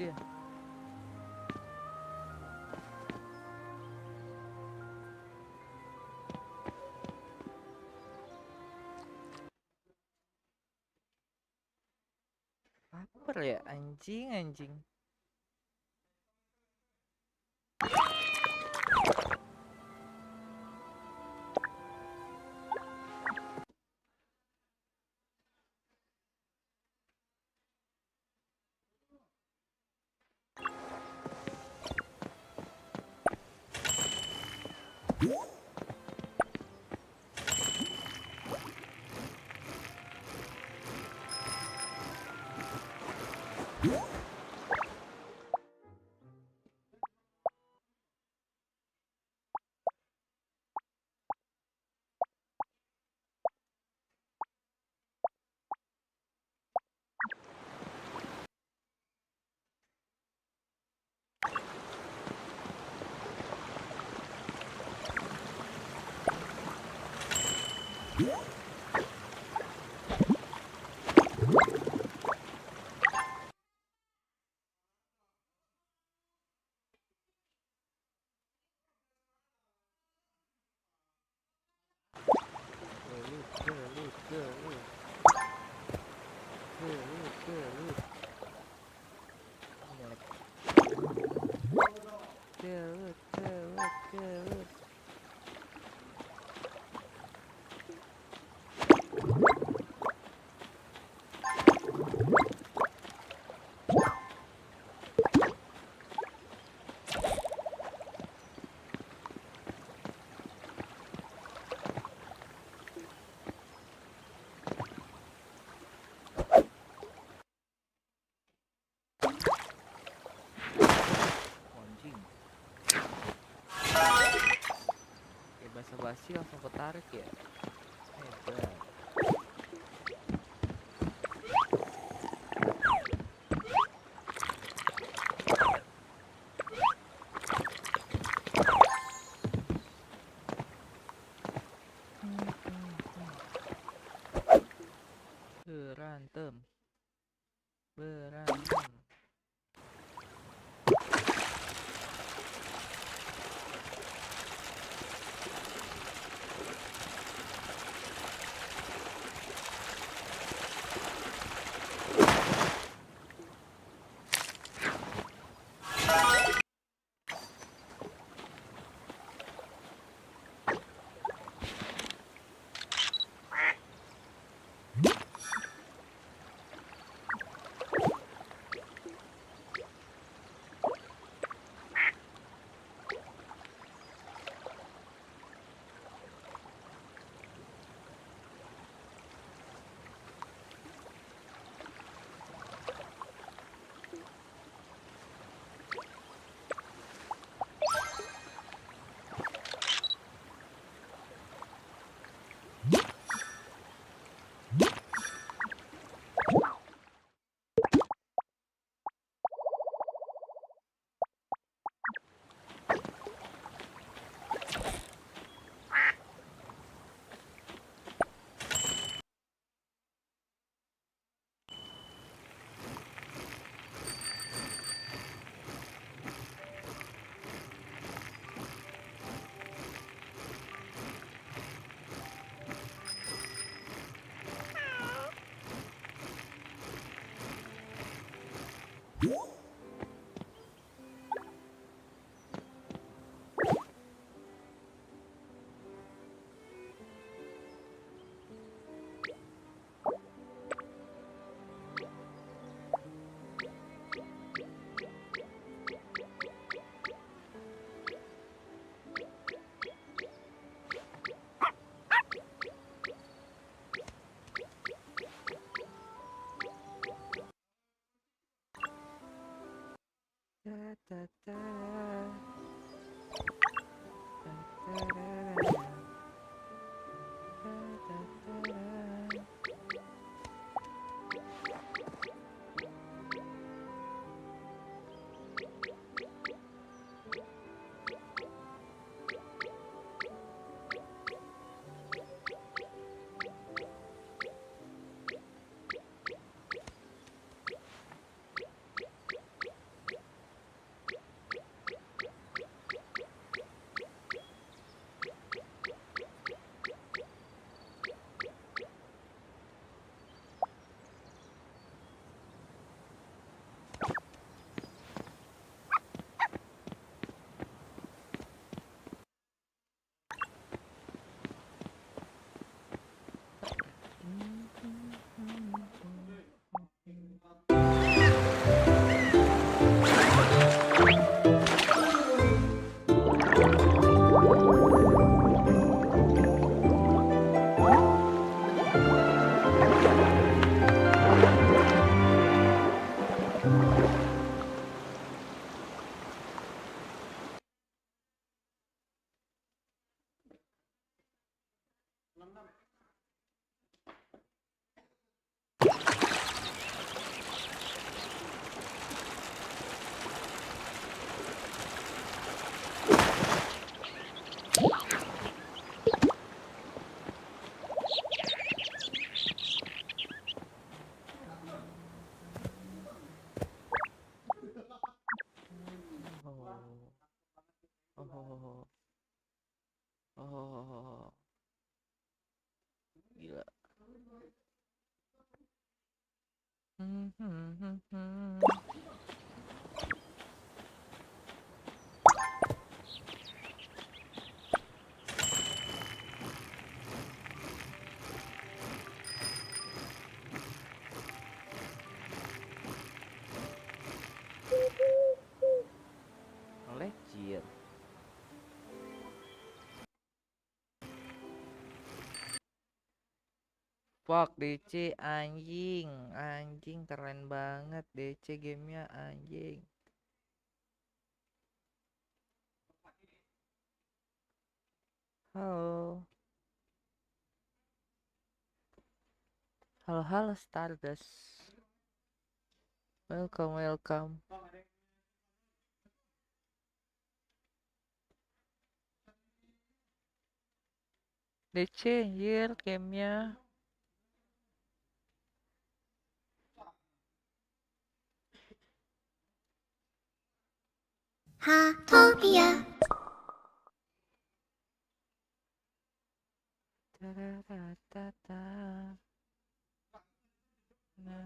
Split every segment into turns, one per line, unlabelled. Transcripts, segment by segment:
dia. Lapar ya, anjing. Basa-basi langsung ketarik ya. Hebat. Berantem. fuck DC anjing, anjing keren banget DC gamenya anjing. Halo. Halo Stardust. Welcome. DC anjir gamenya.
Hatopia.
Tararatata. Na.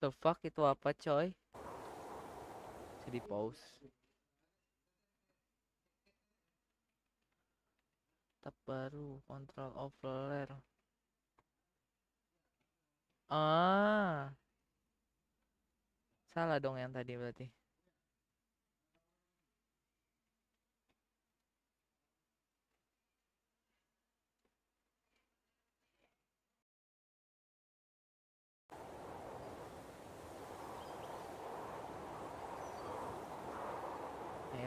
The fuck itu apa coy? Jadi pause. Tab baru, control overlayer. Salah dong yang tadi berarti.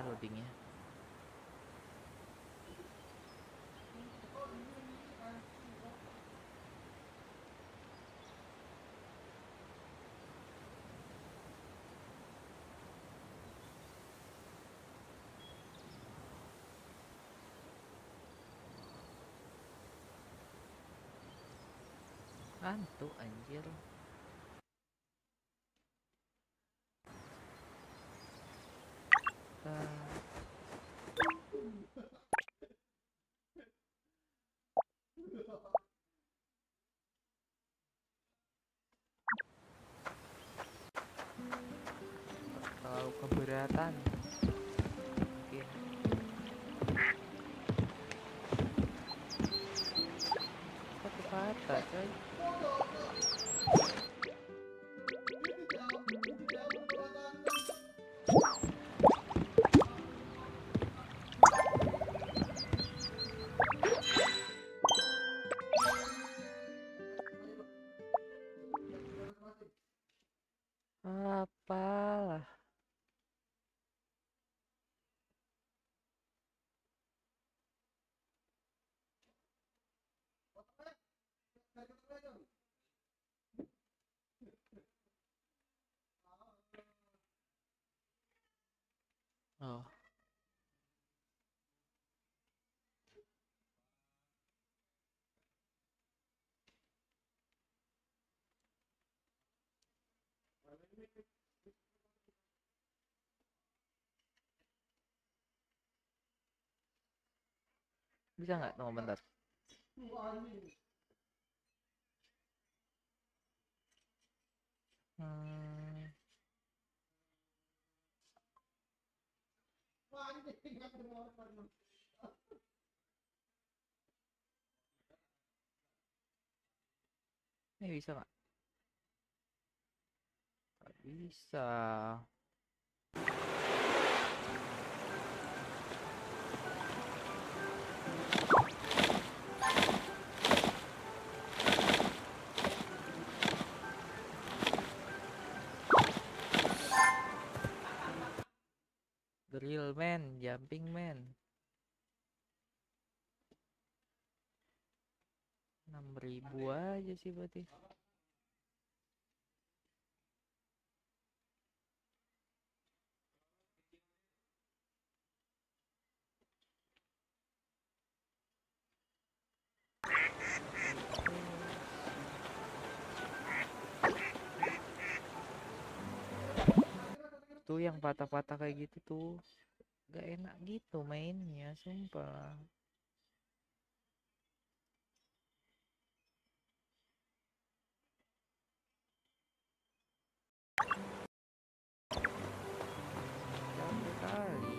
Loadingnya. Hantu anjir. Terlalu keberatan mungkin. Satu kata coy. Apalah. Oh, bisa nggak tunggu bentar? Hmm, ini bisa nggak? Nggak bisa. Drill man, jumping man. 6.000 aja sih berarti. Tuh yang patah-patah kayak gitu tuh gak enak gitu mainnya, sumpah. Capek kali.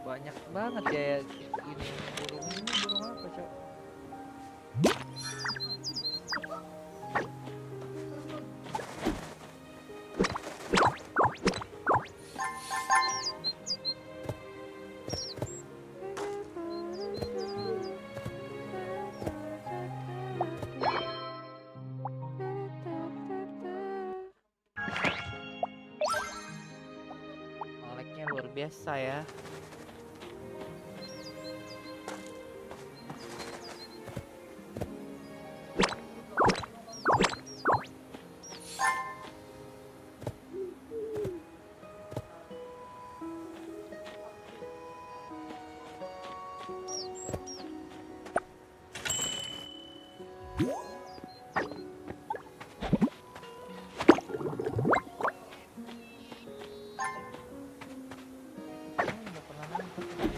Banyak banget ya ini burung apa, Cok? Meleknya luar biasa ya. Nggak pernah nangkep gitu.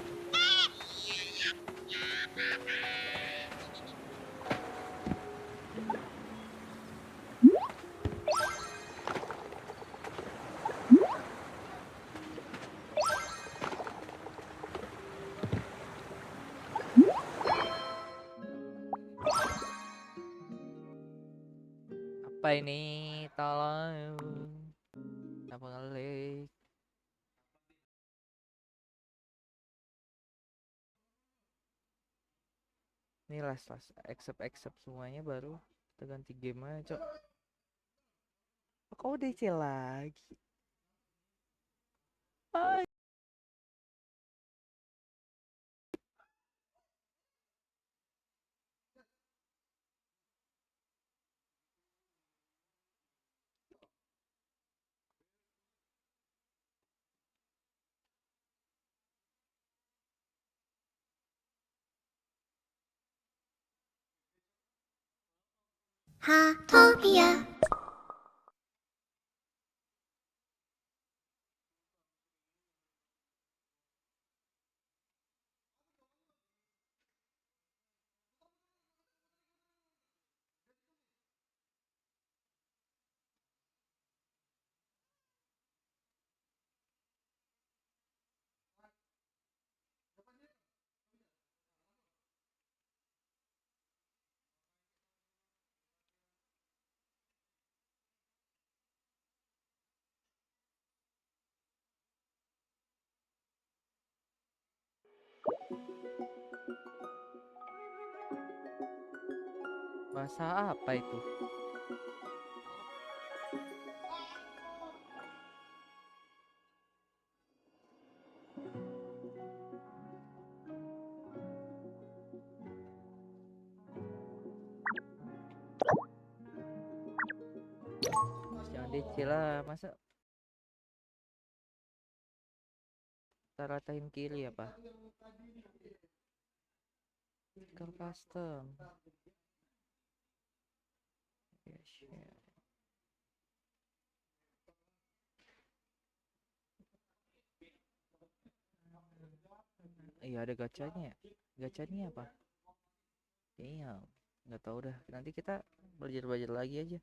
Apa ini? Tolong. Apa ngelik? Ini last accept semuanya baru kita ganti game aja, Cok. Kok DC lagi? Ay.
Hatopia.
Bahasa apa itu? Jangan DC lah, masa kita ratain kiri apa? Stiker custom. Yes, yeah. Iya ada gacanya. Gacanya apa? Iya, nggak tahu dah. Nanti kita belajar lagi aja.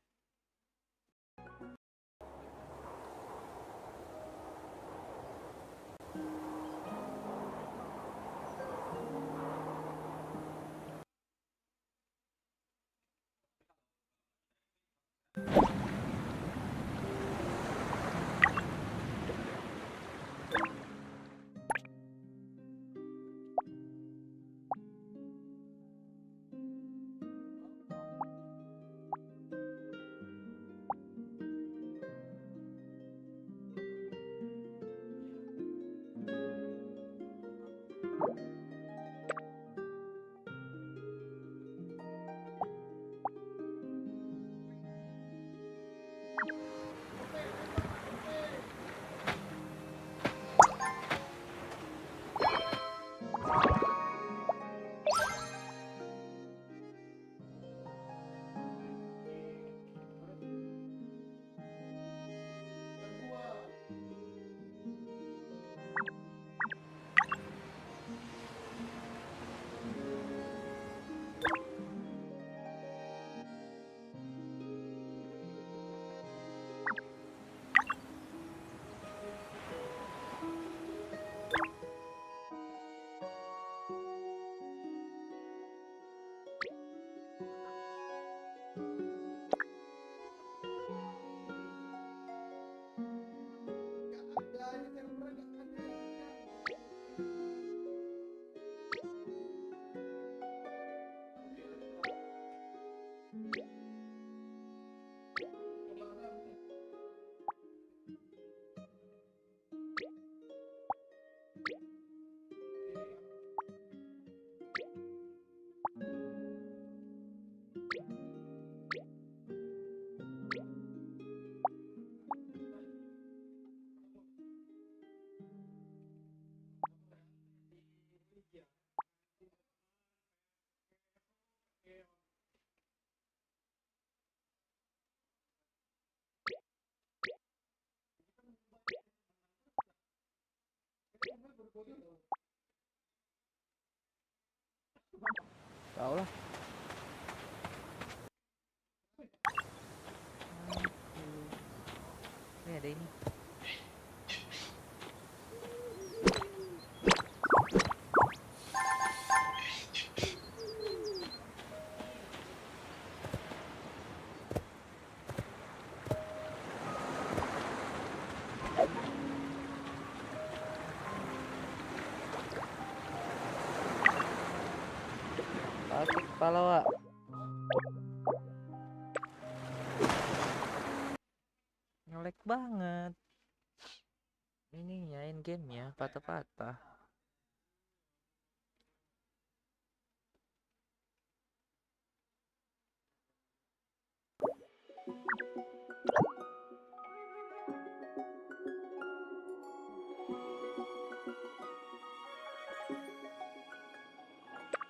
Tahu lah. Ini ada ini. Sakit kepala, Wak. Ngelek banget. Ini nyain gamenya patah-patah.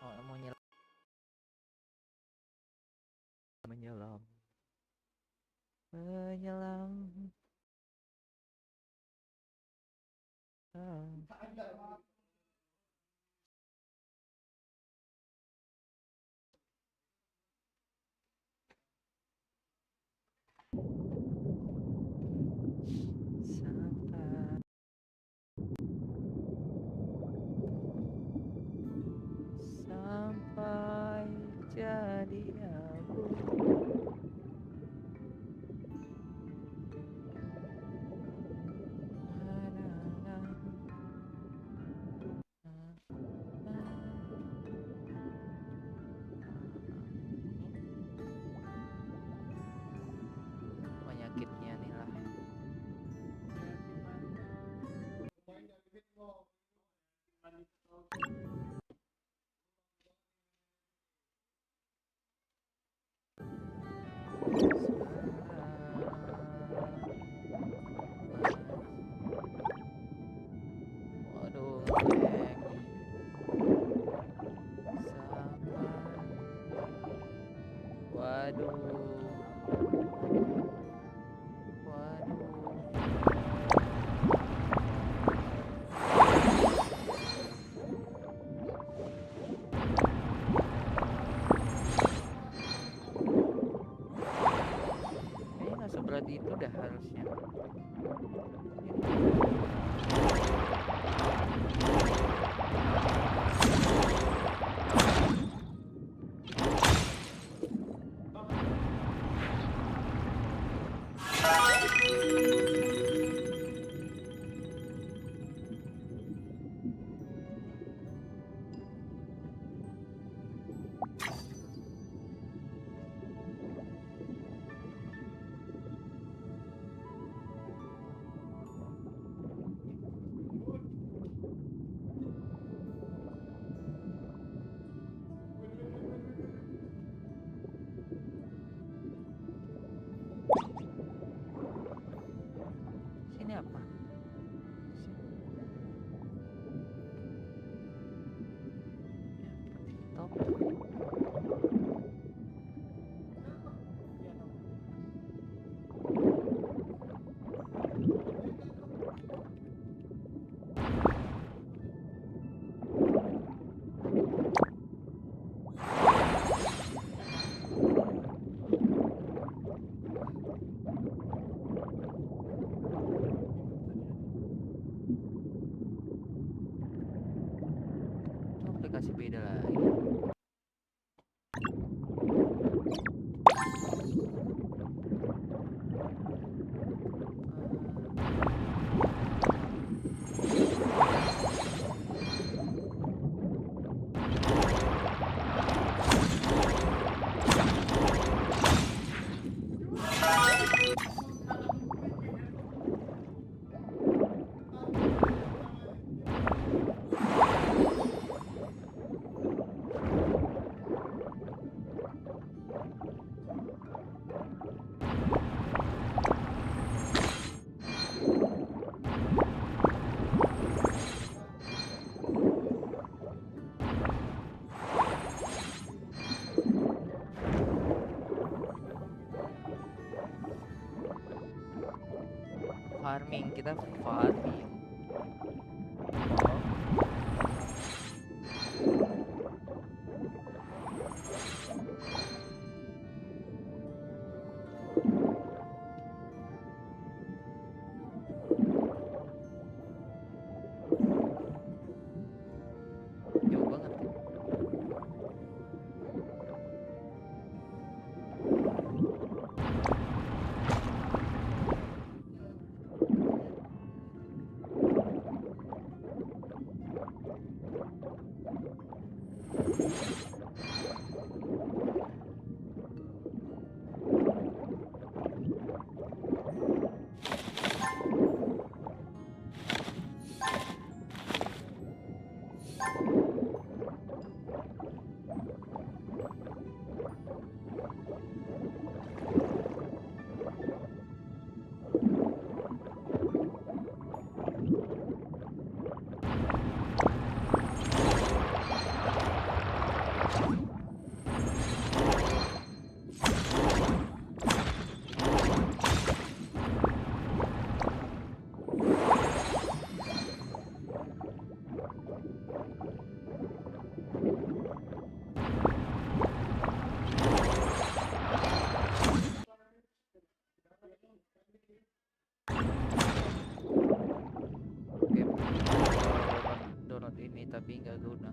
Oh, mau menyelam. Menyelam. Waduh, waduh, kayaknya nggak seberat itu dah harusnya. Sini apa? Top. Aplikasi beda lagi. Farming, kita farming. Jauh banget ya. Download ini tapi nggak guna.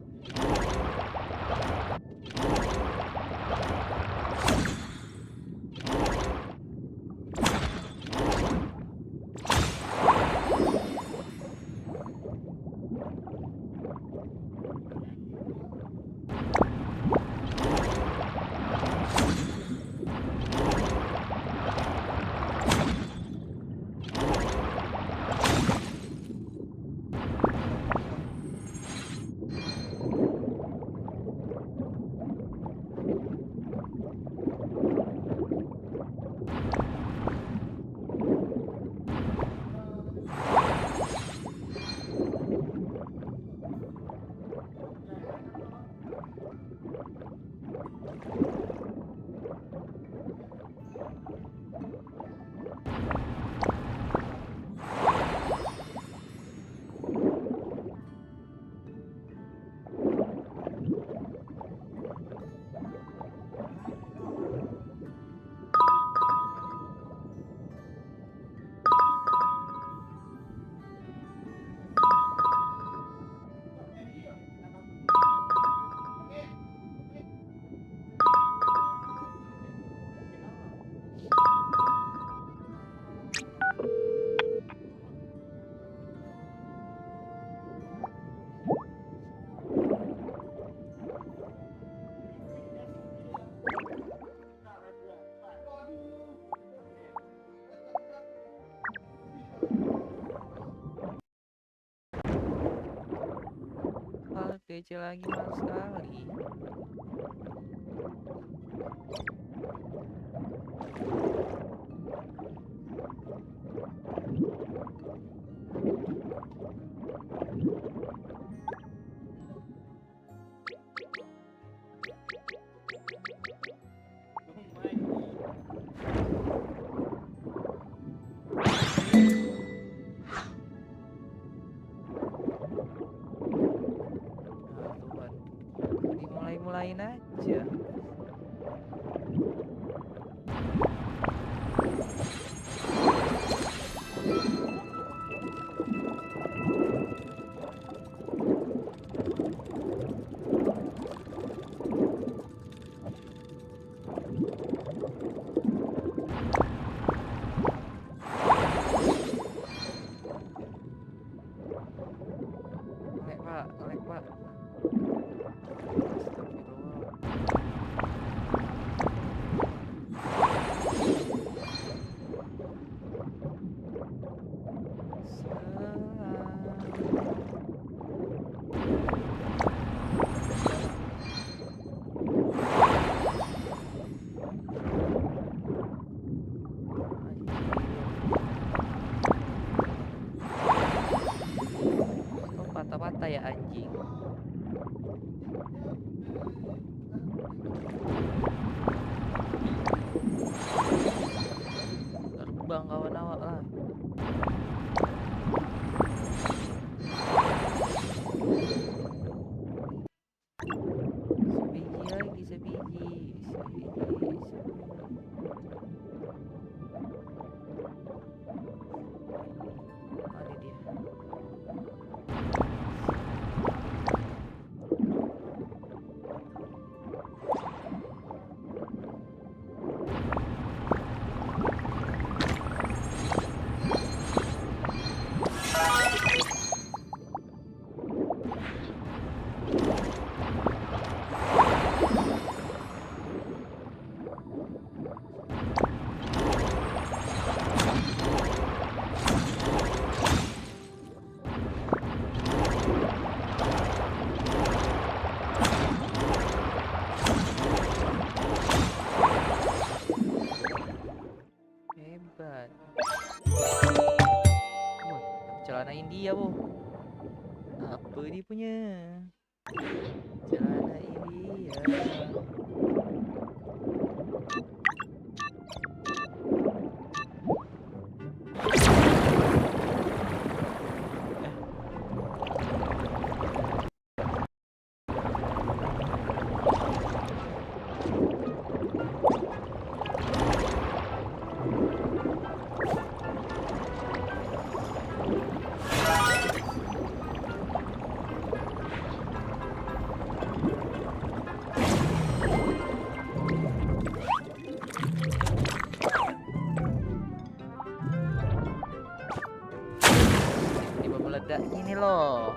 DC lagi mahal sekali. Dimulai-mulain aja. Ngelek pak. Patah-patah ya anjing. Terbang kawan awak lah. Sebiji. Mana dia? Hebat. Wah, celana India, Bu. Apa dia punya? Celana India. Tiba meledak ini loh.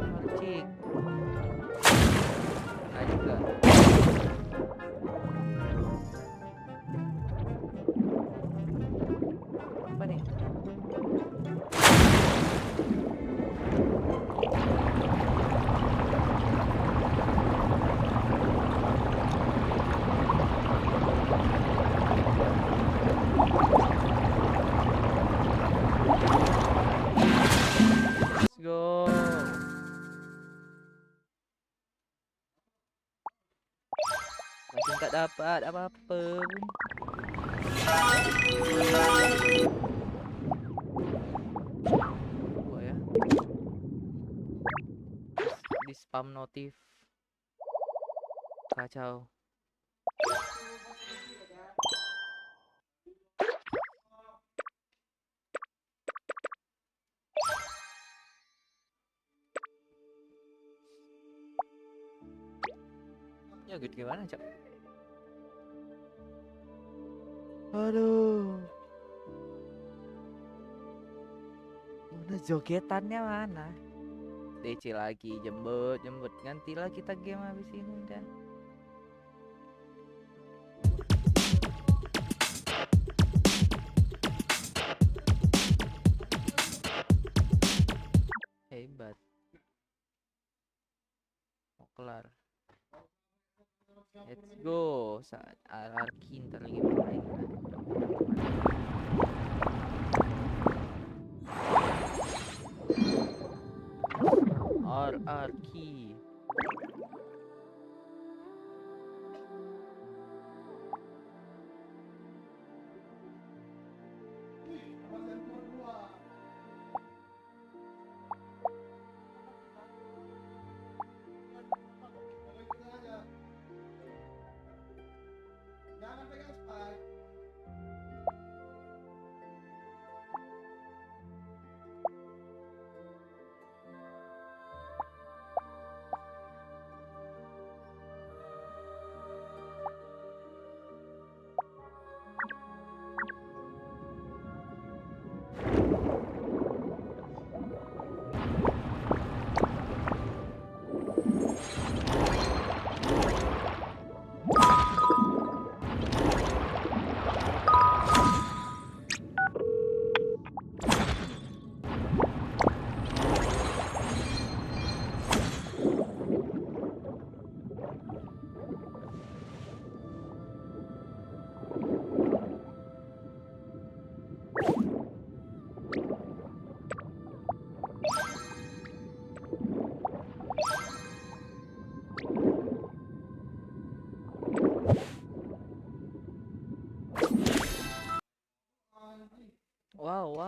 Mercik. Nah juga. Apa nih? Let's go. Masih tak dapat apa-apa pun. Gua ya. Di spam notif. Kacau. Ya gitu gimana, Cak? Aduh. Mana jogetannya mana? DC lagi, jembut. Gantilah kita game habis ini udah. kelar. Let's go. Saat RRQ ntar lagi main. RRQ. Wow.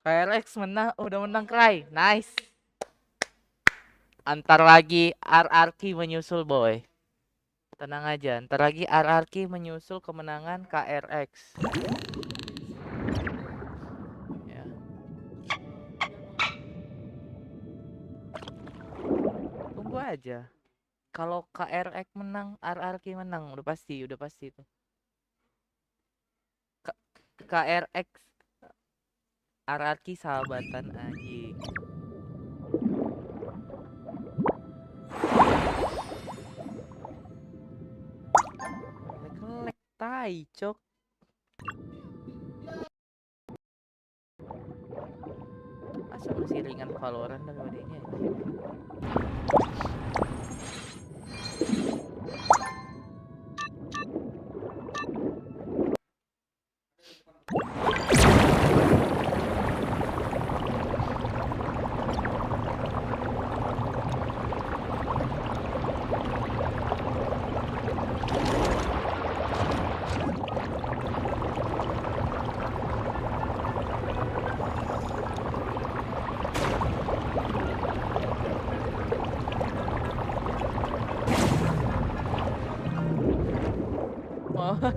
KRX menang, udah menang Cry. Nice. Antar lagi RRQ menyusul boy. Tenang aja, ntar lagi RRQ menyusul kemenangan KRX. Ya. Tunggu aja. Kalau KRX menang, RRQ menang, udah pasti itu. KRX RRQ sahabatan anjing. Lek tai cok. Masa masih ringan Valorant daripada ini aja. Kita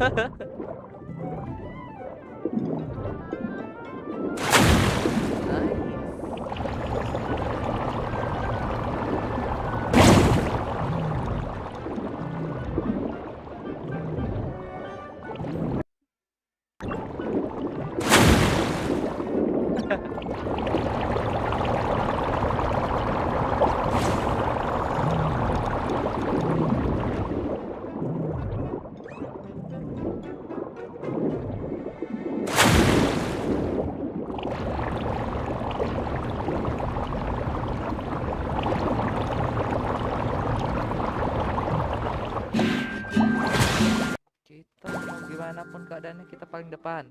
mau gimana pun keadaannya kita paling depan.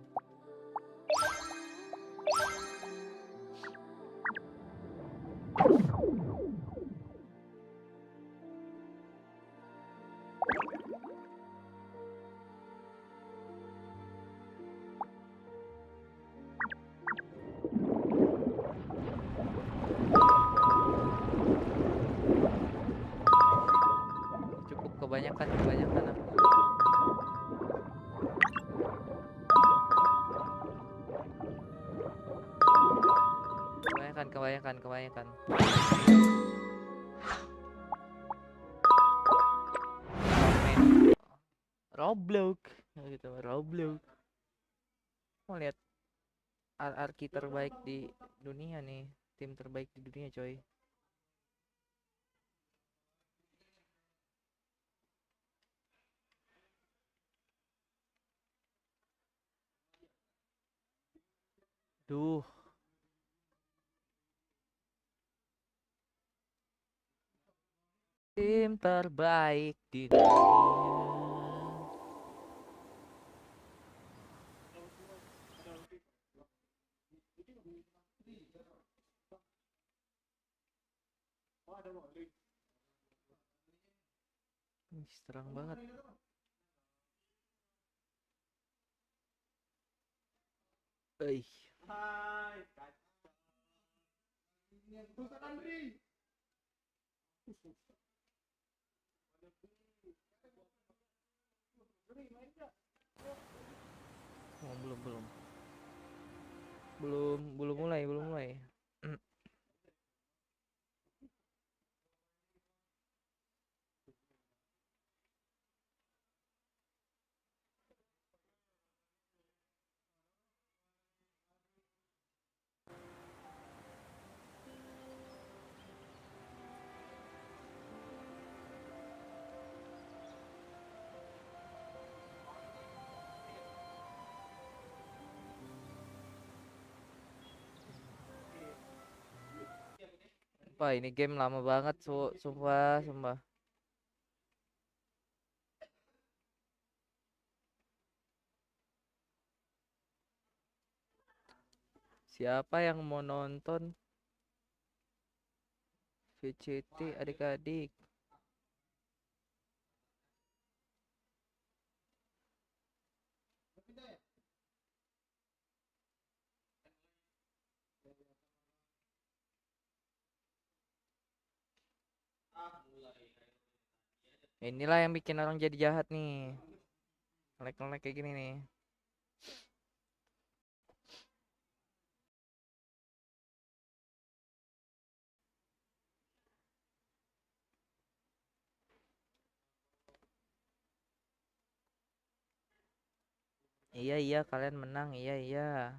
Cukup kebanyakan aku. Kebanyakan. Komen Roblox gitu, Roblox. Mau lihat RRQ terbaik di dunia nih, tim terbaik di dunia coy. Duh. Tim terbaik di dunia. Serang banget. Hai. Oh, belum mulai. Wah, ini game lama banget, sumpah. Siapa yang mau nonton VCT adik-adik? Inilah yang bikin orang jadi jahat nih. Ngelek kayak gini nih. Iya, kalian menang. Iya.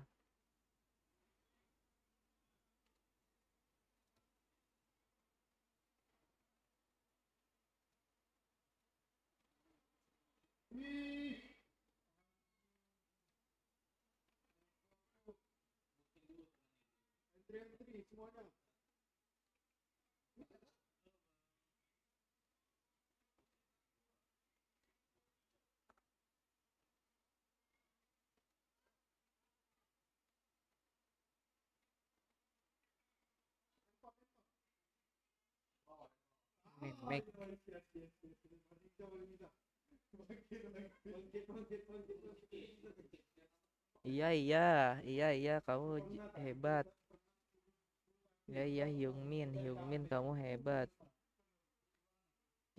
Make. Iya, kamu hebat. Iya, Hyungmin, kamu hebat.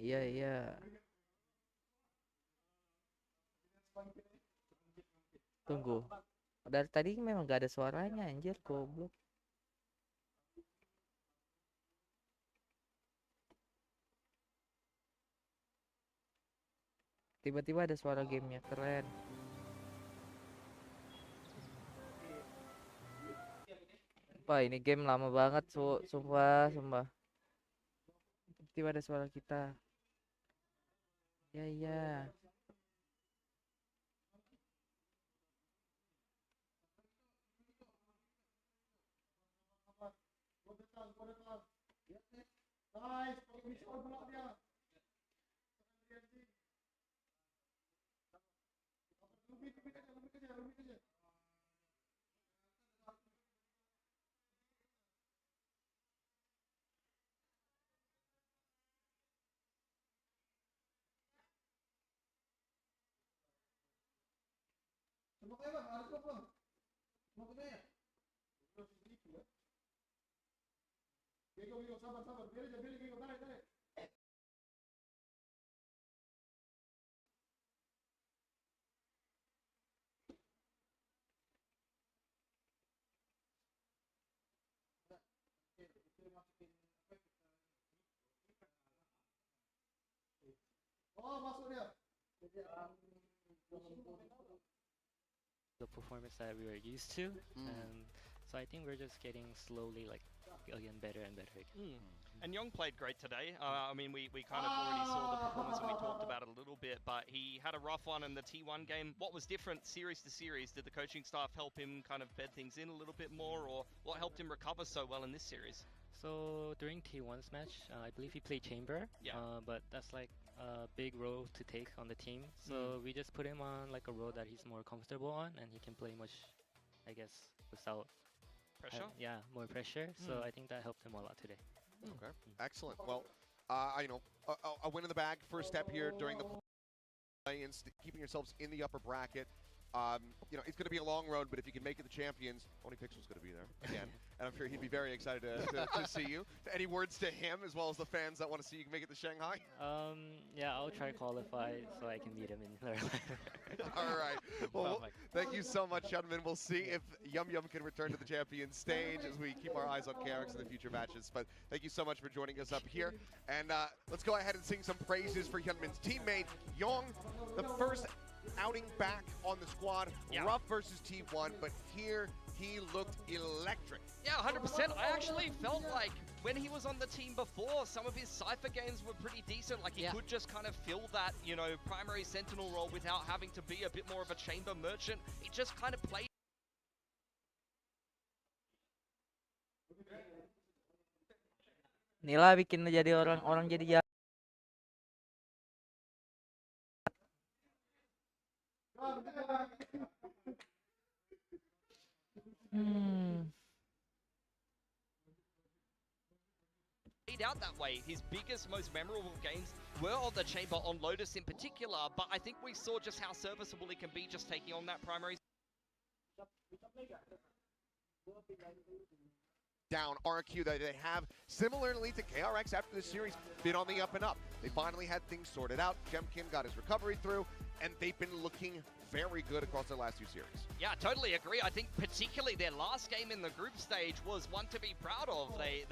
Iya. Tunggu. Dari tadi memang gak ada suaranya anjir, goblok. Tiba-tiba ada suara gamenya, keren. Wah, ini game lama banget, sumpah. Tiba-tiba ada suara kita. Ya.
The performance that we were used to, and so I think we're just getting slowly like again better and better.
And Young played great today. I mean, we kind of already saw the performance and we talked about it a little bit, but he had a rough one in the T1 game. What was different series to series? Did the coaching staff help him kind of bed things in a little bit more, or what helped him recover so well in this series?
So during T1's match, I believe he played chamber, but that's like a big role to take on the team. So we just put him on like a role that he's more comfortable on, and he can play much, I guess, without
Pressure?
more pressure. So I think that helped him a lot today.
Okay, excellent. Well, you know, a win in the bag, first step here during the play, and keeping yourselves in the upper bracket. You know, it's going to be a long road, but if you can make it the champions, Only Pixel's going to be there again, and I'm sure he'd be very excited to see you. Any words to him, as well as the fans that want to see you make it to Shanghai?
Yeah, I'll try qualify so I can meet him in there.
All right. Well, thank you so much, gentlemen. We'll see if Yum can return to the champion stage as we keep our eyes on KRX in the future matches. But thank you so much for joining us up here. And let's go ahead and sing some praises for Hyunmin's teammate, Young, the first outing back on the squad. Rough versus T1, but here he looked electric.
Yeah, 100%. I actually felt like when he was on the team before, some of his Cypher games were pretty decent. Like he could just kind of fill that, you know, primary sentinel role without having to be a bit more of a chamber merchant. He just kind of played.
Inilah bikin jadi orang jadi jahat.
Out that way. His biggest, most memorable games were on the chamber, on Lotus in particular, but I think we saw just how serviceable he can be just taking on that primary.
Down RRQ that they have, similarly to KRX after the series, been on the up and up. They finally had things sorted out. Jemkin got his recovery through, and they've been looking very good across their last two series.
Yeah, totally agree. I think particularly their last game in the group stage was one to be proud of. They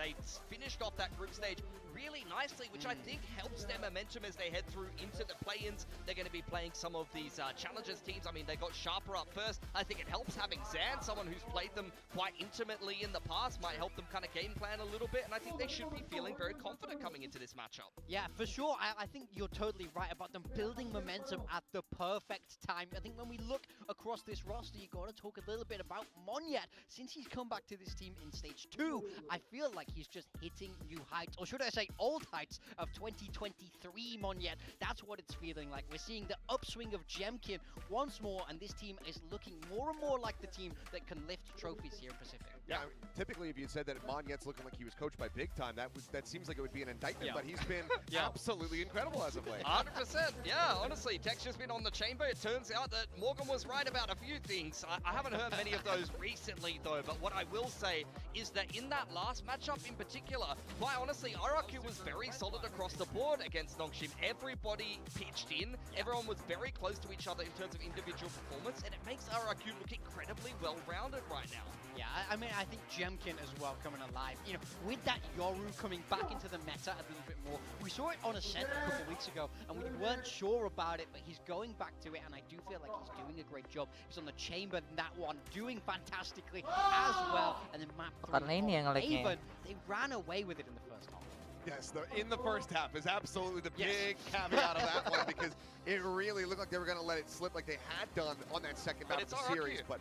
finished off that group stage really nicely, which I think helps their momentum as they head through into the play-ins. They're going to be playing some of these challengers teams. I mean, they got Sharper up first. I think it helps having Zan, someone who's played them quite intimately in the past, might help them kind of game plan a little bit, and I think they should be feeling very confident coming into this matchup.
Yeah, for sure. I think you're totally right about them building momentum at the perfect time. I think when we look across this roster, you got to talk a little bit about Monyet. Since he's come back to this team in Stage 2, I feel like he's just hitting new heights, or should I say old heights of 2023 Monyet. That's what it's feeling like. We're seeing the upswing of Jemkin once more, and this team is looking more and more like the team that can lift trophies here in Pacific.
Yeah, I mean, typically if you said that Monyet's looking like he was coached by Big Time, that seems like it would be an indictment, but he's been absolutely incredible as of late.
100%, yeah, honestly, Texture's been on the chamber. It turns out that Morgan was right about a few things. I haven't heard many of those recently, though, but what I will say is that in that last matchup in particular, quite honestly, RRQ was very solid across the board against Nongshim. Everybody pitched in, everyone was very close to each other in terms of individual performance, and it makes RRQ look incredibly well-rounded right now.
Yeah, I mean, I think Jemkin as well coming alive. You know, with that Yoru coming back into the meta a little bit more. We saw it on a set a couple weeks ago, and we weren't sure about it, but he's going back to it, and I do feel like he's doing a great job. He's on the chamber in that one, doing fantastically as well. And then map 3 Haven, they ran away with it in the first half.
Yes, in the first half is absolutely the big caveat of that one, because it really looked like they were going to let it slip like they had done on that second map of the series. But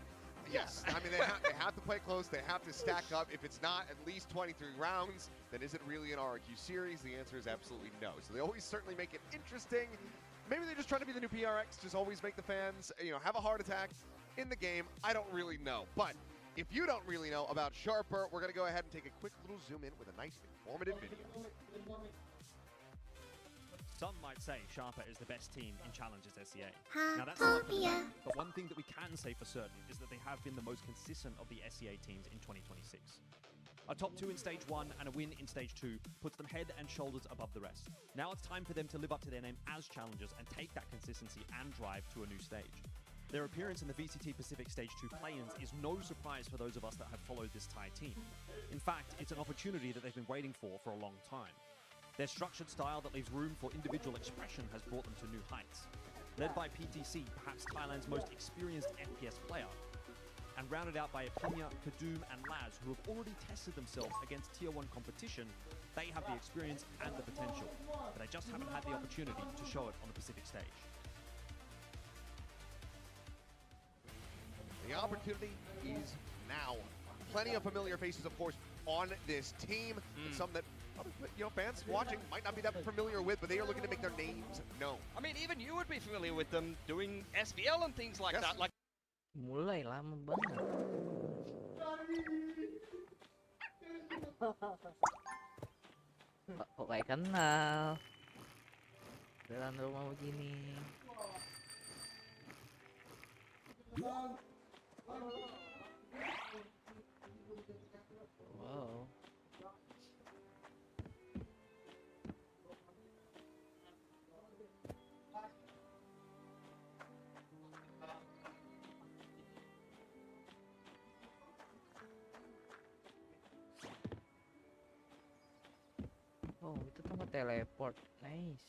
yes, I mean, they have to play close. They have to stack up. If it's not at least 23 rounds, then is it really an RRQ series? The answer is absolutely no. So they always certainly make it interesting. Maybe they're just trying to be the new PRX, just always make the fans, have a heart attack in the game. I don't really know. But if you don't really know about Sharper, we're going to go ahead and take a quick little zoom in with a nice informative video.
Some might say Sharper is the best team in Challenges SEA. Now that's not for the but one thing that we can say for certain is that they have been the most consistent of the SEA teams in 2026. A top 2 in Stage 1 and a win in Stage 2 puts them head and shoulders above the rest. Now it's time for them to live up to their name as challengers and take that consistency and drive to a new stage. Their appearance in the VCT Pacific Stage 2 play-ins is no surprise for those of us that have followed this Thai team. In fact, it's an opportunity that they've been waiting for a long time. Their structured style that leaves room for individual expression has brought them to new heights. Led by PTC, perhaps Thailand's most experienced FPS player, and rounded out by Apinya, Kadoom and Laz, who have already tested themselves against Tier 1 competition, they have the experience and the potential, but they just haven't had the opportunity to show it on the Pacific stage.
The opportunity is now. Plenty of familiar faces, of course, on this team. And some that fans watching might not be that familiar with, but they are looking to make their names known.
I mean, even you would be familiar with them doing SBL and things like that. Like,
mulai lama banget. Kok kayak kenal jalan rumah begini. Wow. Oh, itu tuh nge-teleport. Nice.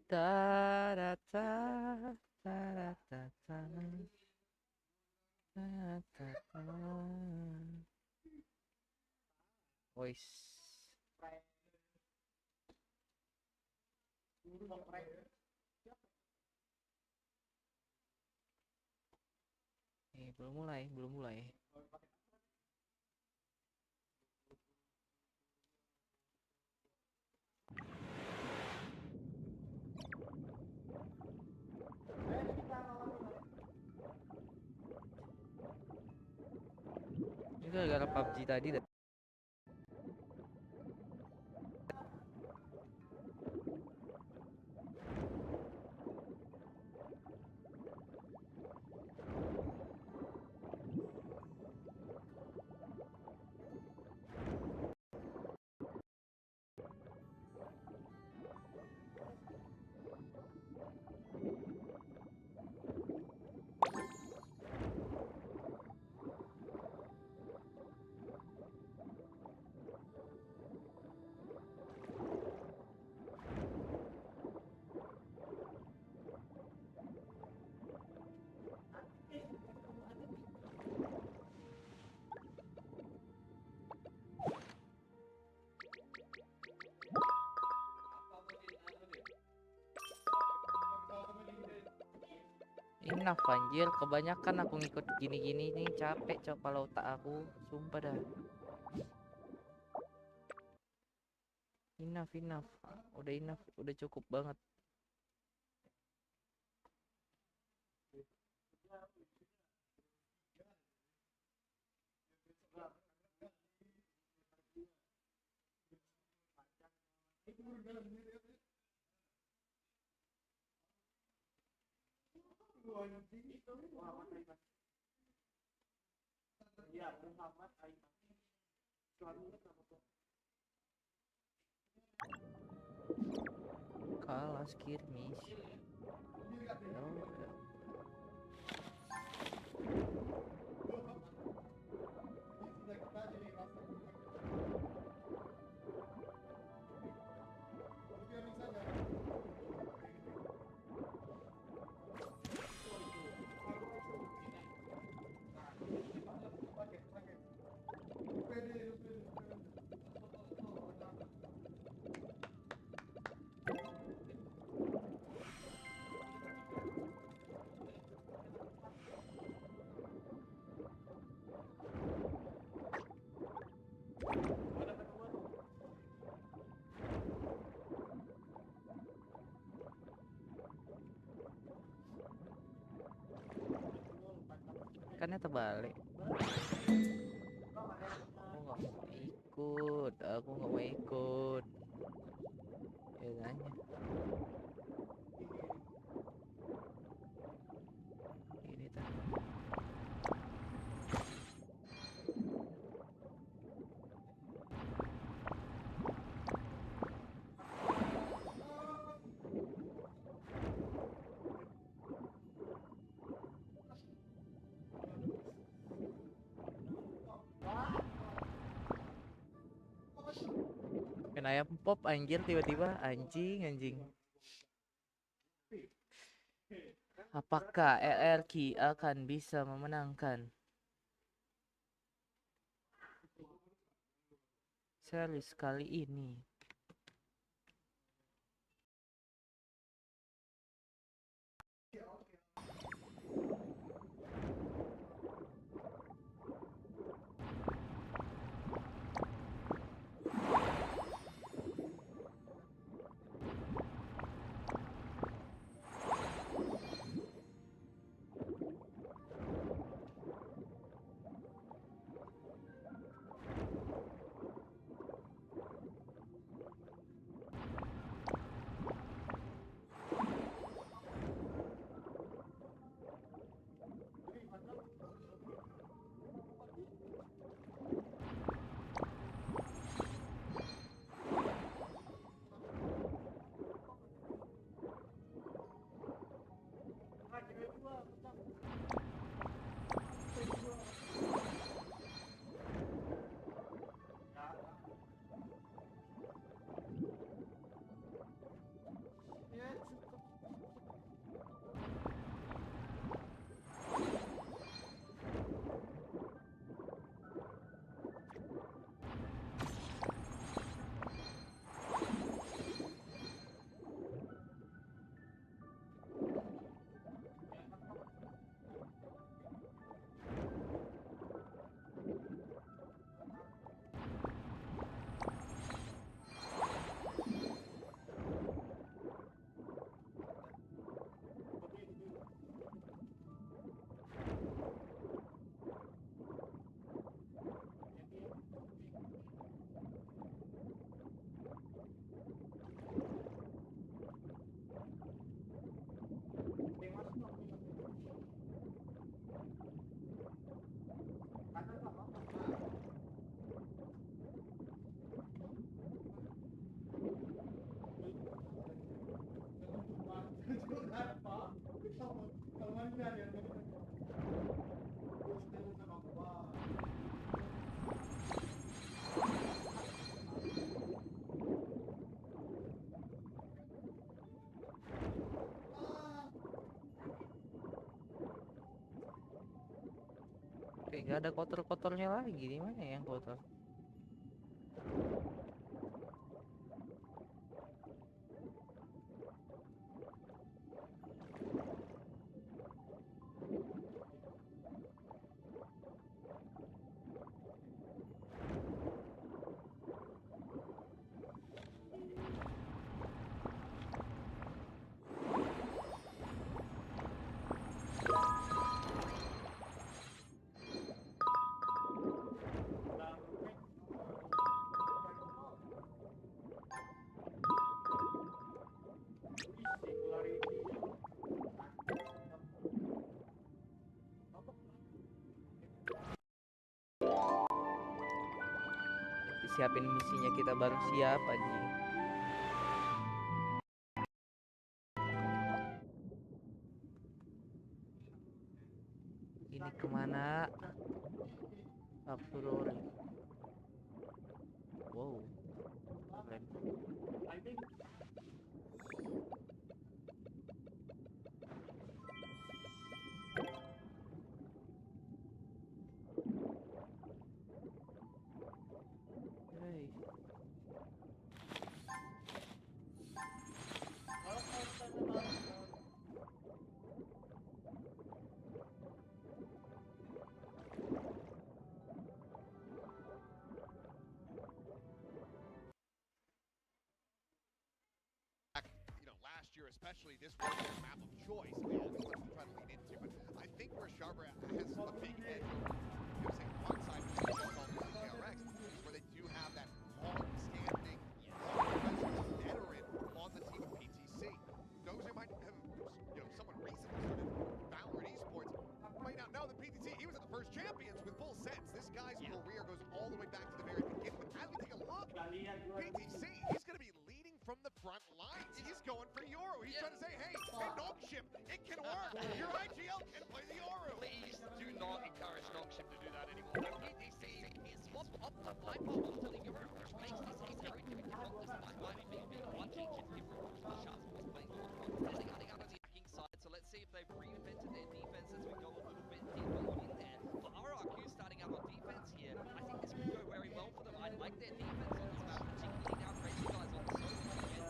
Ta da ta ta da ta ta ta ta ta. Voice. Belum mulai. Ini gara-gara PUBG tadi dah. enough anjir, kebanyakan aku ngikut gini-gini nih, capek cok kalau otak aku, sumpah dah. Enough, udah cukup banget. Kalah skirmish. Ya udah. Ikannya terbalik. Aku nggak mau ikut. Ya nanya. Ini tadi. Main ayam pop anjir tiba-tiba anjing. Apakah RRQ akan bisa memenangkan series kali ini? Kayak gak ada kotor-kotornya lagi, di mana yang kotor? siapin misinya kita baru siap anjing. Ini kemana? Absolutely. Wow. Keren. Hey.
Last year especially, this was their map of choice, and they always want to try to lean into. But I think where Sharper has a big edge, you know, say one side of the KRX, is where they do have that long-standing, veteran on the team of PTC. Those who might have, you know, someone recently started Valorant Esports might not know that PTC, he was at the first champions with full sense. This guy's career goes all the way back to the very beginning. But as we take a look, PTC, he's going to be leading from the front lines. He's going for Yoru. He's trying to say, hey, Nongship, it can work. Your IGL can play the Yoru.
Please do not encourage Nongship to do that anymore. PTC is swapped up the line bubble to the Yoru, which makes this a very difficult despite why we've been watching different rules for shots was playing getting out of the attacking side. So let's see if they've reinvented their defense as we go a little bit deeper in there. For RRQ starting out on defense here, I think this could go very well for them. I like their defense on this map, particularly now crazy guys on the solo again.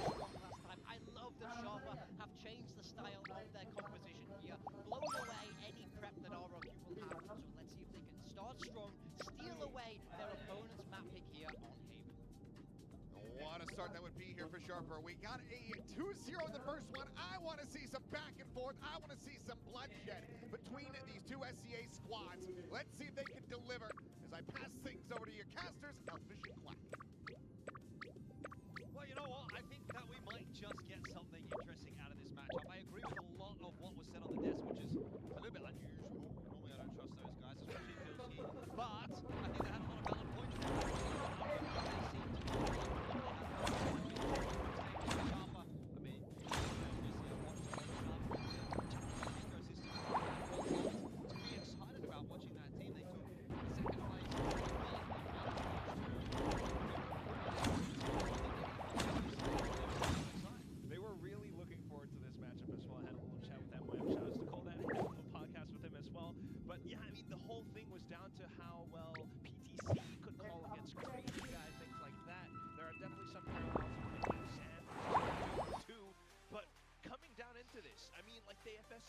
Last time. I love that Sharper have changed the style of their composition here, blowing away any prep that RRQ will have. So let's see if they can start strong, steal away their opponent's map pick here on Haven.
What a start that would be here for Sharper. We got a 2-0 in the first one. I want to see some back and forth. I want to see some bloodshed between these two SCA squads. Let's see if they can deliver. As I pass things over to your casters, Elfish and Quack.
Well, you know what? I think that we might just get something interesting out of this matchup. I agree with a lot of what was said on the desk, which is a little bit unusual. Normally, I don't trust those guys, especially Phil's here. But I think they had a lot of valid points there.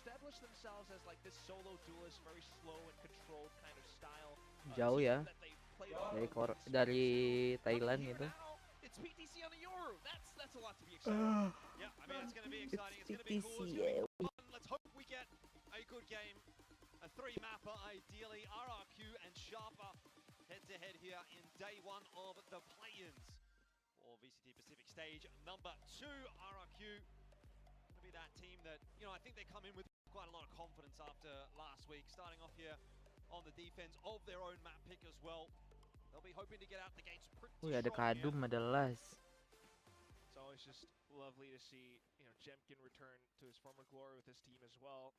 Established themselves as like this solo duelist, very slow and controlled kind of style.
Jauh ya dari Thailand gitu.
It's PTC on the Yoru. That's a lot to be excited. Yeah, I mean it's going to be exciting. It's going to be cool. It's gonna be fun. Let's hope we get a good game. A 3-mapper ideally. RRQ and Sharper head to head here in day 1 of the play-ins for VCT Pacific stage number 2. RRQ be that team that, you know, I think they come in with quite a lot of confidence after last week, starting off here on the defense of their own map pick as well. They'll be hoping to get out the gates pretty strong.
Ada Kadum, ada Las.
It's always just lovely to see, you know, Jemkin return to his former glory with his team as well.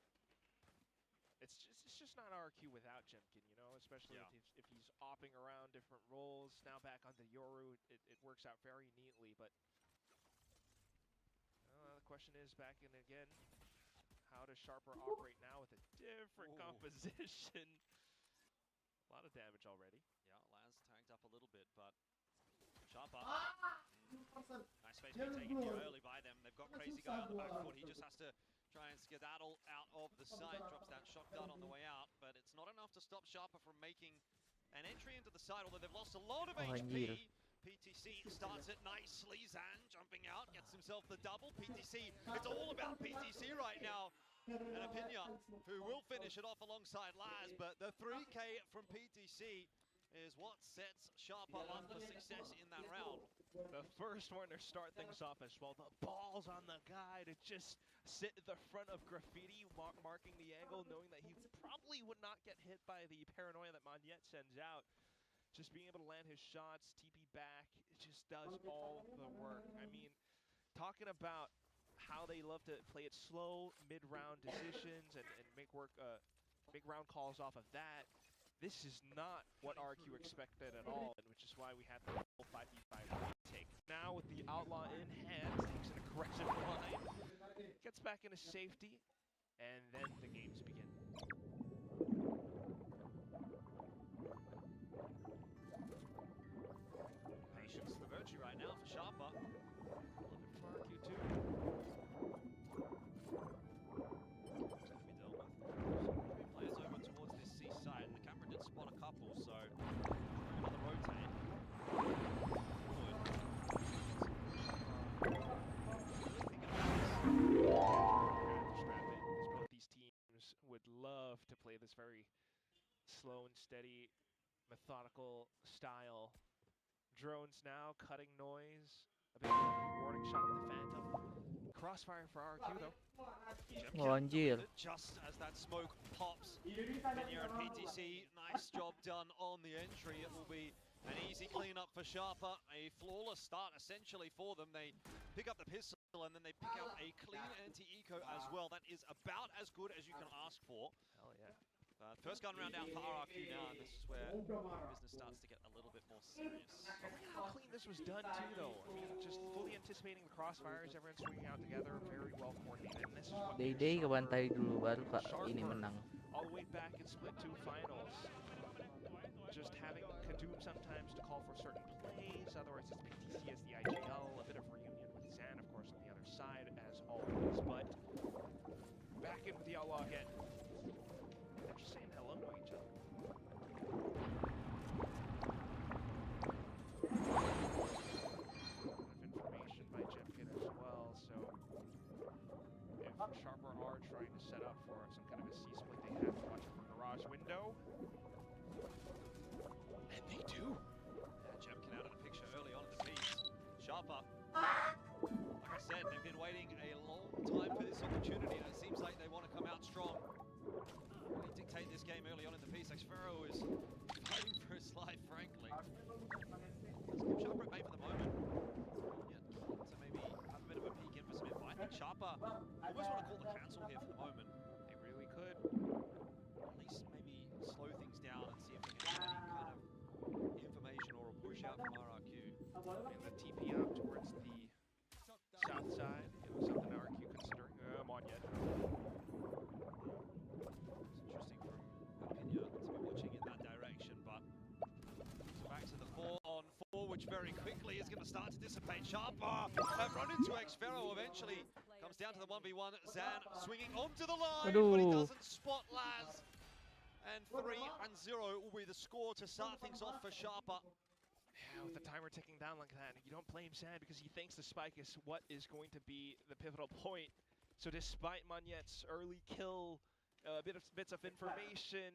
It's just not RRQ without Jemkin, you know, especially if he's opping around different roles. Now back onto Yoru, it works out very neatly, but the question is, back in again, how does Sharper operate now with a different composition? A lot of damage already.
Yeah, Laz tagged up a little bit, but Sharper. Nice space being taken here early by them. They've got Crazy Guy on the back foot. He just has to try and skedaddle out of the side. Drops that shotgun on the way out, but it's not enough to stop Sharper from making an entry into the side, although they've lost a lot of HP. PTC starts it nicely. Zan jumping out, gets himself the double. PTC, it's all about PTC right now. And Apinya, who will finish it off alongside Laz, but the 3K from PTC is what sets Sharper up for success in that round.
The first one to start things off as well. The ball's on the guy to just sit at the front of Graffiti, marking the angle, knowing that he probably would not get hit by the paranoia that Magnet sends out.
just being able to land his shots, TP back, it just does all the work. I mean, talking about how they love to play it slow, mid-round decisions, and make round calls off of that. This is not what RRQ expected at all, and which is why we had the full 5v5 retake. Now with the Outlaw in hand, takes an aggressive line, gets back into safety, and then the games begin.
Patience the virtue right now for Sharper.
Looking for RRQ too.
Players over towards this C side, and the camera did spot a couple, so trying another rotate.
Both these teams would love to play this very slow and steady, methodical style. Drones now cutting noise. A bit of a warning shot with the Phantom. Crossfire for RRQ though.
Oh, anjir.
Just as that smoke pops, Minya and PTC, nice job done on the entry. It will be an easy cleanup for Sharper, a flawless start essentially for them. They pick up the pistol and then they pick up a clean anti-eco as well. That is about as good as you can ask for.
Hell yeah.
First gun round out for RRQ now, and this is where business starts to get a little bit more serious.
How clean this was done too though. I mean, just fully anticipating the crossfires, everyone swinging out together, very well coordinated. And this is what
Day kebantai dulu baru Kak ini menang.
All the way back in split 2 finals. Just having Kadoom sometimes to call for certain plays, otherwise it's PTC as the IGL, a bit of reunion with Zan of course on the other side as always, but back in with the Outlaw again. They're just saying hello to each other. Information by Jemkin as well, so if Sharper are trying to set up for some kind of a C-split, they have to watch it from the Mirage window.
And they do. Jemkin out of the picture early on in the piece. Sharper, like I said, they've been waiting a long time for this opportunity, and it seems like they want to come out strong. Really dictate this game early on in the piece. Xfero is fighting for his life, frankly. Let's keep Sharper at bay for the moment. Yet to maybe have a bit of a peek in for some info. I think Sharper almost want to call the cancel here for the moment.
They really could.
At least maybe slow things down and see if they can get any kind of information or a push out from RRQ.
And the TP out towards the south side. It was something RRQ considering. On yet.
It's interesting from Pinya to be watching in that direction, but so back to the 4-on-4, which very quickly is going to start to dissipate. Sharper have run into Xfero eventually. Comes down to the 1v1. Zan swinging onto the line, but he doesn't spot Laz. And 3-0 will be the score to start things off for Sharper.
Yeah, with the timer ticking down like that, you don't blame Zan because he thinks the spike is what is going to be the pivotal point. So despite Monyet's early kill, bits of information,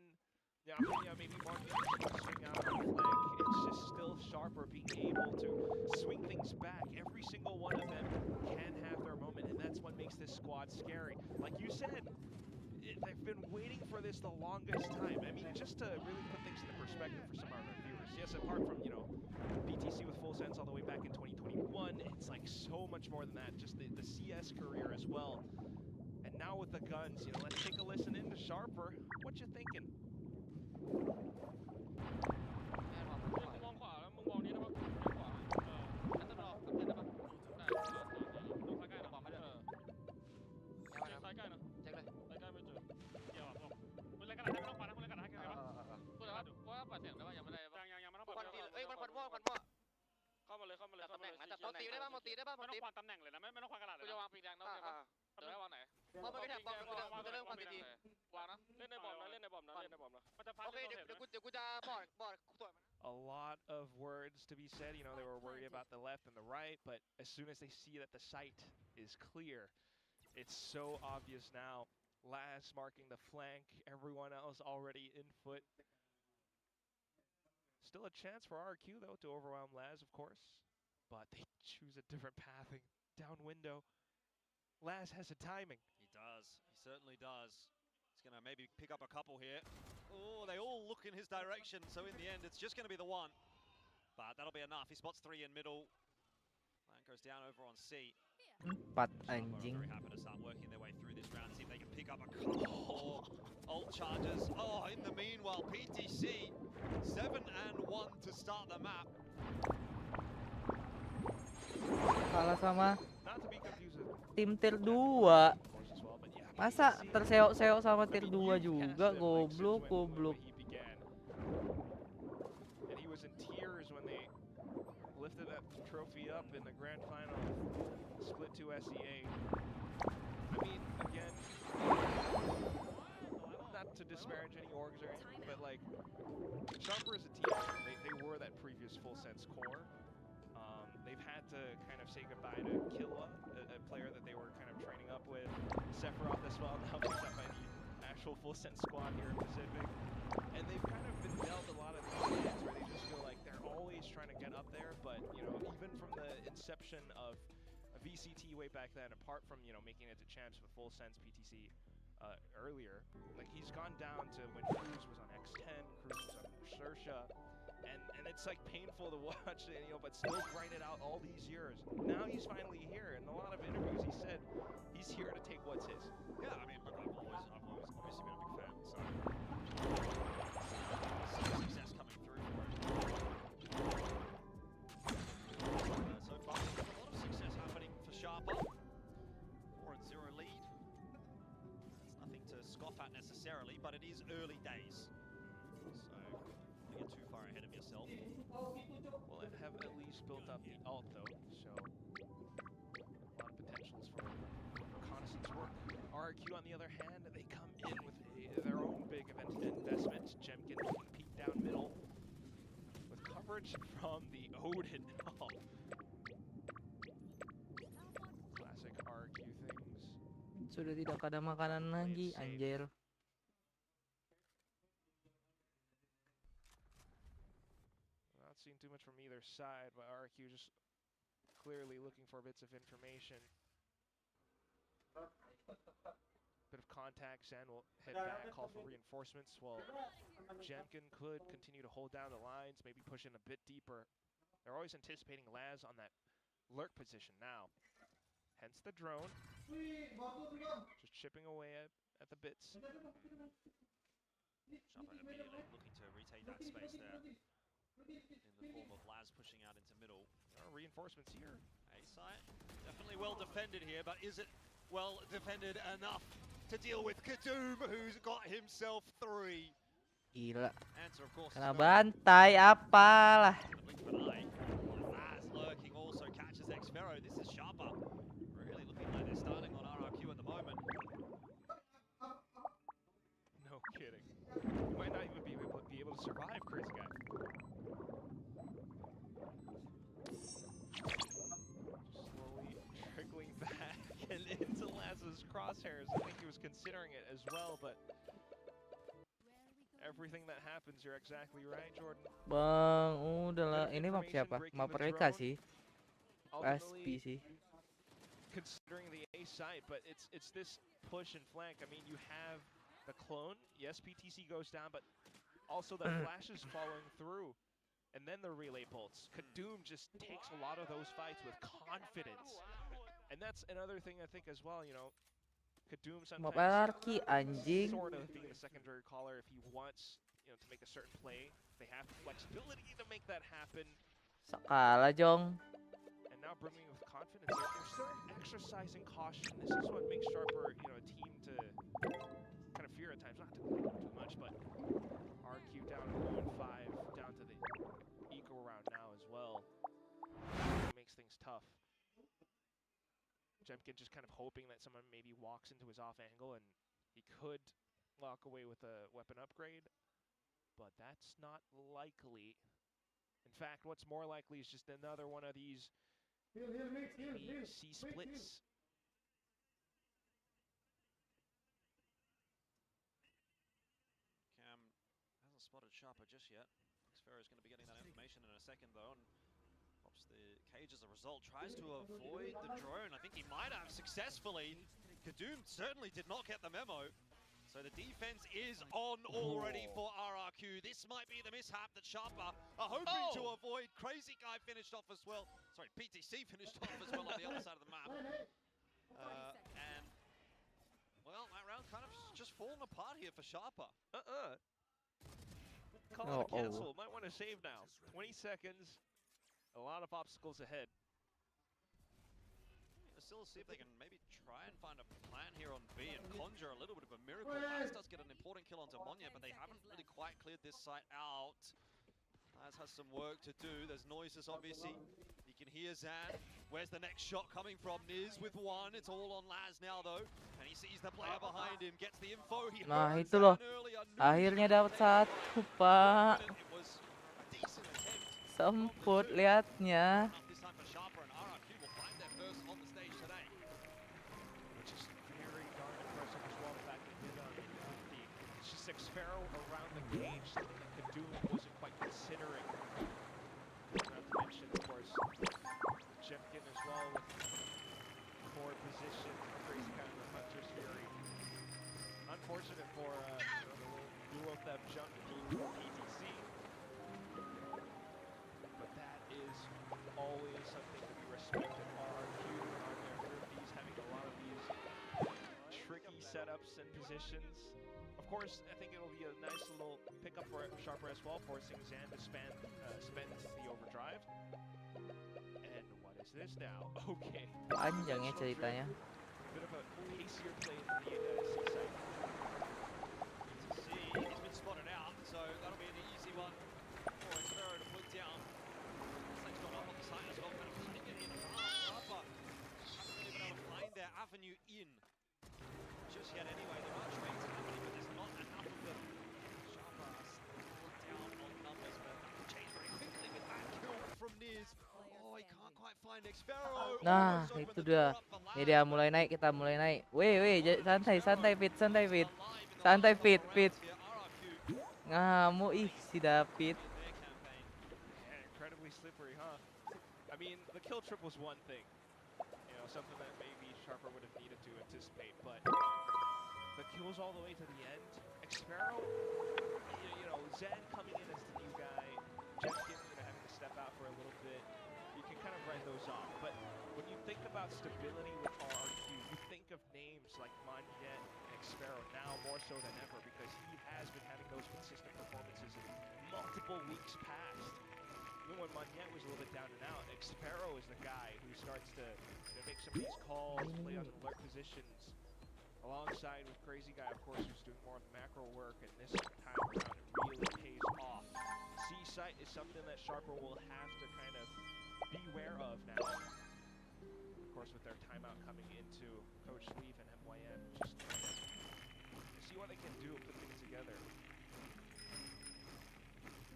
yeah, maybe Monyet swing out on the flank, it's just still Sharper being able to swing things back. Every single one of them can have their moment, and that's what makes this squad scary. Like you said, they've been waiting for this the longest time. I mean, just to really put things into perspective for some of our viewers. Yes, apart from, BTC with full sense all the way back in 2021, it's like so much more than that. Just the CS career as well. And now with the guns, let's take a listen into Sharper. What you thinking? A lot of words to be said. They were worried about the left and the right, but as soon as they see that the sight is clear, it's so obvious now. Laz marking the flank, everyone else already in foot. Still a chance for RRQ, though, to overwhelm Laz, of course. But they choose a different pathing. Down window. Laz has a timing.
He does. He certainly does. He's going to maybe pick up a couple here. Oh, they all look in his direction, so in the end, it's just going to be the one. But that'll be enough. He spots 3 in middle. That goes down over on C.
4
Sharpa are
anjing.
very happy to start working their way through this round, see if they can pick up a couple more ult charges. Oh, in the meanwhile, PTC 7-1 to start the map.
Kalah sama
Not to be confused with
tim tier 2.
of course as well, but yeah,
Masa
PTC,
terseok-seok sama
I
tier
mean,
2
you've
juga,
cast him, like, since
goblok.
when he began. And he was in tears when they lifted that trophy up in the grand final, split to SEA. I mean, again, not to disparage any orgs or anything, but like, Sharper as a team, they were that previous full sense core. They've had to kind of say goodbye to Killua, a player that they were kind of training up with. Sephiroth as well, now picked up by the actual full sense squad here in Pacific. And they've kind of been dealt a lot of these hands where they just feel like they're always trying to get up there, but, you know, even from the inception of VCT way back then, apart from, you know, making it to champs with full sense PTC earlier, like, he's gone down to when Cruz was on X10, Cruz was on Ursha, and it's like painful to watch, you know, but still grind it out all these years. Now he's finally here. In a lot of interviews, he said he's here to take what's his.
Yeah, I mean, look, I've always obviously been a big fan, so success coming through for it. So far, a lot of success happening for Sharper. 4-0 lead. It's nothing to scoff at necessarily, but it is early days. So, don't get too far ahead of yourself.
Well, it have at least built up the ult, though, so a lot of potentials for reconnaissance work. RRQ, on the other hand, they come in with their own big investment. Jemkin can peek down middle with coverage from the Odin. Oh. Classic RRQ things.
Sudah tidak ada makanan lagi, anjir.
Not seeing too much from either side, but RRQ just clearly looking for bits of information. Bit of contact, Zen will head back, call for reinforcements, while Jemkin could continue to hold down the lines, maybe push in a bit deeper. They're always anticipating Laz on that lurk position now. Hence the drone. Just chipping away at the bits.
Sharper immediately looking to retake that space there in the form of Laz pushing out into middle.
Reinforcements here.
A site definitely well defended here, but is it well defended enough to deal with Kadoom, who's got himself 3?
Gila.
Answer, of course,
Kena
is no.
bantai apalah.
Blink of an eye. Laz lurking also catches X-Pharaoh. This is Sharper. Really looking like they're starting on RRQ at the moment.
No kidding. Might not even be able to survive, crazy guy. Slowly trickling back and into Laz's crosshairs. I think he was considering it as well, but everything that happens, you're exactly right, Jordan.
Bang, udahlah. Ini map siapa? Map mereka sih. SP
Ultimately,
sih.
considering the A side, but it's this push and flank. I mean, you have the clone. Yes, PTC goes down, but also the flashes following through. And then the relay bolts. Kadoom just takes a lot of those fights with confidence. And that's another thing I think as well, you know, Kadoom sometimes
Map RRQ anjing.
sort of being the secondary caller if he wants, you know, to make a certain play. They have the flexibility to make that happen.
Sakala jong.
And now brimming with confidence, they're still exercising caution. This is what makes Sharper, you know, a team to kind of fear at times. Not to too much, but RQ down 0-5, down to the eco round now as well. It makes things tough. Jemkin just kind of hoping that someone maybe walks into his off angle and he could walk away with a weapon upgrade, but that's not likely. In fact, what's more likely is just another one of these C splits.
Cam hasn't spotted Sharper just yet. X-Pharaoh is going to be getting that information in a second, though, and pops the cage as a result. Tries to avoid the drone. I think he might have successfully. Kadoom certainly did not get the memo. So the defense is on already for RRQ. This might be the mishap that Sharper are hoping to avoid. Crazy Guy finished off as well. Sorry, PTC finished off as well on the other side of the map. And, well, that round kind of just fallen apart here for Sharper.
Call it a cancel. Might want to save now. 20 seconds. A lot of obstacles ahead.
Still see if they can maybe try and find a plan here on B and conjure a little bit of a miracle. Laz does get an important kill onto Monya, but they haven't really quite cleared this site out. Laz has some work to do. There's noises, obviously. You can hear Zan. Where's the next shot coming from? Niz with one. It's all on Laz now, though. And he sees the player behind him, gets the info. He
Nah,
heard
itu loh.
Zan earlier.
Akhirnya dapat satu, Pak.
It was a decent attempt.
Semput liatnya.
This time for Sharper, and RRQ will find their first on the stage today.
Which is very darn impressive as well, the fact they did it's just Sparrow around the cage, something that Kadoom wasn't quite considering. Not to mention, of course, Jemkin as well with forward position, crazy kind of the Hunter's Fury. Unfortunate for the little duo theft jump for PTC. But that is always something to be respected. RRQ on their rookies having a lot of these tricky setups and positions. Of course, I think it'll be a nice little pickup for Sharper as well, forcing Zan to spend the overdrive. And what is this now? Okay.
Panjang ya ceritanya.
Bit of a pacier play in the C-side.
He's been spotted out, so that'll be an easy one for Sparrow to put down. Slate's gone up on the side as well, kind of cutting it in half. Sharper haven't really been able to find their avenue in just yet anyway. There are trades happening, but there's not enough of them. Sharper still down on numbers, but that will change very quickly with that kill from Niz. Oh, he can't quite find Sparrow.
Nah, itu dia. Ini dia mulai naik, kita mulai naik. Weh, santai Fit. Santai Fit. Ngamuk ih si David.
Yeah, incredibly slippery, huh? I mean, the kill trip was one thing. You know, something that maybe Sharper would have needed to anticipate, but the kills all the way to the end. Sparrow, you know, Zan coming in as the new guy, Jemkin, having to step out for a little bit. You can kind of write those off, but when you think about stability with RRQ, you think of names like Monjet and Sparrow now more so than ever, because he has been having those consistent performances in multiple weeks past. Even when Monjet was a little bit down and out, Sparrow is the guy who starts to make some of these calls, play on alert positions, alongside with Crazy Guy, of course, who's doing more of the macro work, and this time around it really pays off. C-site is something that Sharper will have to kind of beware of now. Of course, with their timeout coming into Coach Sleeve and MYM, just trying to see what they can do, put things together.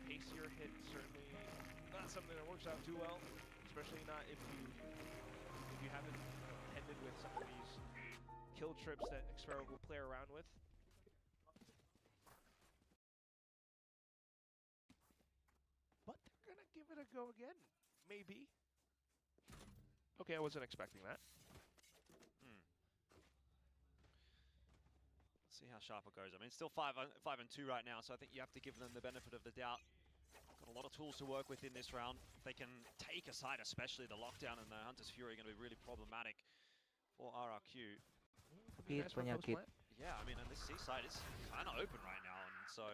Pacier hit certainly not something that works out too well, especially not if you haven't ended with some of these kill trips that Sparrow will play around with. But they're gonna give it a go again. Maybe. Okay, I wasn't expecting that.
Let's see how Sharper goes. I mean, it's still 5-2 right now, so I think you have to give them the benefit of the doubt. Got a lot of tools to work with in this round. They can take a side, especially the lockdown and the Hunter's Fury, going to be really problematic for RRQ.
Penyakit.
Yeah, I mean, and this C side is kind of open right now, and so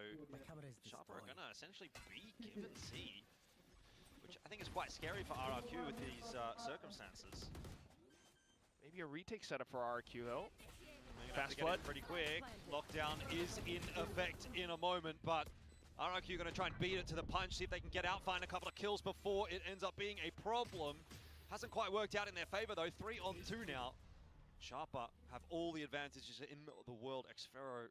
Sharper are going to essentially be given C, which I think is quite scary for RRQ with these circumstances.
Maybe a retake setup for RRQ though.
Fast flood pretty quick. Lockdown is in effect in a moment, but RRQ going to try and beat it to the punch, see if they can get out, find a couple of kills before it ends up being a problem. Hasn't quite worked out in their favor though. 3-on-2 now. Sharper have all the advantages in the world. Xfero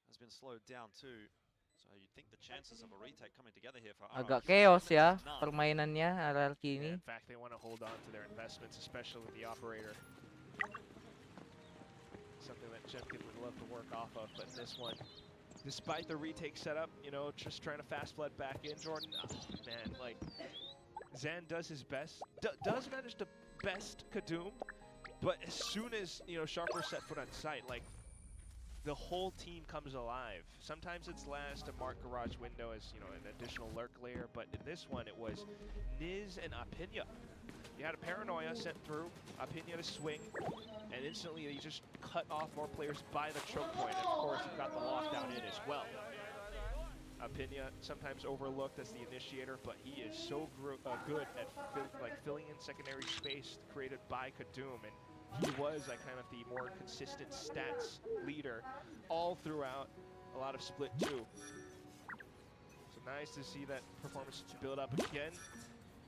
has been slowed down too. So you'd think the chances of a retake coming together here for
Agak
RRQ
chaos ya permainannya RRQ ini.
In fact, they want to hold on to their investments, especially with the operator. Something that Jemkin would love to work off of, but this one, despite the retake setup, you know, just trying to fast flood back in, Jordan. Oh, man, like, Zan does his best, does manage to best Kadoom, but as soon as, you know, Sharper set foot on site, like, the whole team comes alive. Sometimes it's last to mark garage window as, you know, an additional lurk layer, but in this one it was Niz and Apinya. You had a paranoia sent through, Apinya to swing, and instantly they just cut off more players by the choke point. And of course, you got the lockdown in as well. Apinya, sometimes overlooked as the initiator, but he is so good at filling in secondary space created by Kadum, and he was like kind of the more consistent stats leader all throughout a lot of split 2. So nice to see that performance build up again.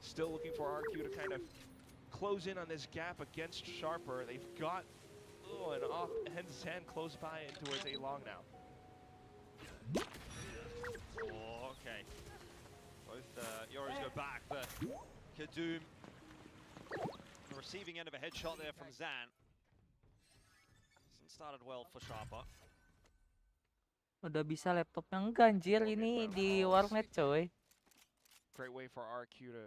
Still looking for RRQ to kind of close in on this gap against Sharper. They've got an off-hand Zen close by and towards a long now.
Oh, okay. Both Yoros go back, but Kadum, the receiving end of a headshot there from Zan. Hasn't started well for Sharper.
Udah bisa laptopnya ganjil ini di warnet coy.
Great way for RRQ to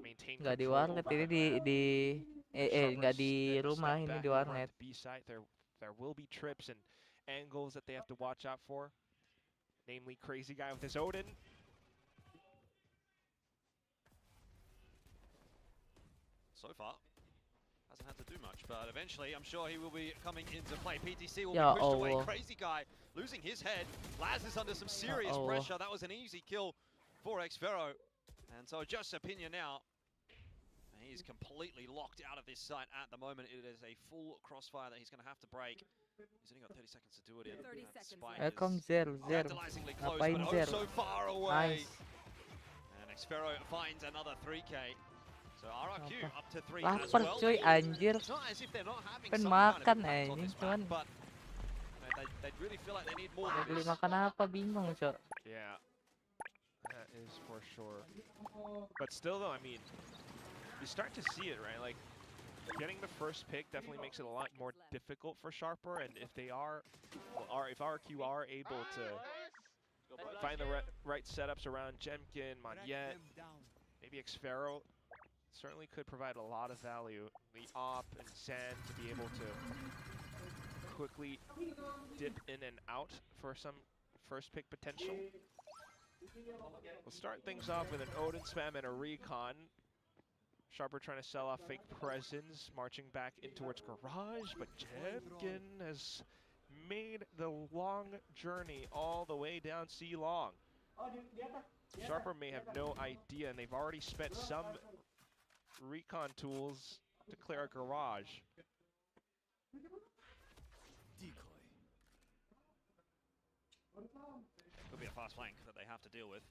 maintain
Nggak di
control
warnet,
over
ini nggak di rumah, ini di warnet.
B-side. There will be trips and angles that they have to watch out for. Namely, crazy guy with his Odin.
So far, hasn't had to do much, but eventually I'm sure he will be coming into play. PTC will
Ya
be pushed away.
Allah.
Crazy guy losing his head. Laz is under some serious
Allah.
pressure. That was an easy kill for Xfero. And so just Opinion now. He's completely locked out of this site at the moment. It is a full crossfire that he's going to have to break. He's only got 30 seconds to do it in.
30 seconds
Welcome Zer.
Tantalizingly close,
Ngapain
but
Zer?
so far away.
Nice.
And Xfero finds another 3K. So RRQ
Apa?
up to 3 as
Lapar
well.
cuy, anjir.
It's not as if they're not having
Pengen
some kind of
makan
impact on
anjing,
this
cuman
map, but they really feel like they need more
mau
than
beli
this.
makan apa bingung cok.
Yeah, that is for sure. But still, though, I mean, you start to see it, right? Like, getting the first pick definitely makes it a lot more difficult for Sharper, and if they if RRQ are able to find the right setups around Jemkin, Monyet, maybe Xfero, certainly could provide a lot of value. The Op and Zan to be able to quickly dip in and out for some first pick potential. We'll start things off with an Odin spam and a recon. Sharper trying to sell off fake presence, marching back in towards garage, but Jemkin has made the long journey all the way down C long. Sharper may have no idea, and they've already spent some recon tools to clear a garage.
Could be a fast flank that they have to deal with.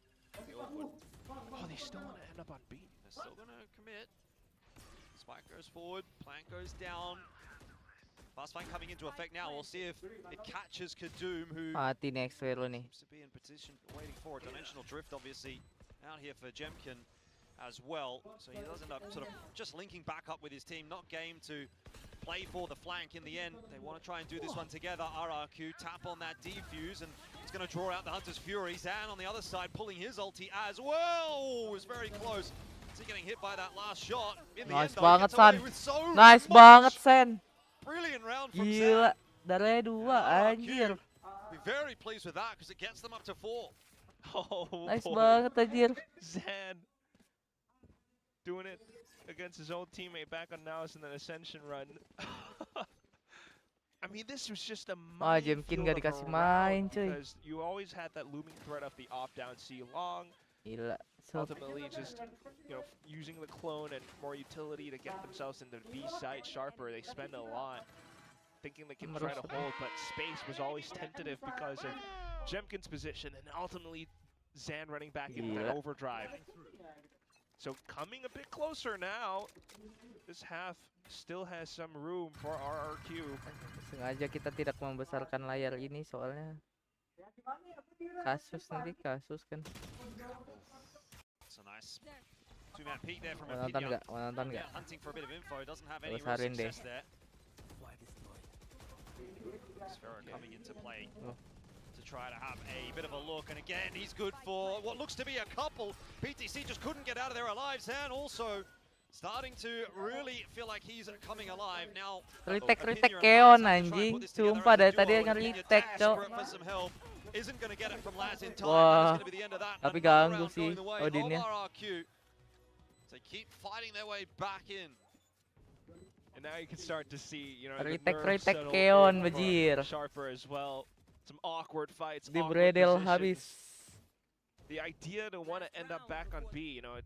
Be awkward.
Oh, they still want to end up on B.
They're still going to commit. Spike goes forward, plant goes down. Fast flank coming into effect now. We'll see if it catches Kadum, who
Mati next Valo nih.
seems to be in position, waiting for a dimensional drift, obviously, out here for Jemkin as well. So he does end up sort of just linking back up with his team, not game to play for the flank in the end. They want to try and do this one together. RRQ tap on that defuse, and it's going to draw out the Hunter's Fury. Zan on the other side pulling his ulti as well. Was very close to getting hit by that last shot. In the
Nice
end, though, he
banget
gets away
San.
with so
Nice
much.
banget Sen.
Brilliant round from
Gila,
Zan.
darahnya 2 anjir.
Be very pleased with that because it gets them up to 4.
Oh,
Nice
boy.
banget anjir.
Zan doing it against his old teammate back on Naus in the Ascension run. I mean, this was just a
Jemkin
minefield
gak
of
dikasih
a
main,
round
cuy.
because you always had that looming threat of the off-down C long.
Gila.
Ultimately, just using the clone and more utility to get themselves into B site Sharper. They spend a lot thinking they can try to hold, but space was always tentative because of Jemkin's position, and ultimately Zan running back into that overdrive. So coming a bit closer now. This half still has some room for RRQ.
Sengaja kita tidak membesarkan layar ini soalnya kasus nanti kasus kan.
It's a nice two-man peek there from
Mau nonton
Opinion.
nggak? Mau nonton nggak?
Yeah, hunting for a bit of info, doesn't have any real
Besarin deh.
success there. Sphero coming into play to try to have a bit of a look, and again he's good for what looks to be a couple. PTC just couldn't get out of there alive. Zan also Starting to really feel like he's coming alive now.
Retake Keon anjing. Sumpah dari tadi nge-retake, Cok.
Isn't going to get it from Laz in time.
Wah.
That's going to be the end of that.
Tapi
Another
ganggu
round
sih
going the way of
Odinnya.
RRQ. So keep fighting their way back in.
And now you can start to see, you know, the
Retake
nerves settle
Keon
in for
bajir.
Sharper as well. Some awkward fights,
Di
awkward
bredel
positions.
habis.
The idea to want to end up back on B, you know,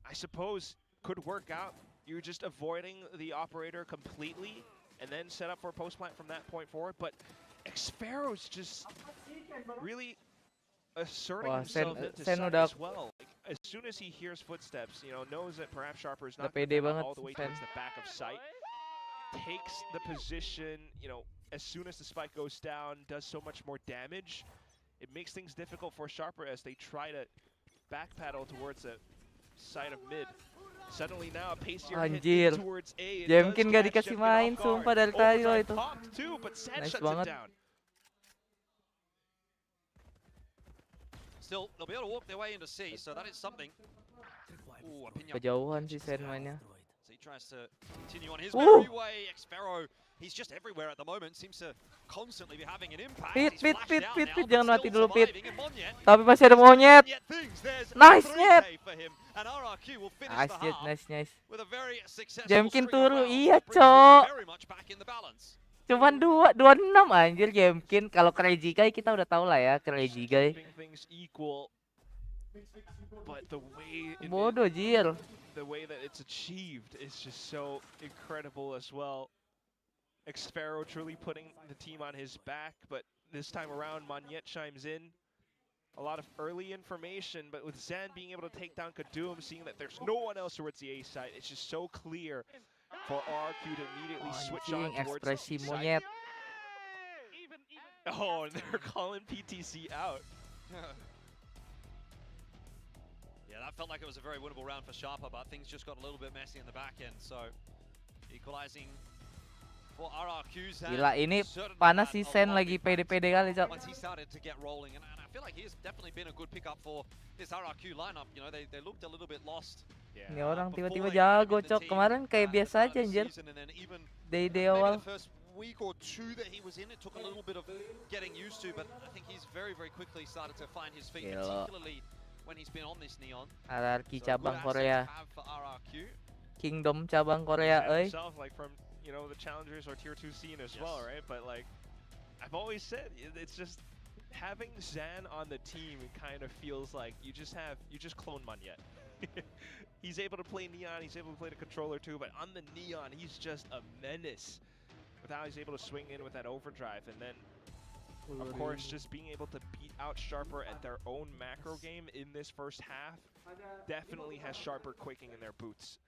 I suppose could work out. You're just avoiding the operator completely and then set up for a post plant from that point forward. But Xfero's just really asserting
Wah,
himself into
Sen
side
udah
as well. Like, as soon as he hears footsteps, you know, knows that perhaps Sharper is
udah
not going
pede
to come
banget
all the way
Sen.
towards the back of sight. Takes the position, you know, as soon as the spike goes down, does so much more damage. It makes things difficult for Sharper as they try to backpedal towards the side of mid. Suddenly now a pacier hit
Anjir.
towards A. It
Jemkin
does
gak
catch
dikasih
Jemkin off
main,
guard.
sumpah dari tadi loh
Overdrive
itu.
popped too, but San
Nice
shuts
banget.
it down.
Still, they'll be able to walk their way into C, so that is something. Ooh, opinion.
Kejauhan sih Sen mainnya.
So he tries to continue on his
Ooh.
merry way. Xfero, he's just everywhere at the moment. Seems to constantly be having an impact.
Pit,
He's
pit,
flashed
pit,
out
pit,
now,
pit.
but
Jangan
still
mati dulu, Pit.
surviving. And Monyet,
Tapi masih ada monyet.
Monyet thinks there's
Nice,
a
Nyet.
3K for him, and RRQ will finish
Nice,
the
Jet,
half
nice.
with a very successful
Jemkin
string of
turu,
rounds
iya,
that brings this
Cok.
very much back in the balance.
Cuman 26 anjir Jemkin. Kalau Crazy Guy kita udah tahu lah ya, Crazy Guy.
Keeping things equal, but the way
Bodoh, Jir.
the way that it's achieved is just so incredible as well. Xfero truly putting the team on his back, but this time around Monyet chimes in. A lot of early information, but with Zan being able to take down Kadum, seeing that there's no one else towards the A side, it's just so clear for RRQ to immediately switch on
Anjing,
towards the
ekspresi
C
monyet.
side. Oh, and they're calling PTC out.
Yeah, that felt like it was a very winnable round for Sharper, but things just got a little bit messy in the back end. So, equalizing for RRQs.
Gila, ini panas sih Sen lagi pede-pede kali, Cok.
Once he started to get rolling, and I feel like he's definitely been a good pickup for this RRQ lineup. You know, they looked a little bit lost.
Ini orang
before
tiba-tiba
they got him
jago,
in the
Cok.
team,
Kemarin kayak
at
biasa
the start
aja
of the
anjir.
season, and then even
Day
maybe
awal.
the first week or two that he was in, it took a little bit of getting used to, but I think he's very, very quickly started to find his feet,
Gila.
particularly when he's been on this Neon.
RRQ
So,
cabang
good asset
Korea.
to have for RRQ.
Kingdom cabang Korea,
Zan
euy.
himself, like from, you know, the challengers or tier 2 scene as
Yes.
well, right? But like I've always said, it's just having Zan on the team kind of feels like you just clone Monyet. He's able to play Neon, he's able to play the controller too, but on the Neon, he's just a menace with how he's able to swing in with that overdrive. And then, of course, just being able to beat out Sharper at their own macro game in this first half definitely has Sharper quaking in their boots.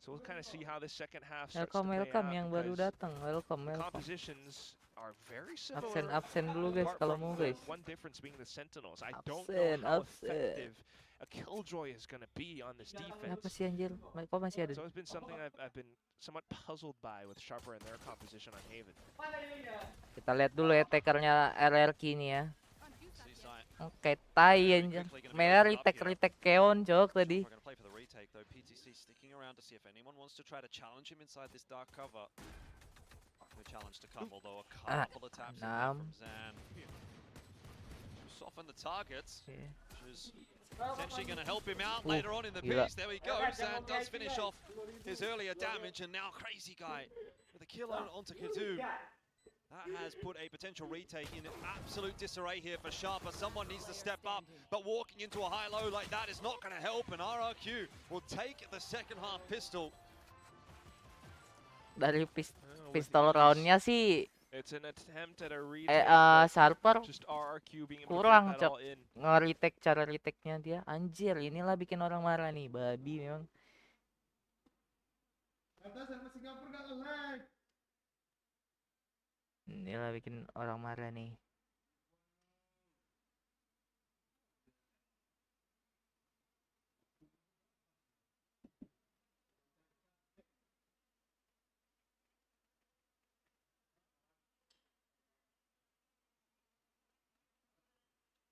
So we'll kind of see how this second half starts to play
Welcome
out,
yang baru
because
datang. Welcome.
the compositions are very similar.
Absen dulu guys
apart
kalau
from
mau
the
guys.
one difference being the Sentinels. I don't know how effective a Killjoy is going to be on this defense.
Kenapa sih anjir? Kok masih ada?
So it's been something I've been somewhat puzzled by with Sharper and their composition on Haven.
Kita lihat dulu ya takernya RRQ ini ya.
Seaside.
Oke, tai anjir. Mainnya retake Keon, Cok tadi.
We're going to play for the retake though. PTC sticking around to see if anyone wants to try to challenge him inside this dark cover. No challenge to come, although a couple of taps in there from Zan. Soften the targets, which is potentially going to help him out later on in the piece. There we go. Zan does finish off his earlier damage, and now Crazy Guy with a kill onto Kadum. That has put a potential retake in absolute disarray here for Sharper. Someone needs to step up, but walking into a high-low like that is not going to help, and RRQ will take the second half pistol.
Dari pistol roundnya sih
It's an attempt at a retake.
Sharper
Just RRQ being able to
kurang,
get that
Cok.
all in.
Nge-retake cara retake-nya dia. Anjir, inilah bikin orang marah nih, babi memang. Inilah bikin orang marah nih.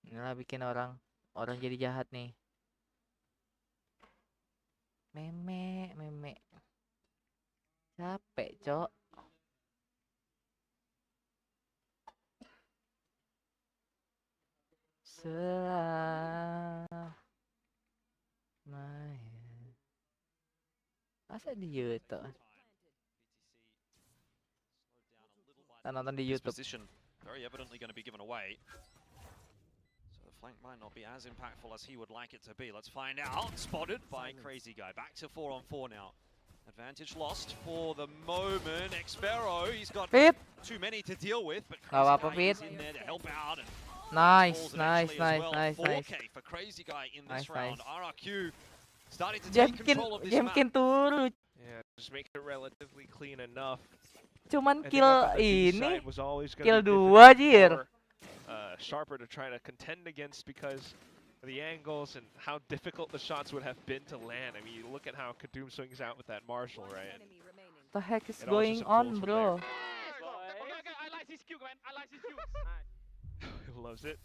Inilah bikin orang jadi jahat nih. Meme. Capek, Cok. Main. Masa di YouTube? Kita nonton di
His
YouTube.
position very evidently going to be given away. So the flank might not be as impactful as he would like it to be. Let's find out. Spotted by Crazy Guy. Back to 4-on-4 now. Advantage lost for the moment. Xfero, he's got
Fit.
too many to deal with, but
Gak apa-apa,
Crazy Guy is
Fit.
in there to help out. And
Nice.
falls eventually as well. 4K for Crazy Guy in this
Nice,
round.
nice.
RRQ starting to take control of this map.
Jamkin turun.
Yeah, just make it relatively clean enough.
Cuman
I think
kill
up on the B
ini,
side was always gonna
kill
be
2
difficult
jir.
for, Sharper to try to contend against because of the angles and how difficult the shots would have been to land. I mean, you look at how Kadum swings out with that Marshall, right? And
The heck is
it all
going
just unfolds
on,
from
bro?
I like this cue, man. I like this cue.
he loves it.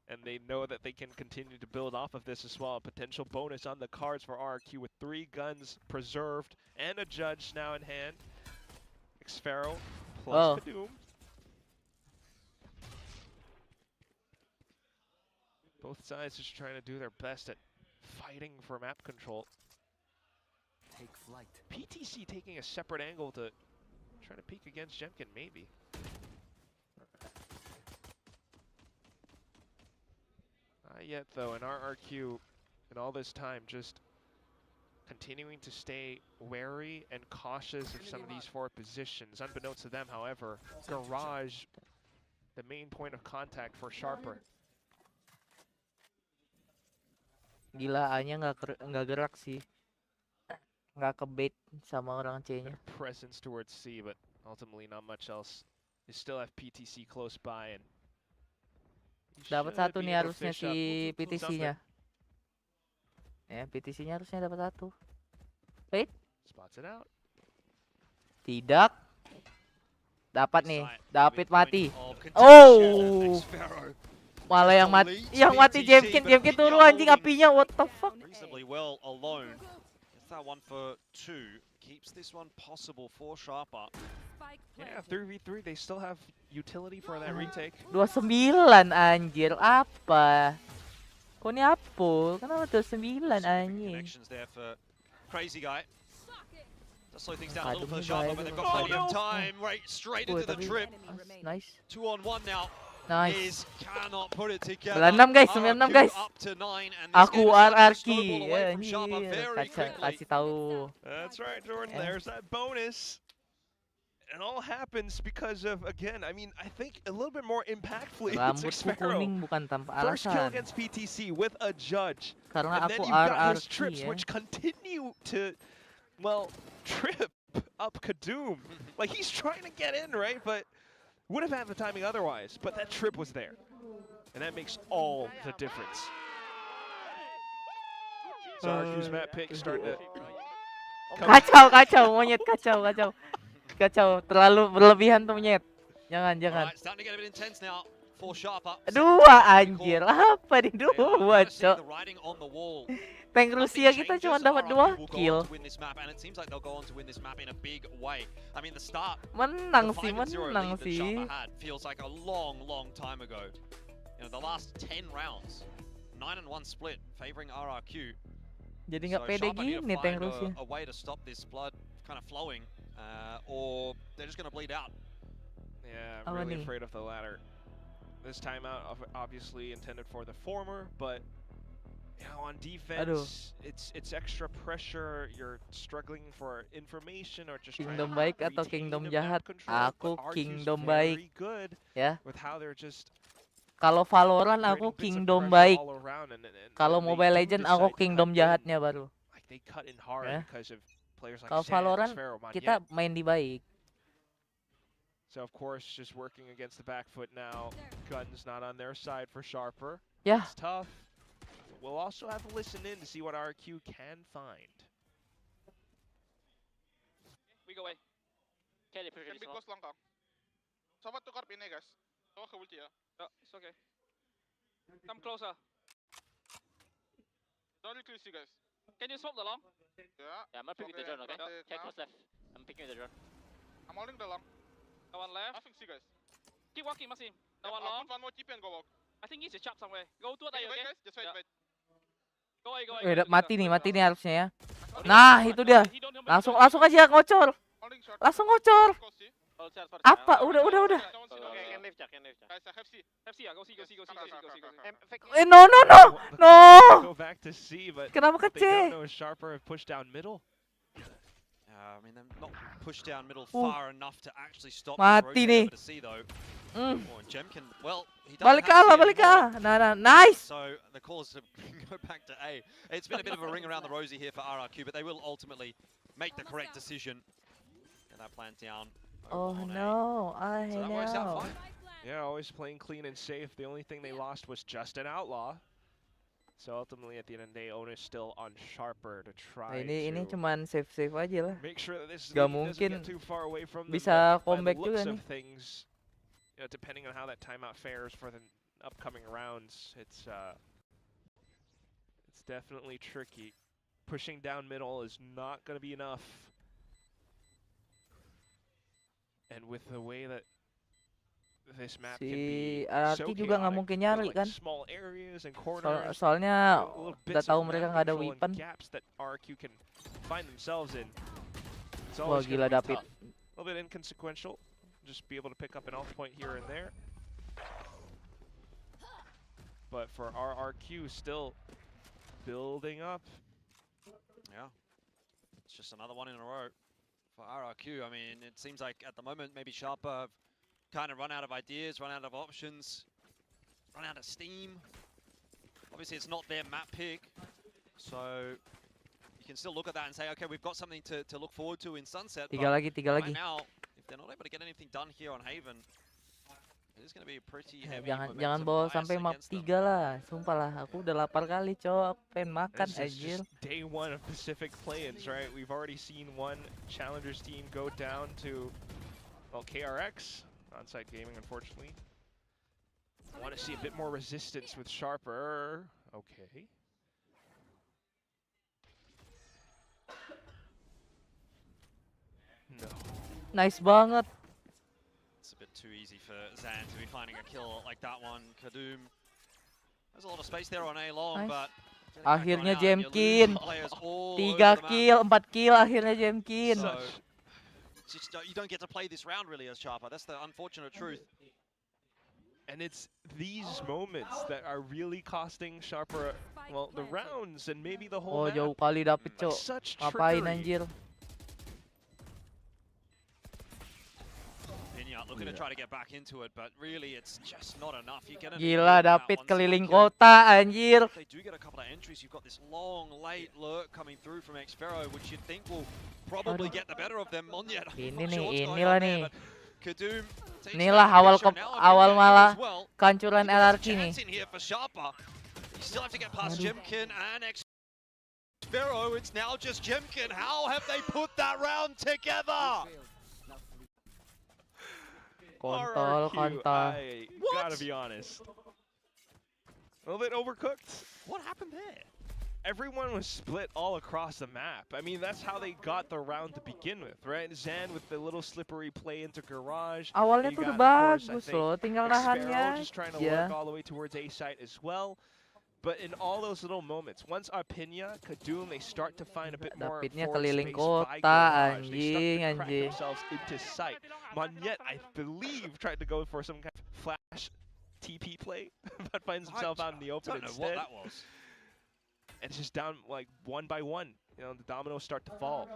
And they know that they can continue to build off of this as well. A potential bonus on the cards for RRQ with 3 guns preserved and a judge now in hand. Xfero plus Kadum. Both sides just trying to do their best at fighting for map control.
Take flight.
PTC taking a separate angle to try to peek against Jemkin, maybe. Not yet, though, and RRQ, in all this time, just continuing to stay wary and cautious of some of these forward positions. Unbeknownst to them, however, Garage, the main point of contact for Sharper.
Gila, A-nya nggak gerak sih. Nggak kebait sama orang C-nya.
Presence towards C, but ultimately not much else. You still have PTC close by, and
Dapat 1 nih harusnya si PTC-nya. Ya, PTC-nya harusnya dapat 1. Wait.
Spots it out.
Tidak. Dapat nih. David mati. Oh. Malah yang mati Jemkin turun anjing apinya. What the fuck?
Reasonably well alone. Gets that one for 2. Keeps this one possible for Sharper.
Yeah, 3v3, they still have utility for that retake.
29 anjir. Apa? Kok ini apa? Kenapa 29 anjing?
Connections there for Crazy Guy. Just slow things down a little for Sharper, but they've got plenty of time. Right, straight into the trip.
Nice.
2-on-1 now.
Nice.
Cannot put it together.
96 guys, 96 guys.
Up to 9, and
Aku RRQ.
Anjir.
Kasih tahu.
That's right, Jordan. There's that bonus. It all happens because of, again, I mean, I think a little bit more impactfully, it's
Rambutku
Xfero.
kuning bukan tanpa
First kill
alasan.
against PTC with a judge.
Karena
And
aku
then you've got his
RRQ
trips,
ya.
which continue to, well, trip up Kadum. Like, he's trying to get in, right? But would have had the timing otherwise. But that trip was there. And that makes all the difference. So RQ's map pick starting to...
Kacau monyet, kacau. Terlalu berlebihan tuh monyet. Jangan.
Alright, starting to get a bit intense now for Sharper.
2 anjir, apa di 2 cok. Tank Rusia kita cuma dapat 2 kill. Menang sih.
Feels like a long time ago. You know, the last 10 rounds, 9-1 split favoring RRQ.
Jadi nggak pede gini Tank Rusia.
A way to stop this blood kind of flowing, or they're just gonna bleed out.
Yeah, I'm really afraid of the latter. This timeout obviously intended for the former, but you know, on defense, it's extra pressure. You're struggling for information or just
Kingdom baik atau Kingdom jahat? Aku Kingdom baik. Ya.
With how they're just
kalau Valorant aku Kingdom baik. Kalau Mobile Legend aku Kingdom jahatnya baru. Ya. Kalau Valorant kita main di baik.
So of course, just working against the back foot now. Guns not on their side for Sharper.
Yeah.
It's tough. We'll also have to listen in to see what RRQ can find.
We go away. Can be close long kong. Someone took up in guys. Oh, ulti ya. It's okay. Come closer. Don't kill you guys. Can you smoke the long?
Yeah.
Yeah, I'm gonna pick the drone, okay? Okay, close left. I'm picking the drone.
I'm holding the long.
No one left.
Nothing, see guys.
Keep walking, Maxim. No one long.
Put one more TP and go walk.
I think he's a chop somewhere. Go to it,
Wait,
okay?
guys. Just wait, wait.
Go away, go away.
Weh, mati nih harusnya ya. Nah, itu dia. Langsung aja ngocor.
Holding short.
Langsung ngocor.
Go see.
Apa? Udah.
Okay, can lift, can lift.
Guys, I have C.
Have C, go see.
No.
Go back to C, but
Kenapa ke
what they don't
C?
know is Sharper have pushed down middle.
I mean, they're not pushed down middle far enough to actually stop
Mati nih.
to C though.
Mm.
Oh, Jemkin, well, he doesn't
Balik ke
have
A,
C
balik ke
anymore.
A. Nah, nice.
So the call is to go back to A. It's been a bit of a ring around the rosy here for RRQ, but they will ultimately make the correct decision. Get that plant down.
Oh
on A.
no, I
So that works out
know.
fine.
Yeah, always playing clean and safe. The only thing they lost was just an outlaw. So ultimately, at the end of the day, onus still on Sharper to try
Ini
to
cuman save aja lah.
make sure that this
Gak
lead doesn't
mungkin
get too far away from them.
bisa
But by the
comeback
looks
juga
of
nih.
things, you know, depending on how that timeout fares for the upcoming rounds, it's definitely tricky. Pushing down middle is not going to be enough. And with the way that this map can be
Si RRQ
so
juga nggak
chaotic,
mungkin
with,
nyari
like,
kan.
small areas and corners,
Soalnya
little
udah
bits
tahu
of
mereka
map
nggak ada
control and
weapon.
gaps that RRQ can find themselves in. It's
Wah
always
gila
gonna be
David.
tough. A little bit inconsequential. Just be able to pick up an off point here and there. But for RRQ, still building up.
Yeah. It's just another one in a row for RRQ. I mean, it seems like at the moment, maybe Sharper have kind of run out of ideas, run out of options, run out of steam. Obviously, it's not their map pick. So you can still look at that and say, okay, we've got something to look forward to in Sunset.
Tiga lagi.
Right now, if they're not able to get anything done here on Haven, it is going to be a pretty heavy
Jangan bawa sampai map 3 lah. Sumpah lah, aku udah lapar kali, cowok. Pengen makan
This is
anjir.
just day one of Pacific play-ins, right? We've already seen one Challengers team go down to, well, KRX, Onside Gaming, unfortunately. I want to see a bit more resistance with Sharper. Okay. No.
Nice banget.
It's a bit too easy for Zan to be finding a kill like that one. Kadoom. There's a lot of space there on A long,
Nice.
but
Akhirnya Jemkin. 3 kill, 4 kill akhirnya Jemkin.
So, just, you don't get to play this round really as Sharper. That's the unfortunate truth.
And it's these moments that are really costing Sharper, well, the rounds and maybe the whole
Oh,
map.
jauh kali dapet,
Like
cok.
such
Ngapain
trickery.
anjir?
Looking to try to get back into it, but really it's just not enough. You're gonna
Gila, David keliling kota anjir.
They do get a couple of entries. You've got this long, late lurk coming through from Xfero, which you'd think will probably get the better of them. Monyet,
Ini nih, inilah nih.
Kadoom.
Inilah awal malah kehancuran RRQ nih.
You still have to get past Jemkin and Xfero. It's now just Jemkin. How have they put that round together?
Kontol.
I gotta be honest. A little bit overcooked.
What happened there?
Everyone was split all across the map. I mean, that's how they got the round to begin with, right? Zan with the little slippery play into Garage.
Awalnya
You
tuh udah
got, of course, I
bagus
think,
loh, tinggal
Xfero
nahannya.
just trying to
Ya.
work all the way towards A site as well. But in all those little moments, once Arpinia, Kadoom, they start to find a bit more
Davidnya
forward
keliling
space
kota,
by Garage. They
anjing,
start to crack
anjing.
themselves into sight. Monyet, I believe, tried to go for some kind of flash TP play, but finds himself out in the open
Don't know
instead.
what that was.
And it's just down like 1 by 1. You know, the dominoes start to fall.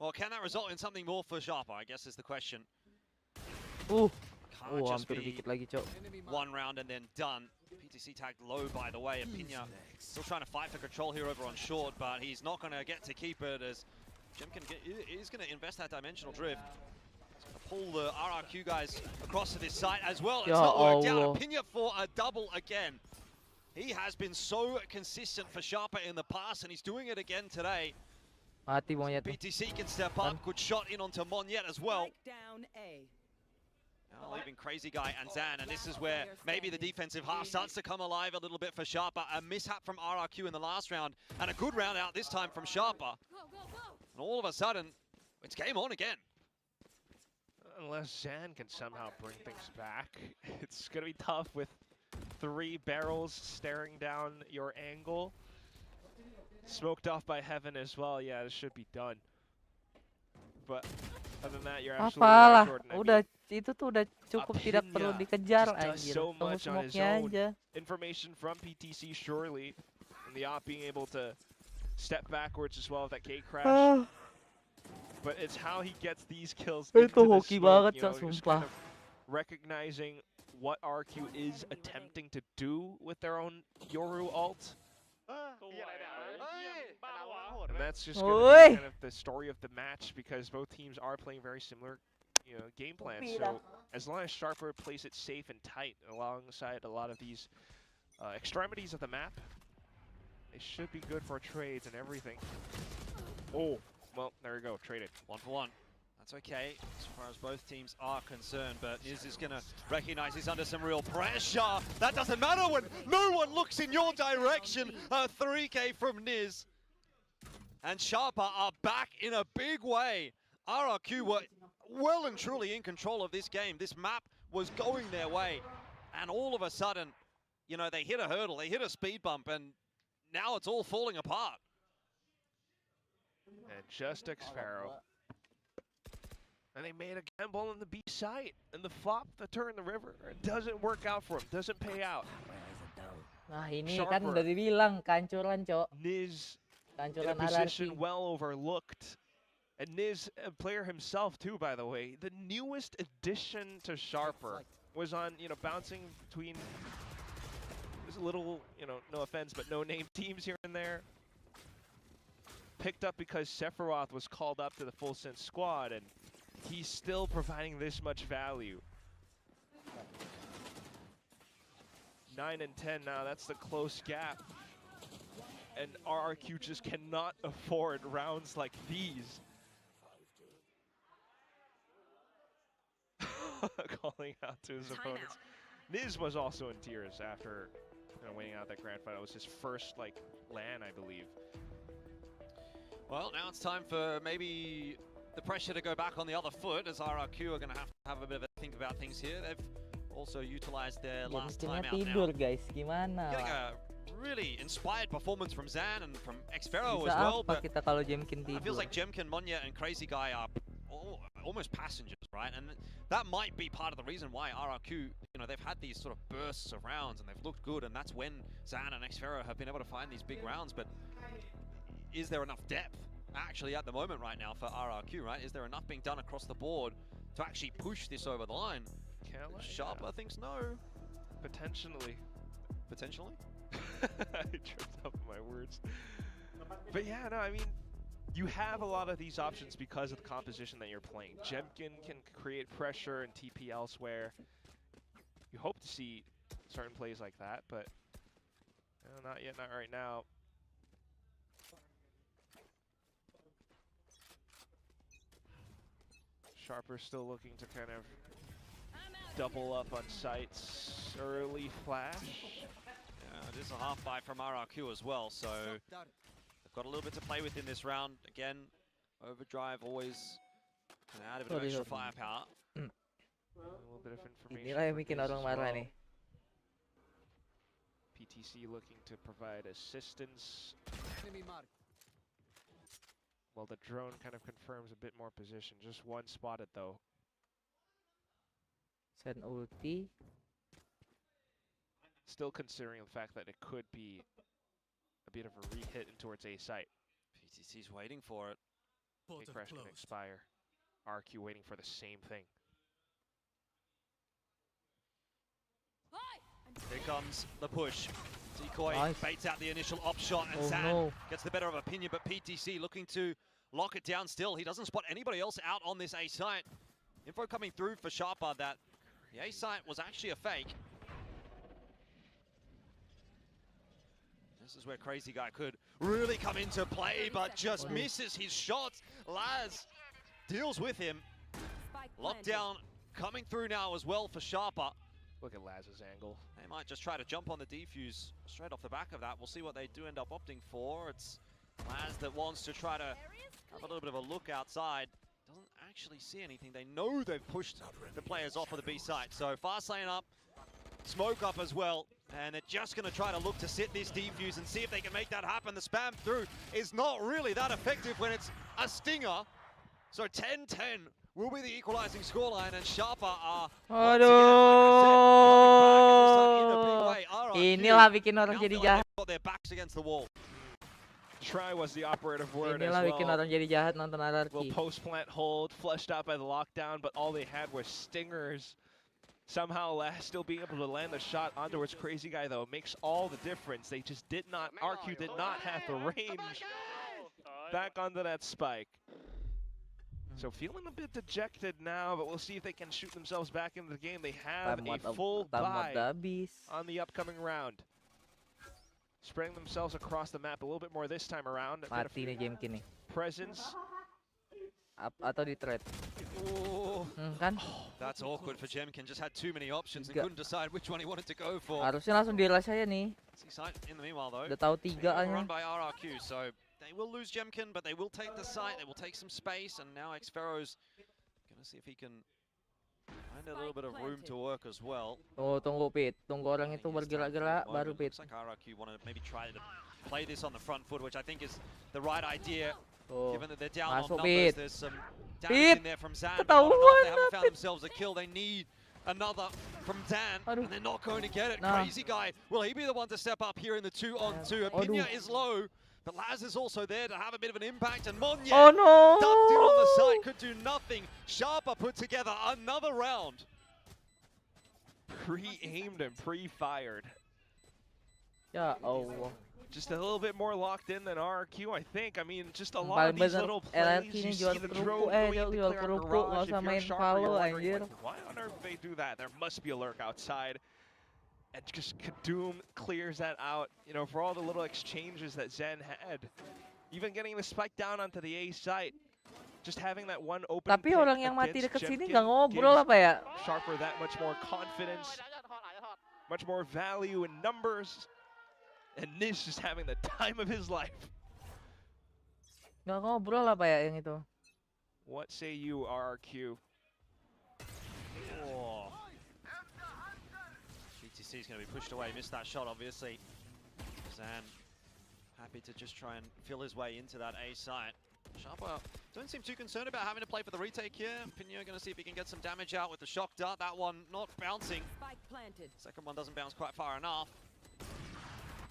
Well, can that result in something more for Sharper, I guess is the question.
Oh,
Can't just
hampir
be
dikit lagi, cok.
one round and then done. PTC tagged low, by the way, and Pina still trying to fight for control here over on short, but he's not going to get to keep it as Jemkin is going to invest that dimensional drift. He's going to pull the RRQ guys across to this site as well. It's not worked out. Pina for a double again. He has been so consistent for Sharper in the past, and he's doing it again today.
Mati Monyet.
PTC can step up. Good shot in onto Monyet as well. Now leaving Crazy Guy and Zan, and this is where maybe the defensive half starts to come alive a little bit for Sharper. A mishap from RRQ in the last round, and a good round out this time from Sharper. And all of a sudden, it's game on again.
Unless Zan can somehow bring things back, it's going to be tough with 3 barrels staring down your angle. Smoked off by Heaven as well. Yeah, this should be done. But other than that, you're absolutely
Apalah,
right, Jordan.
udah itu tuh udah cukup tidak perlu dikejar anjir.
So
Tunggu
much on his
smoke-nya
own.
aja.
Information from PTC surely, and the op being able to step backwards as well with that gate crash. But it's how he gets these kills into
Itu
the
hoki
smoke,
banget,
you know,
Cak,
just
sumpah.
kind of recognizing what RQ is attempting to do with their own Yoru ult. And that's just going to be kind of the story of the match, because both teams are playing very similar, you know, game plans. So as long as Sharper plays it safe and tight alongside a lot of these extremities of the map, they should be good for trades and everything. Oh, well, there we go, traded.
1 for 1. That's okay, as far as both teams are concerned, but Niz is going to recognize he's under some real pressure. That doesn't matter when no one looks in your direction. A 3K from Niz. And Sharper are back in a big way. RRQ were well and truly in control of this game. This map was going their way. And all of a sudden, you know, they hit a hurdle, they hit a speed bump, and now it's all falling apart.
And just Xpharaoh. And they made a gamble on the B side, and the flop, the turn, the river, it doesn't work out for him, doesn't pay out.
Nah ini kan udah dibilang kancuran, Cok.
Niz in a
Kancuran
position
RRQ.
well overlooked. And Niz, a player himself too, by the way, the newest addition to Sharper was on, you know, bouncing between this little, you know, no offense, but no-name teams here and there. Picked up because Sephiroth was called up to the full sense squad, and he's still providing this much value. 9 and 10 now, that's the close gap. And RRQ just cannot afford rounds like these. Calling out to his opponents. Niz was also in tears after, you know, winning out that grand final. It was his first, like, LAN, I believe.
Well, now it's time for maybe the pressure to go back on the other foot, as RRQ are going to have a bit of a think about things here. They've also utilized their last time out
tidur,
now.
guys. Gimana?
Getting a really inspired performance from Zan and from Xpharaoh
Bisa
as well,
apa
but
kita kalau Jemkin tidur?
it feels like Jemkin, Monya, and Crazy Guy are almost passengers, right? And that might be part of the reason why RRQ, you know, they've had these sort of bursts of rounds and they've looked good, and that's when Zan and Xpharaoh have been able to find these big rounds. But is there enough depth actually at the moment right now for RRQ, right? Is there enough being done across the board to actually push this over the line? Sharper thinks no.
Potentially.
Potentially?
I tripped up on my words. But yeah, no, I mean, you have a lot of these options because of the composition that you're playing. Jemkin can create pressure and TP elsewhere. You hope to see certain plays like that, but not yet, not right now. Sharper still looking to kind of double up on sites. Early flash.
Yeah, it is a half buy from RRQ as well, so they've got a little bit to play with in this round. Again, Overdrive always can add a bit of extra firepower.
A little bit of information.
Inilah yang bikin orang marah nih.
PTC looking to provide assistance. Well, the drone kind of confirms a bit more position. Just one spotted though.
Send ulti.
Still considering the fact that it could be a bit of a re-hit in towards A site.
PTC's waiting for it.
A crash can expire. RQ waiting for the same thing.
Here comes the push. Decoy
Nice.
baits out the initial op shot, and Zan gets the better of opinion, but PTC looking to lock it down still. He doesn't spot anybody else out on this A site. Info coming through for Sharper that the A site was actually a fake. This is where Crazy Guy could really come into play, but just misses his shots. Laz deals with him. Lockdown coming through now as well for Sharper.
Look at Laz's angle.
They might just try to jump on the defuse straight off the back of that. We'll see what they do end up opting for. It's Laz that wants to try to have a little bit of a look outside. Doesn't actually see anything. They know they've pushed the players off of the B site. So fast lane up, smoke up as well. And they're just going to try to look to sit this defuse and see if they can make that happen. The spam through is not really that effective when it's a stinger. So 10-10 will be the equalizing scoreline, and Sharper are once again,
Inilah bikin orang jadi jahat.
got their backs against the wall.
Try was the operative word as
Inilah bikin
well.
orang jadi jahat nonton
Little
RRQ.
post plant hold, flushed out by the lockdown, but all they had was stingers. Somehow Laz still being able to land the shot onto his crazy guy though makes all the difference. They just did not, RQ did not have the range back onto that spike. So feeling a bit dejected now, but we'll see if they can shoot themselves back into the game. They have a full buy on the upcoming round. Spreading themselves across the map a little bit more this time around.
Mati nih game kini.
Presence.
Atau di trade. Kan?
That's awkward for Jemkin. Just had too many options and couldn't decide which one he wanted to go for.
Harusnya langsung di-rush aja nih.
In the meanwhile though,
udah tahu 3
run by RRQ, so they will lose Jemkin, but they will take the site, they will take some space, and now Xfero's gonna see if he can find a little bit of room to work as well.
Oh, tunggu Pit, tunggu orang itu bergerak-gerak baru Pit.
Looks like RRQ want to maybe try to play this on the front foot, which I think is the right idea. Given that they're down on numbers, there's some damage in there from Zan. But not enough. They haven't found themselves a kill. They need another from Dan, and they're not going to get it. Crazy guy, will he be the one to step up here in the 2-on-2? Opinia is low, but Laz is also there to have a bit of an impact, and Monye ducked in on the side, could do nothing. Sharper put together another round.
Pre-aimed and pre-fired.
Ya Allah.
Just a little bit more locked in than RRQ, I think. I mean, just a lot of these little plays. You see the drone going to clear out garage. If you're Sharper, you're wondering, like, why on earth they do that? There must be a lurk outside. And just Kadoom clears that out, you know, for all the little exchanges that Zen had. Even getting the spike down onto the A site. Just having that one open
Tapi orang yang mati dekat sini nggak ngobrol apa ya?
Sharper that much more confidence, much more value in numbers. And Nish just having the time of his life.
Nggak ngobrol apa ya yang itu?
What say you, RRQ?
Oh. BTC is going to be pushed away. Missed that shot, obviously. Zan happy to just try and fill his way into that A site. Sharper don't seem too concerned about having to play for the retake here. Pinho going to see if he can get some damage out with the shock dart. That one not bouncing. Second one doesn't bounce quite far enough.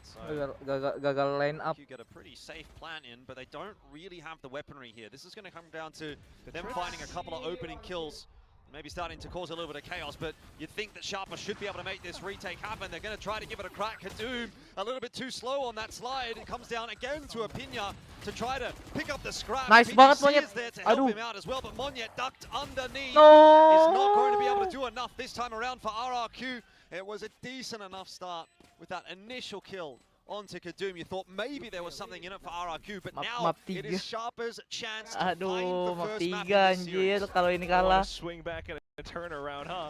So
gagal line up.
You get a pretty safe plan in, but they don't really have the weaponry here. This is going to come down to them finding a couple of opening kills, maybe starting to cause a little bit of chaos, but you'd think that Sharper should be able to make this retake happen. They're going to try to give it a crack. Kadoom a little bit too slow on that slide. It comes down again to Opinia to try to pick up the scrap.
Nice banget Monyet.
Is there to help him out as well, but Monyet ducked underneath.
No!
Is not going to be able to do enough this time around for RRQ. It was a decent enough start with that initial kill onto Kadoom. You thought maybe there was something in it for RRQ, but now it is Sharper's chance to find the first map of the series.
Kalau ini kalah.
Swing back and a turnaround, huh?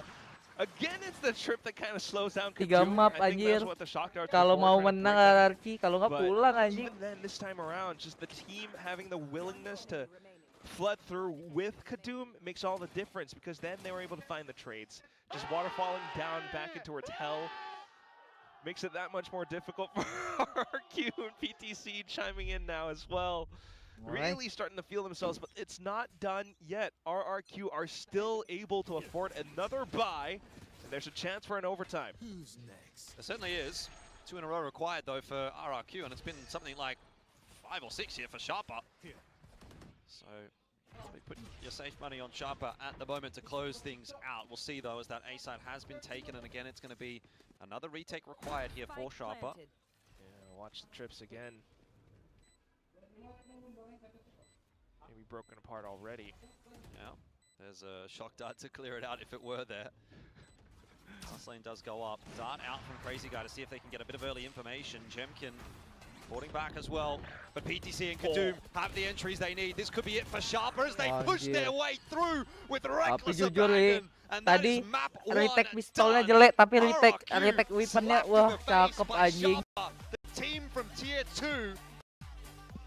Again, it's the trip that kind of slows down
3
Kadoom.
map anjir. Kalau mau menang RRQ, kalau nggak pulang anjing.
Even then, this time around, just the team having the willingness to flood through with Kadoom makes all the difference, because then they were able to find the trades. Just waterfalling down back into towards hell makes it that much more difficult for RRQ, and PTC chiming in now as well. Really starting to feel themselves, but it's not done yet. RRQ are still able to afford another bye, and there's a chance for an overtime.
Who's next?
There certainly is. 2 in a row required though for RRQ, and it's been something like 5 or 6 here for Sharper. So they put your safe money on Sharper at the moment to close things out. We'll see though, as that A side has been taken, and again it's going to be another retake required here for Sharper.
Yeah, watch the trips again. Maybe broken apart already.
Yeah, there's a shock dart to clear it out if it were there. Last lane does go up. Dart out from Crazy Guy to see if they can get a bit of early information. Jemkin Falling back as well, but PTC and Kadoom have the entries they need. This could be it for Sharper as they push their way through with reckless abandon. And that is map 1
retake
done.
pistolnya jelek, tapi retake
RRQ
weaponnya
slapped in
wah
the face
cakep
by
anjing.
Sharper, the team from tier 2.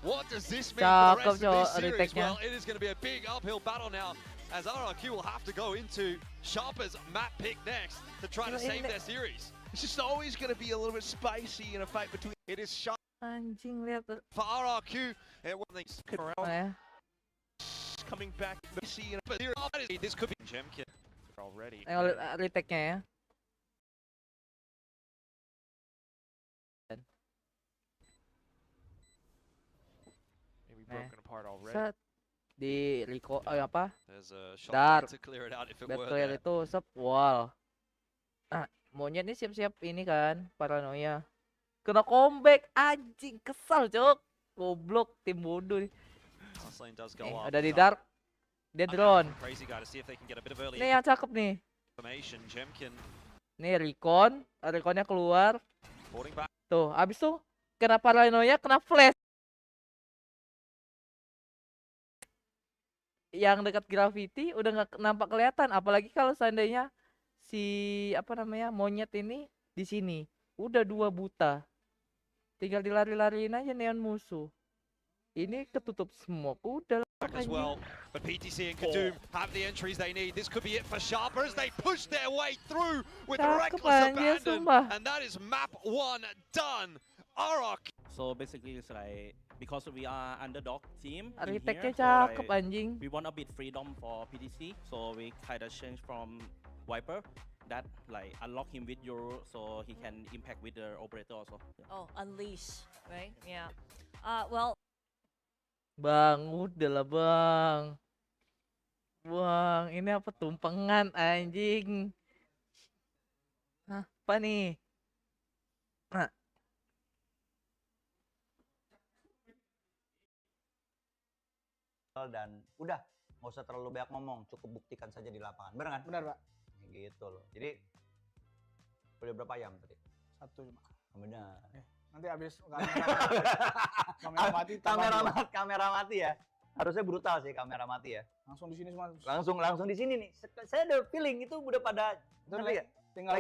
What does this mean
Cakep,
for the rest of this series?
retake-nya.
Well, it is going to be a big uphill battle now, as RRQ will have to go into Sharper's map pick next to try to save their series.
It's just always going to be a little bit spicy in a fight between.
It is Sharper
Anjing lihat
for RRQ, and what they
around. Coming back, see,
this could be Jemkin already.
Retake-nya ya.
Maybe broken apart already.
Set di Rico apa?
There's a
Dar.
shot to clear it out if it
Biar
were
clear
there.
itu sep wall. Monyet ini siap-siap ini kan, paranoia. Kena comeback, anjing kesal cok. Goblok tim bodoh nih.
Lane does go up.
Udah di dark. Dia drone.
Crazy guy to see if they can get a bit of early
Ini yang cakep nih.
information. Jemkin
Nih reconnya keluar.
falling back.
Tuh, abis tuh kena paranoia, kena flash. Yang dekat graffiti udah nggak nampak kelihatan, apalagi kalau seandainya si apa namanya monyet ini di sini udah 2 buta, tinggal dilari-lariin aja neon musuh. Ini ketutup smoke udah
Back as well, but PTC and Kadoom have the entries they need. This could be it for Sharper as they push their way through with
Cakep
reckless
anjir,
abandon,
sumpah.
and that is map 1 done. RRQ.
So basically it's like because we are underdog team in
Arsiteknya
here, so
cakep
like,
anjing.
we want a bit freedom for PTC, so we kind of change from Viper that like unlock him with Euro so he can impact with the operator also. Yeah.
Oh, unleash, right? Yeah. Well.
Bang, udah lah bang. Bang, ini apa tumpengan anjing? Hah, apa nih? Nah.
Dan udah nggak usah terlalu banyak ngomong, cukup buktikan saja di lapangan, bener kan?
Benar pak.
Gitu loh. Jadi udah berapa ayam tadi?
1 cuma.
Benar.
Nanti habis kamera mati ya.
Harusnya brutal sih kamera mati ya.
Langsung di sini semua.
Langsung di sini nih. Saya ada feeling itu udah pada ngerti ya?
Tinggal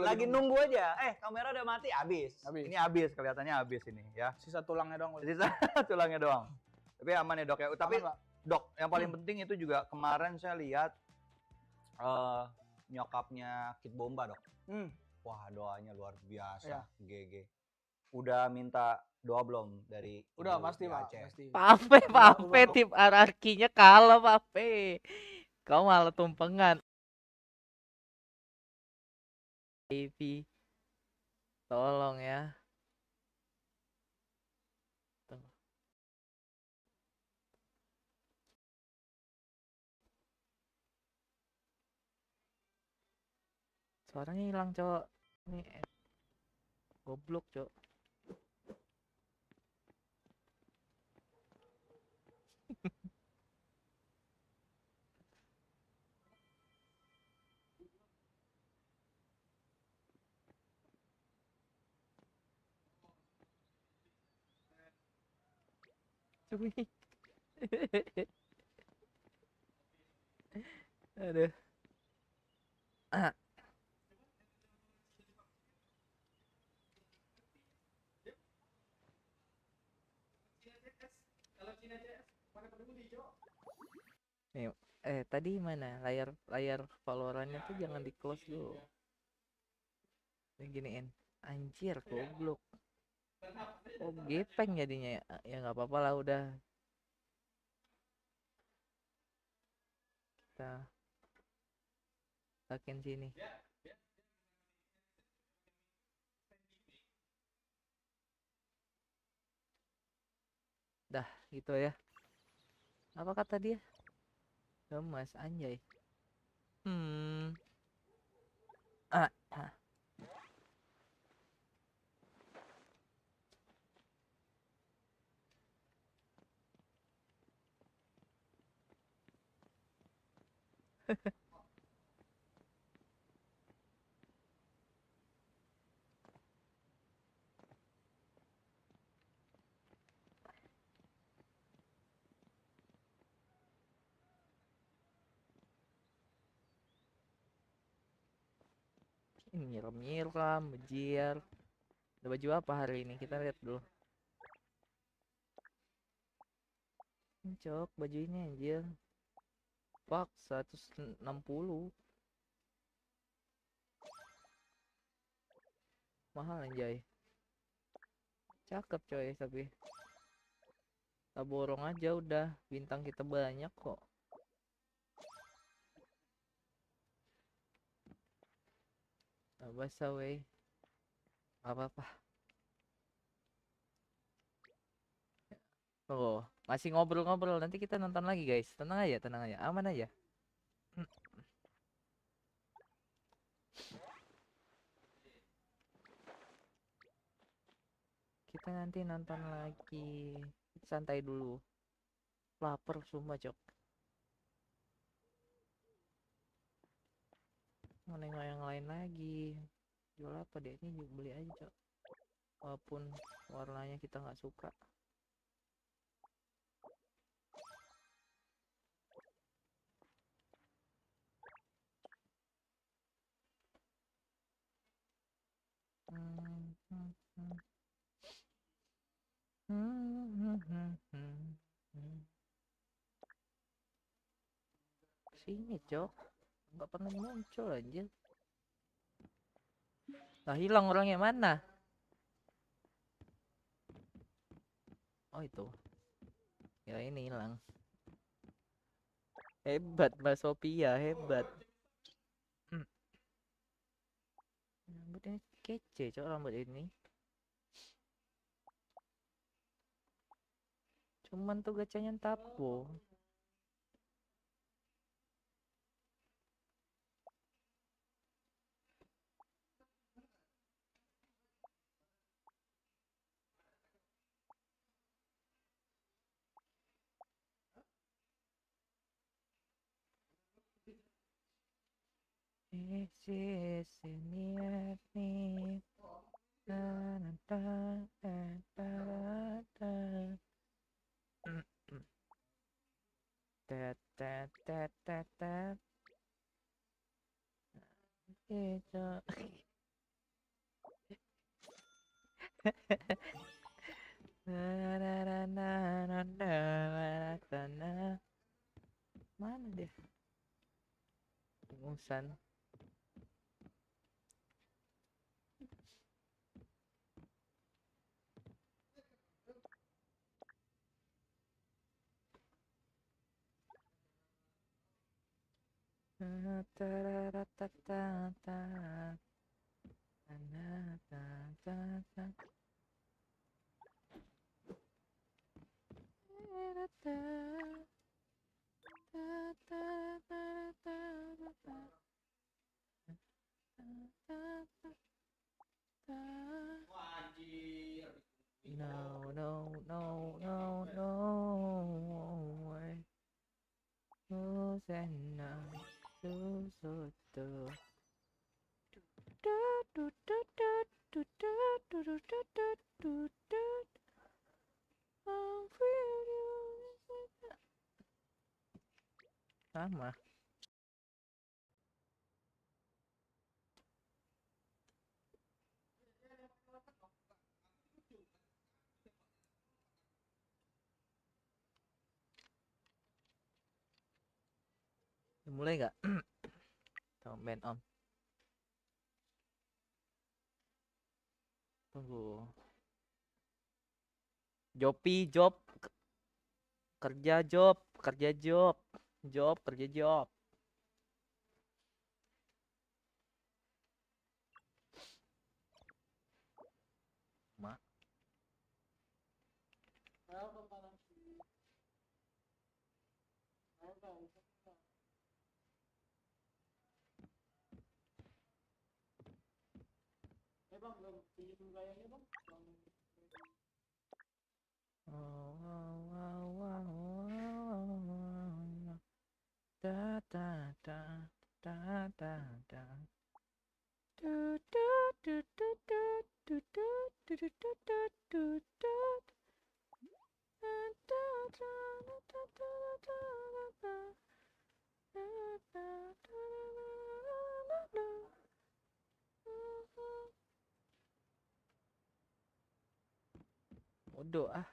lagi
nunggu aja. Kamera udah mati, habis. Ini habis, kelihatannya habis ini ya.
Sisa tulangnya doang.
Sisa tulangnya doang. Tapi aman ya dok ya. Tapi dok, yang paling penting itu juga kemarin saya lihat nyokapnya Kid Bomba dok. Wah doanya luar biasa. GG. Udah minta doa belum dari
udah pasti pak,
pasti.
Pape tim RRQ-nya kalah Pape. Kau malah tumpengan. Baby, tolong ya. Suaranya hilang cok. Ini goblok cok. Aduh. Nih, tadi mana layar Valorantnya tuh jangan di close dulu. Beginiin, anjir goblok. Oh gepeng jadinya ya, ya nggak apa-apa lah udah. Kita takin sini. Dah gitu ya. Apa kata dia? Gemas anjay. Nyiram-nyiram, bejir. Ada baju apa hari ini? Kita lihat dulu. Cok, baju ini anjir. Fuck, 160. Mahal anjay. Cakep coy, tapi kita borong aja udah. Bintang kita banyak kok. Nah, basah wey. Apa-apa. Oh, masih ngobrol-ngobrol. Nanti kita nonton lagi guys. Tenang aja, aman aja. Kita nanti nonton lagi. Santai dulu. Lapar sumpah cok. Mau nengok yang lain lagi. Jual apa deh? Ini beli aja cok. Walaupun warnanya kita nggak suka. Sini cok, nggak pernah muncul aja. Lah hilang orangnya mana? Oh itu, ya ini hilang. Hebat Mbak Sophia, hebat. Rambutnya kece cok rambut ini. Cuman tuh gacanya tapo. Mana dia? Ingusan. No, no, no, no, no way. Hosanna, Soto. Sama. Mulai nggak? Tunggu band on. Tunggu. Jopi job. Kerja job, kerja job. Job, kerja job. Ma. Bang, belum pinjem gayanya bang. Da da da da da da. Du du du du du du du du du du du du. Bodoh ah.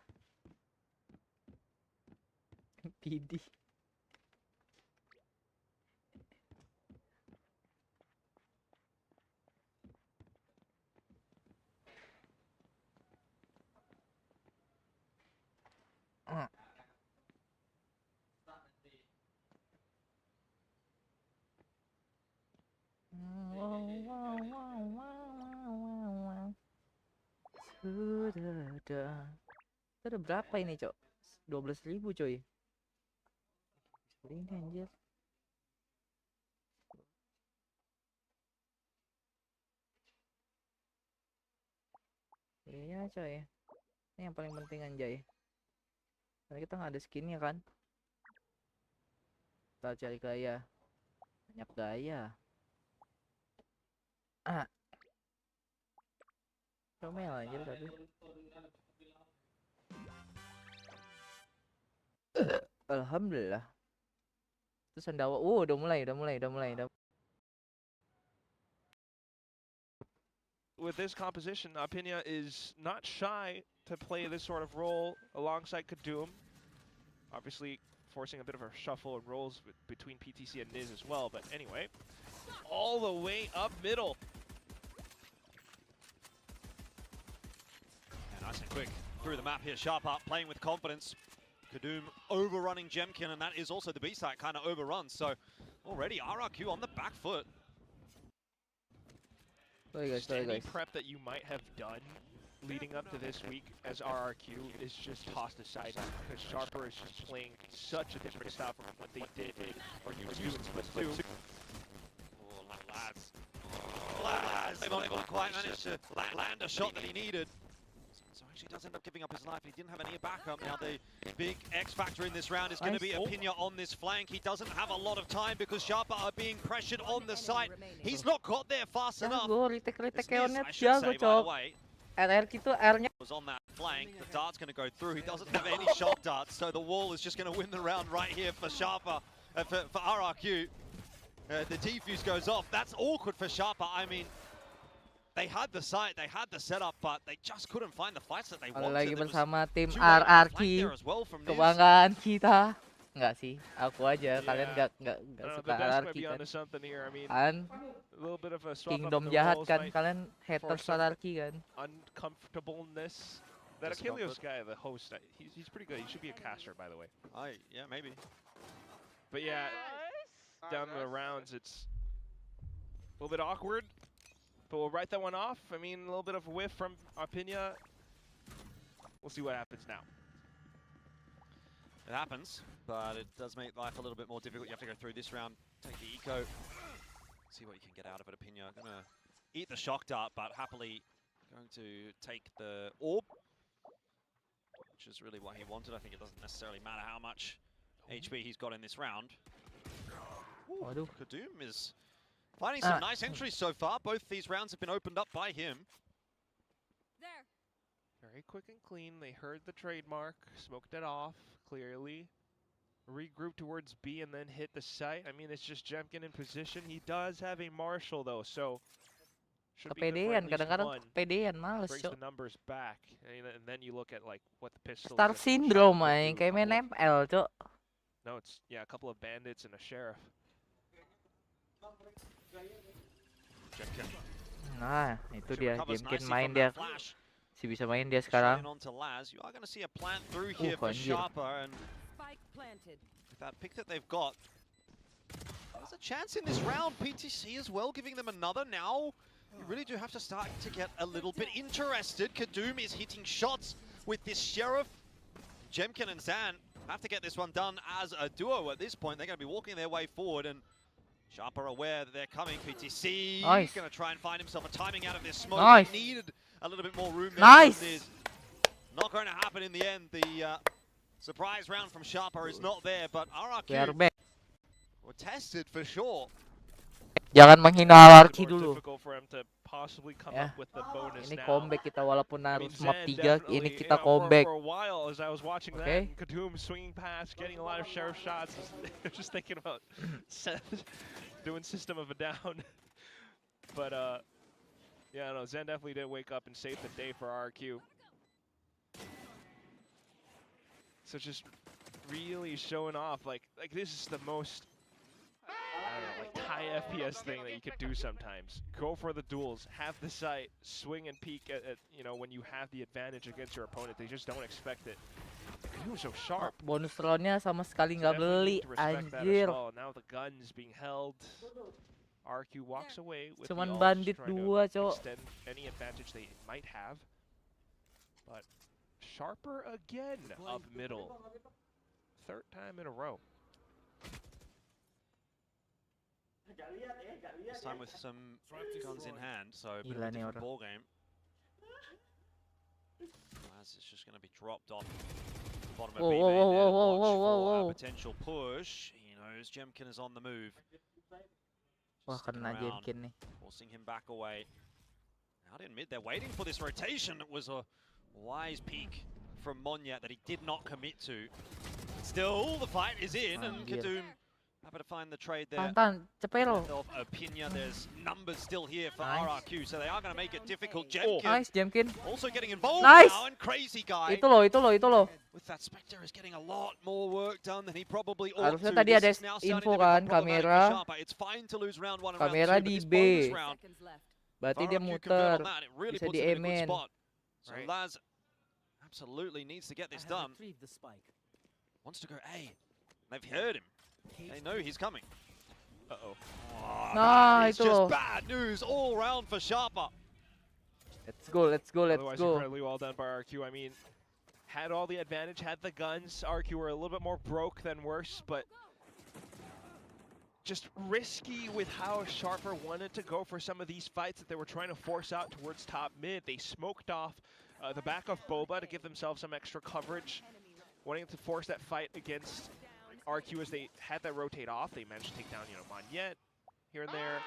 PD. Sudah. Itu udah berapa ini, Cok? 12.000, coy. Ini anjir. Iya, coy. Ini yang paling penting anjay. Karena kita nggak ada skinnya kan. Kita cari gaya. Banyak gaya. Comel anjir tapi. Alhamdulillah. Terus Sandawa. Udah mulai.
With this composition, Apinya is not shy to play this sort of role alongside Kadum. Obviously, forcing a bit of a shuffle and rolls between PTC and Niz as well. But anyway, all the way up middle.
Yeah, nice and quick through the map here. Sharp up, playing with confidence. Kadum overrunning Jemkin, and that is also the B side kind of overrun. So already RRQ on the back foot.
Sorry guys.
Any prep that you might have done leading up to this week as RRQ is just tossed aside because Sharper is just playing such a different style from what they did or used to do.
Oh, lads. They've not quite managed to land a shot that he needed. So actually does end up giving up his life. He didn't have any backup. Now the big X factor in this round is going to be Apinya on this flank. He doesn't have a lot of time because Sharpa are being pressured on the site. He's not got there fast enough.
Retake-retake-nya jago, Cok. RRQ itu R-nya
was on that flank. The dart's going to go through. He doesn't have any shock darts, so the wall is just going to win the round right here for Sharpa, for RRQ. The defuse goes off. That's awkward for Sharpa. I mean, they had the site, they had the setup, but they just couldn't find the fights that they wanted.
lagi bersama tim RRQ, kebanggaan kita. Enggak sih, aku aja. Kalian enggak suka RRQ kan? Kingdom jahat kan, kalian haters RRQ kan?
Uncomfortableness. That Achilles guy, the host, he's pretty good. He should be a caster, by the way.
Yeah, maybe.
But yeah, down the rounds, it's a little bit awkward. But we'll write that one off. I mean, a little bit of a whiff from Apinya. We'll see what happens now.
It happens, but it does make life a little bit more difficult. You have to go through this round, take the eco, see what you can get out of it. Apinya gonna eat the shock dart, but happily going to take the orb, which is really what he wanted. I think it doesn't necessarily matter how much HP he's got in this round. Ooh, Kadum is finding some nice entries so far. Both these rounds have been opened up by him.
There. Very quick and clean. They heard the trademark, smoked it off clearly. Regroup towards B and then hit the site. I mean, it's just Jemkin in position. He does have a Marshall though, so should be good for at least
kadang-kadang
one.
kepedean males,
Brings
Cok.
the numbers back, and then you look at like what the pistol.
Star Syndrome main kayak main ML, Cok.
No, it's a couple of bandits and a sheriff. Jemkin.
Nah, itu dia Jemkin main dia. Si bisa main dia sekarang.
You are going to see a plant through here for Sharpa, and with that pick that they've got, there's a chance in this round. PTC as well, giving them another. Now you really do have to start to get a little bit interested. Kadum is hitting shots with this sheriff. Jemkin and Zan have to get this one done as a duo at this point. They're going to be walking their way forward, and Sharp are aware that they're coming. PTC going to try and find himself a timing out of this smoke. He needed a little bit more room there. Not going to happen in the end. The surprise round from Sharper is not there, but RRQ were tested for sure.
Jangan menghina RRQ dulu. Ya, ini comeback kita walaupun harus map 3, ini kita comeback.
Okay. Kadum swinging past, getting a lot of sheriff shots. Just thinking about doing system of a down. But yeah, no, Zen definitely did wake up and save the day for RRQ. So just really showing off, like this is the most, I don't know, like high FPS thing that you could do sometimes. Go for the duels, have the sight, swing and peek at you know, when you have the advantage against your opponent. They just don't expect it. He was so sharp.
Bonus roundnya sama sekali
So
nggak
definitely
beli,
need to respect that as
anjir.
well. Now the gun's being held. RQ walks away with
Cuman
the ult,
bandit
trying
dua,
to
cok.
extend any advantage they might have. But Sharper again up middle. Third time in a row.
This time with some guns in hand, so a bit
Gila
of a
nih
different
orang.
ball game. As it's just going to be dropped off the bottom of
Whoa,
B
whoa,
main
whoa,
there.
whoa,
Watch
whoa, whoa,
for
whoa.
a potential push. He knows Jemkin is on the move.
Wah,
Sticking
kena
around,
Jemkin nih.
forcing him back away. Out in mid, they're waiting for this rotation. It was a wise peek from Monyet that he did not commit to. Still, the fight is in, and
Anjir.
Kadoom happy to find the trade there.
Tahan, cepero.
Of Opinia, there's numbers still here for
Nice.
RRQ, so they are going to make it difficult.
Oh,
Jemkin
nice Jemkin.
also getting involved
Nice.
now, and Crazy Guy
Itu loh, itu loh, itu loh.
with that Spectre is getting a lot more work done than he probably ought
Harusnya
to.
tadi
This
ada
is now starting
info
to become
kan,
problematic for
kamera.
Sharper. It's fine to lose round 1 and round 2,
Kamera
but
di
this
B.
bonus round,
Berarti
if
dia
RRQ convert
muter.
on that, it really
Bisa
puts
di
him in a good
amen.
spot. So
Right.
Laz absolutely needs to get this done. Wants to go A. They've heard him. They know he's coming. Uh-oh.
Nah,
It's
itu
just
loh.
bad news all round for Sharper.
Let's go, let's go, let's
Otherwise,
go.
incredibly well done by RQ. I mean, had all the advantage, had the guns. RQ were a little bit more broke than worse, but just risky with how Sharper wanted to go for some of these fights that they were trying to force out towards top mid. They smoked off the back of Boba to give themselves some extra coverage, wanting to force that fight against RQ as they had that rotate off. They managed to take down, you know, Monyet here and there.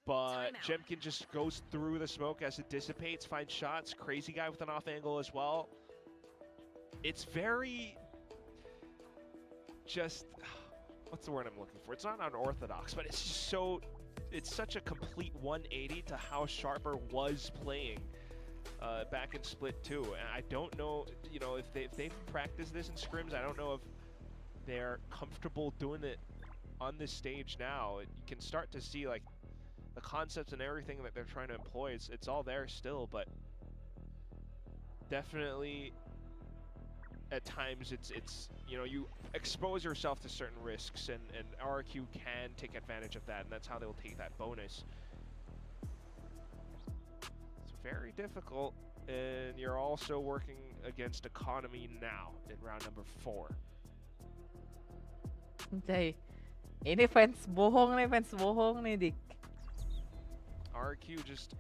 But Jemkin just goes through the smoke as it dissipates, finds shots. Crazy Guy with an off angle as well. It's very just, what's the word I'm looking for? It's not unorthodox, but it's just so, it's such a complete 180 to how Sharper was playing back in Split 2. And I don't know, you know, if they've practiced this in scrims. I don't know if they're comfortable doing it on this stage now. You can start to see like the concepts and everything that they're trying to employ. It's all there still, but definitely at times it's you know, you expose yourself to certain risks, and RRQ can take advantage of that, and that's how they'll take that bonus. It's very difficult, and you're also working against economy now in round number 4.
Cai. Ini fans bohong nih, Dik.
RQ just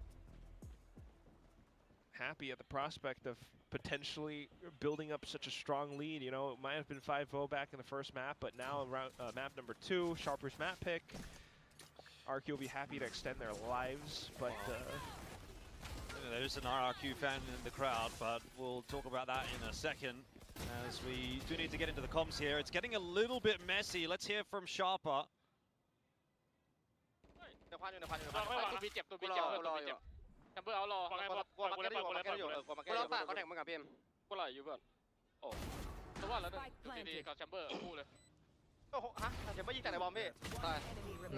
happy at the prospect of potentially building up such a strong lead. You know, it might have been 5-0 back in the first map, but now around map number 2, Sharper's map pick, RQ will be happy to extend their lives, but
There's an RRQ fan in the crowd, but we'll talk about that in a second, as we do need to get into the comms here. It's getting a little bit messy. Let's hear from Sharper.
ตัวบีเจ็บตัวบีเจ็บแชมเบอร์เอารอกูรอฝากเขาแทงมึงกับพี่เอ็มกูรออยู่เพื่อนโอ้ตัวว่าแล้วดีๆกับแชมเบอร์คู่เลยโอ้โหฮะแชมเบอร์ยิงแต่ในบอมพี่ตาย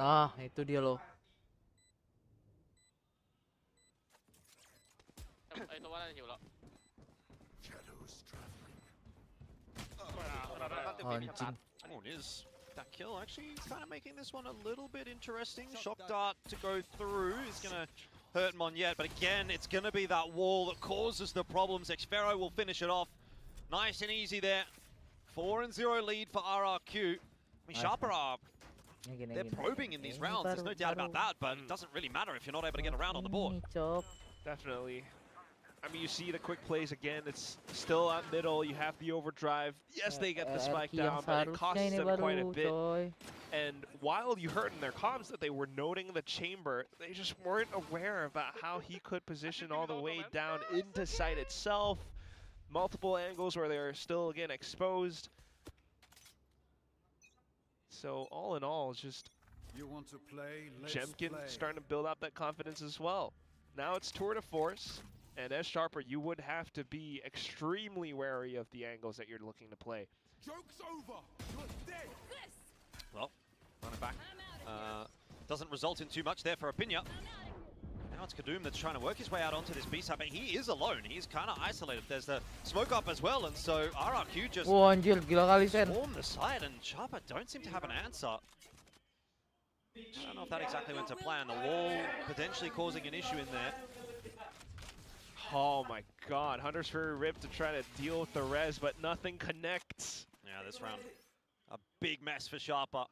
Nah, itu dia loh.
ไอ้ตัวว่าน่าจะหิวแล้ว
Anjing.
Oh, it is. That kill actually kind of making this one a little bit interesting. Shock dart to go through is going to hurt Monyet, but again, it's going to be that wall that causes the problems. Xfero will finish it off. Nice and easy there. 4-0 lead for RRQ. I mean, Sharper are, they're probing in these rounds. There's no doubt about that, but it doesn't really matter if you're not able to get a round on the board.
definitely. I mean, you see the quick plays again. It's still at middle. You have the overdrive. Yes, they get the spike down, but it costs them quite a bit. And while you heard in their comms that they were noting the chamber, they just weren't aware about how he could position all the way down into site itself. Multiple angles where they're still, again, exposed. So all in all, it's just Jemkin starting to build up that confidence as well. Now it's tour de force. And as Sharper, you would have to be extremely wary of the angles that you're looking to play.
Joke's over. You're dead.
Well, running back doesn't result in too much there for Opinia. Now it's Kadum that's trying to work his way out onto this B side, but he is alone. He's kind of isolated. There's the smoke up as well, and so RRQ just
Wah anjir, gila kali Sen.
swarm the side, and Sharper don't seem to have an answer. I don't know if that exactly went to plan. The wall potentially causing an issue in there.
Oh my god, Hunter's Fury Rip to try to deal with the res, but nothing connects.
Yeah, this round, a big mess for Sharper.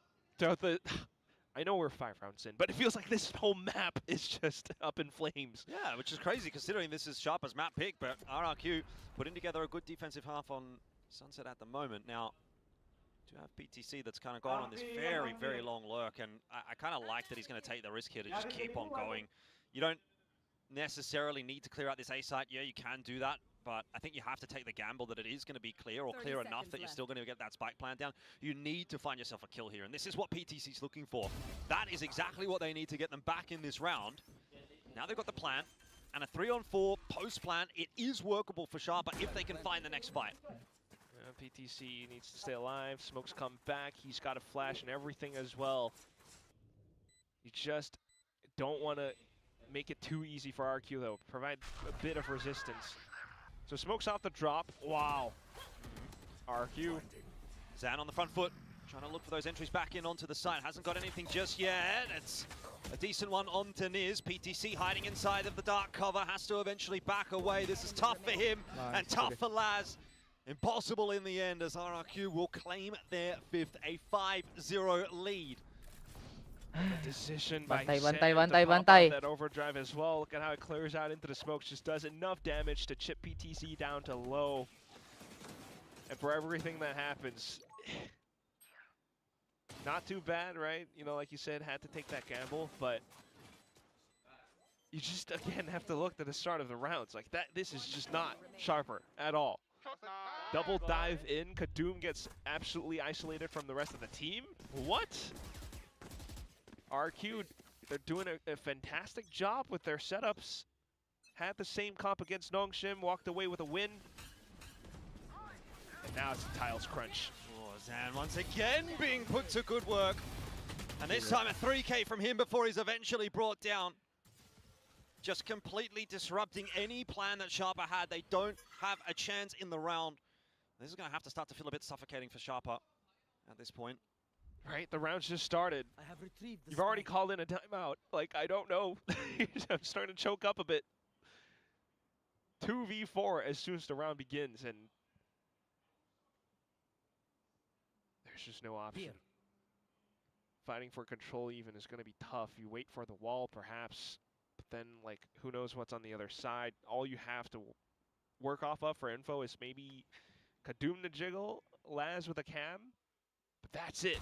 I know we're 5 rounds in, but it feels like this whole map is just up in flames.
Yeah, which is crazy considering this is Sharper's map pick, but RRQ putting together a good defensive half on Sunset at the moment. Now, to have PTC that's kind of gone on this very, very long lurk, and I kind of like that he's going to take the risk here to just keep on going. You don't necessarily need to clear out this A site. Yeah, you can do that, but I think you have to take the gamble that it is going to be clear, or clear enough that you're still going to get that spike plan down. You need to find yourself a kill here, and this is what PTC's looking for. That is exactly what they need to get them back in this round. Now they've got the plan, and a 3-on-4 post plan. It is workable for Sharper if they can find the next fight.
PTC needs to stay alive. Smoke's come back. He's got a flash and everything as well. You just don't want to make it too easy for RQ though. Provide a bit of resistance. So Smoke's off the drop. Wow. RQ.
Zan on the front foot, trying to look for those entries back in onto the side. Hasn't got anything just yet. It's a decent one onto Niz. PTC hiding inside of the dark cover. Has to eventually back away. This is tough for him and tough for Laz. Impossible in the end as RRQ will claim their 5th, a 5-0 lead.
Decision by
Bantai,
Sam
bantai,
to
bantai,
pop out
bantai.
that overdrive as well. Look at how it clears out into the smokes. Just does enough damage to chip PTC down to low. And for everything that happens, not too bad, right? You know, like you said, had to take that gamble, but you just, again, have to look at the start of the rounds. Like that, this is just not Sharper at all. Double dive in. Kadum gets absolutely isolated from the rest of the team. What? RQ, they're doing a fantastic job with their setups. Had the same comp against Nongshim, walked away with a win. And now it's a tiles crunch.
Oh, Zan once again being put to good work. And this time a 3K from him before he's eventually brought down. Just completely disrupting any plan that Sharper had. They don't have a chance in the round. This is going to have to start to feel a bit suffocating for Sharper at this point.
Right, the round's just started.
I have retrieved the
You've already called in a timeout. Like, I don't know. I'm starting to choke up a bit. 2v4 as soon as the round begins, and there's just no option. Fighting for control even is going to be tough. You wait for the wall, perhaps, but then, like, who knows what's on the other side. All you have to work off of for info is maybe Kadum to jiggle, Laz with a cam, but that's it.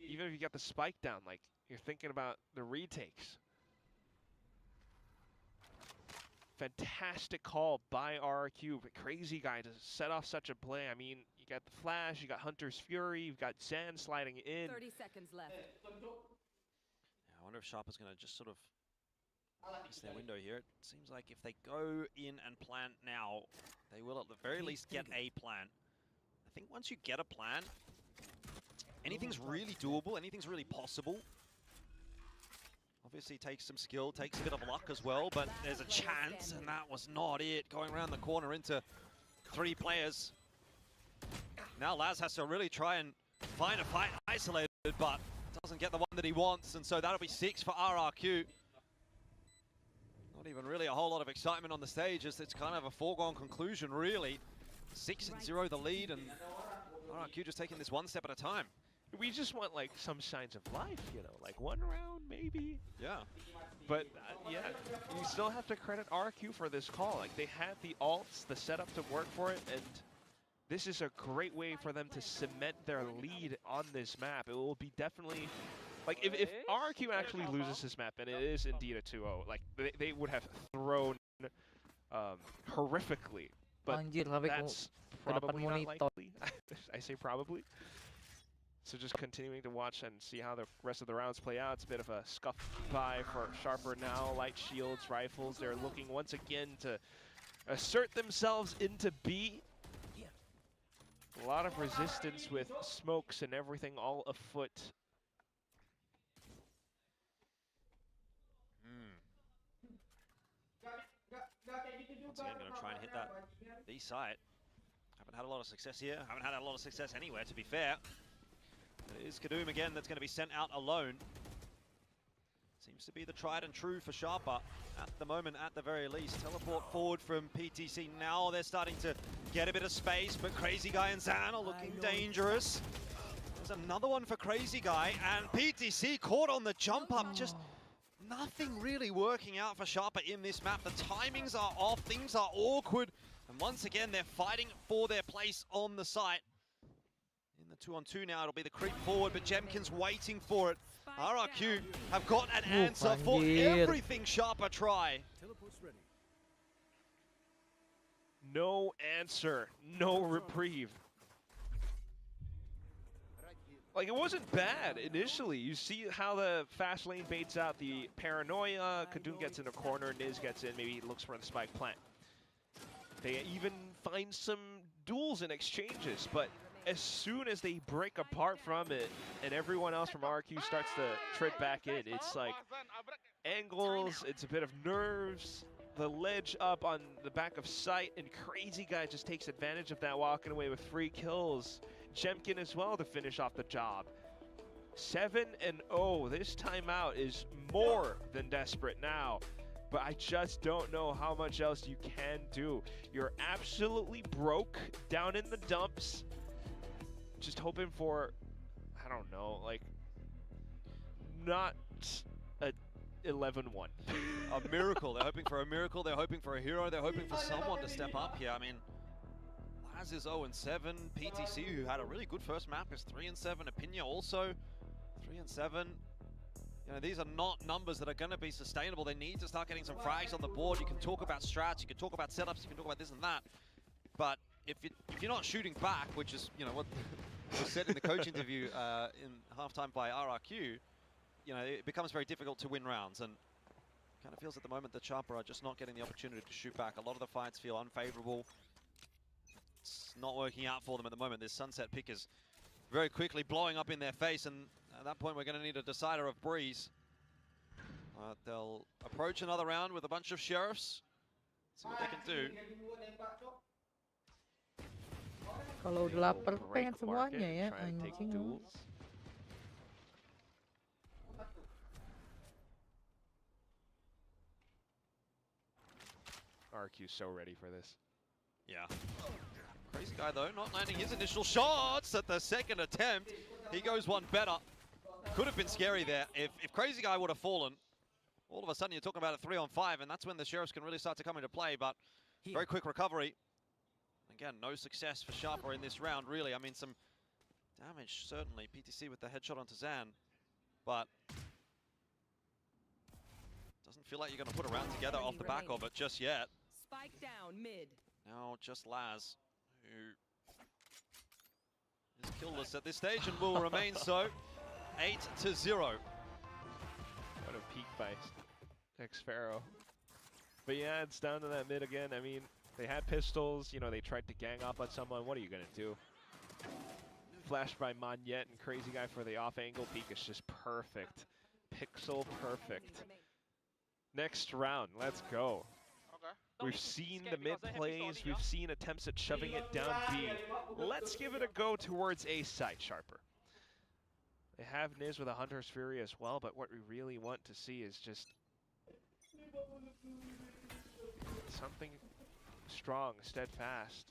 Even if you got the spike down, like, you're thinking about the retakes. Fantastic call by RRQ, but crazy guy to set off such a play. I mean, you got the flash, you got Hunter's Fury, you've got Zan sliding in.
30 seconds left.
Yeah, I wonder if Sharper's going to just sort of miss their window here. It seems like if they go in and plan now, they will at the very least get a plan. I think once you get a plan, anything's really doable, anything's really possible. Obviously takes some skill, takes a bit of luck as well, but there's a chance, and that was not it. Going around the corner into 3 players. Now Laz has to really try and find a fight isolated, but doesn't get the one that he wants, and so that'll be 6 for RRQ. Not even really a whole lot of excitement on the stage, as it's kind of a foregone conclusion, really. 6-0 the lead, and RRQ just taking this one step at a time.
We just want, like, some signs of life, you know, like 1 round, maybe.
Yeah.
But, yeah, you still have to credit RQ for this call. Like, they had the alts, the setup to work for it, and this is a great way for them to cement their lead on this map. It will be definitely, like, if RQ actually loses this map, and it is indeed a 2-0, like, they would have thrown horrifically. But
Anjir, sampai
that's
ke depan
probably not
monitor.
likely. I say probably. So just continuing to watch and see how the rest of the rounds play out. It's a bit of a scuff by for Sharper now. Light shields, rifles, they're looking once again to assert themselves into B. A lot of resistance with smokes and everything all afoot.
Once again, going to try and hit that B site. Haven't had a lot of success here. Haven't had a lot of success anywhere, to be fair. It is Kadoom again that's going to be sent out alone. Seems to be the tried and true for Sharper at the moment, at the very least. Teleport forward from PTC. Now they're starting to get a bit of space, but Crazy Guy and Zan are looking dangerous. There's another one for Crazy Guy, and PTC caught on the jump up. Just nothing really working out for Sharper in this map. The timings are off, things are awkward, and once again they're fighting for their place on the site. In the 2-on-2 now, it'll be the creep forward, but Jemkin's waiting for it. RRQ have got an answer for everything Sharper try.
No answer, no reprieve. Like, it wasn't bad initially. You see how the fast lane baits out the paranoia. Kadoom gets in a corner, Niz gets in, maybe looks for the spike plant. They even find some duels and exchanges, but as soon as they break apart from it and everyone else from RRQ starts to tread back in, it's like angles, it's a bit of nerves, the ledge up on the back of sight, and Crazy Guy just takes advantage of that, walking away with 3 kills. Jemkin as well to finish off the job. 7-0. This timeout is more than desperate now, but I just don't know how much else you can do. You're absolutely broke down in the dumps. Just hoping for, I don't know, like, not a 11-1.
A miracle. They're hoping for a miracle. They're hoping for a hero. They're hoping for someone to step up here. I mean, Laz is 0-7. PTC, who had a really good first map, is 3-7. Opinia also 3-7. You know, these are not numbers that are going to be sustainable. They need to start getting some frags on the board. You can talk about strats, you can talk about setups, you can talk about this and that. But if you're not shooting back, which is, you know, what was said in the coach interview in halftime by RRQ, you know, it becomes very difficult to win rounds. And kind of feels at the moment that Sharper are just not getting the opportunity to shoot back. A lot of the fights feel unfavorable. It's not working out for them at the moment. This sunset pick is very quickly blowing up in their face, and at that point we're going to need a decider of Breeze. They'll approach another round with a bunch of sheriffs. See what they can do.
Kalau udah lapar pengen semuanya ya, anjing.
RRQ so ready for this.
Yeah. Crazy Guy, though, not landing his initial shots at the second attempt. He goes one better. Could have been scary there. If Crazy Guy would have fallen, all of a sudden you're talking about a 3-on-5, and that's when the Sheriffs can really start to come into play, but very quick recovery. Again, no success for Sharper in this round, really. I mean, some damage, certainly. PTC with the headshot onto Zan, but doesn't feel like you're going to put a round together off the back of it just yet.
Spike down mid.
Now just Laz, who is killless at this stage and will remain so. 8-0.
What a peak by X-Pharaoh. But yeah, it's down to that mid again. I mean, they had pistols, you know, they tried to gang up on someone. What are you going to do? Flashed by Monyet, and Crazy Guy for the off-angle peek is just perfect. Pixel perfect. Next round, let's go. We've seen the mid plays, we've seen attempts at shoving it down B. Let's give it a go towards A side, Sharper. They have Niz with a Hunter's Fury as well, but what we really want to see is just something strong, steadfast.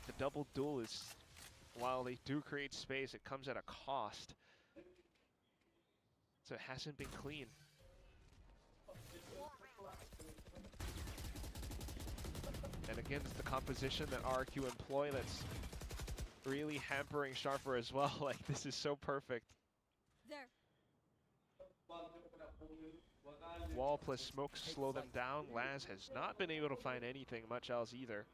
The double duel is, while they do create space, it comes at a cost. So it hasn't been clean. And again, it's the composition that RRQ employ that's really hampering Sharper as well. Like, this is so perfect.
There.
Wall plus smoke slow them down. Laz has not been able to find anything much else either.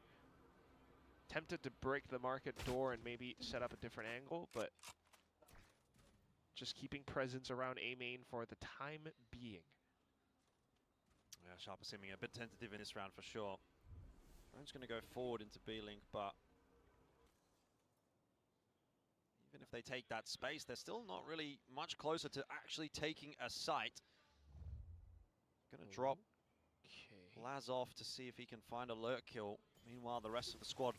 Tempted to break the market door and maybe set up a different angle, but just keeping presence around A main for the time being.
Yeah, Sharper seeming a bit tentative in this round for sure. Round's going to go forward into B-Link, but even if they take that space, they're still not really much closer to actually taking a site. Going to drop Laz off to see if he can find a lurk kill. Meanwhile, the rest of the squad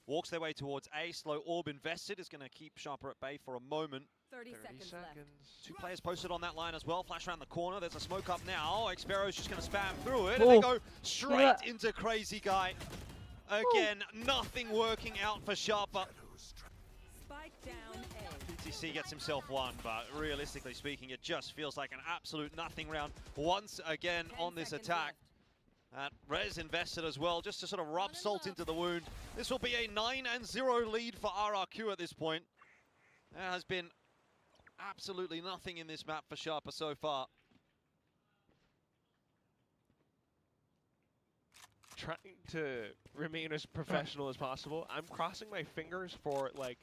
walks their way towards A. Slow Orb invested is going to keep Sharper at bay for a moment.
30 seconds left.
2 players posted on that line as well. Flash around the corner. There's a smoke up now. Xpero's just going to spam through it. And they go straight into Crazy Guy. Again, nothing working out for Sharper.
Spike down A.
PTC gets himself one, but realistically speaking, it just feels like an absolute nothing round once again on this attack. Rez invested as well, just to sort of rub salt into the wound. This will be a 9-0 lead for RRQ at this point. There has been absolutely nothing in this map for Sharper so far.
Trying to remain as professional as possible. I'm crossing my fingers for like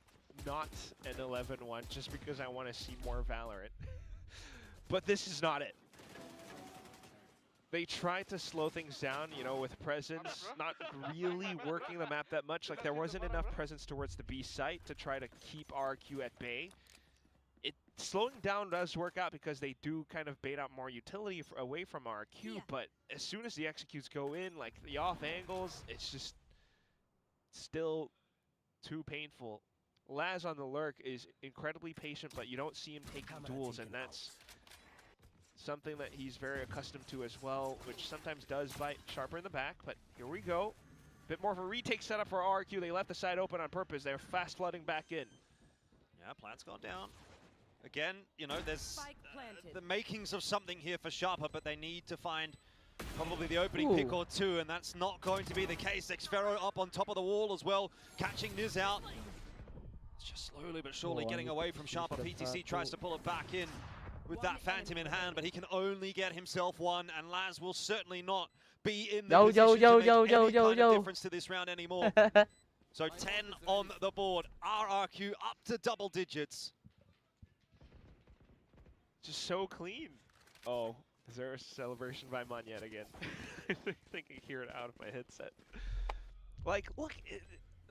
not an 11-1 just because I want to see more Valorant. But this is not it. They tried to slow things down, you know, with presence, not really working the map that much. Like, there wasn't enough presence towards the B site to try to keep RQ at bay. Slowing down does work out because they do kind of bait out more utility away from RQ, but as soon as the executes go in, like the off angles, it's just still too painful. Laz on the lurk is incredibly patient, but you don't see him taking duels, and that's something that he's very accustomed to as well, which sometimes does bite Sharper in the back, but here we go. Bit more of a retake setup for RQ. They left the side open on purpose. They're fast flooding back in.
Yeah, plant's gone down. Again, you know, there's the makings of something here for Sharper, but they need to find probably the opening pick or two, and that's not going to be the case. Xfero up on top of the wall as well, catching Niz out. It's just slowly but surely getting away from Sharper. PTC tries to pull it back in with that Phantom in hand, but he can only get himself one, and Laz will certainly not be in the position to make any kind of difference to this round anymore. So 10 on the board. RRQ up to double digits.
Just so clean. Oh, is there a celebration by Monyet again? I think I hear it out of my headset. Like, look,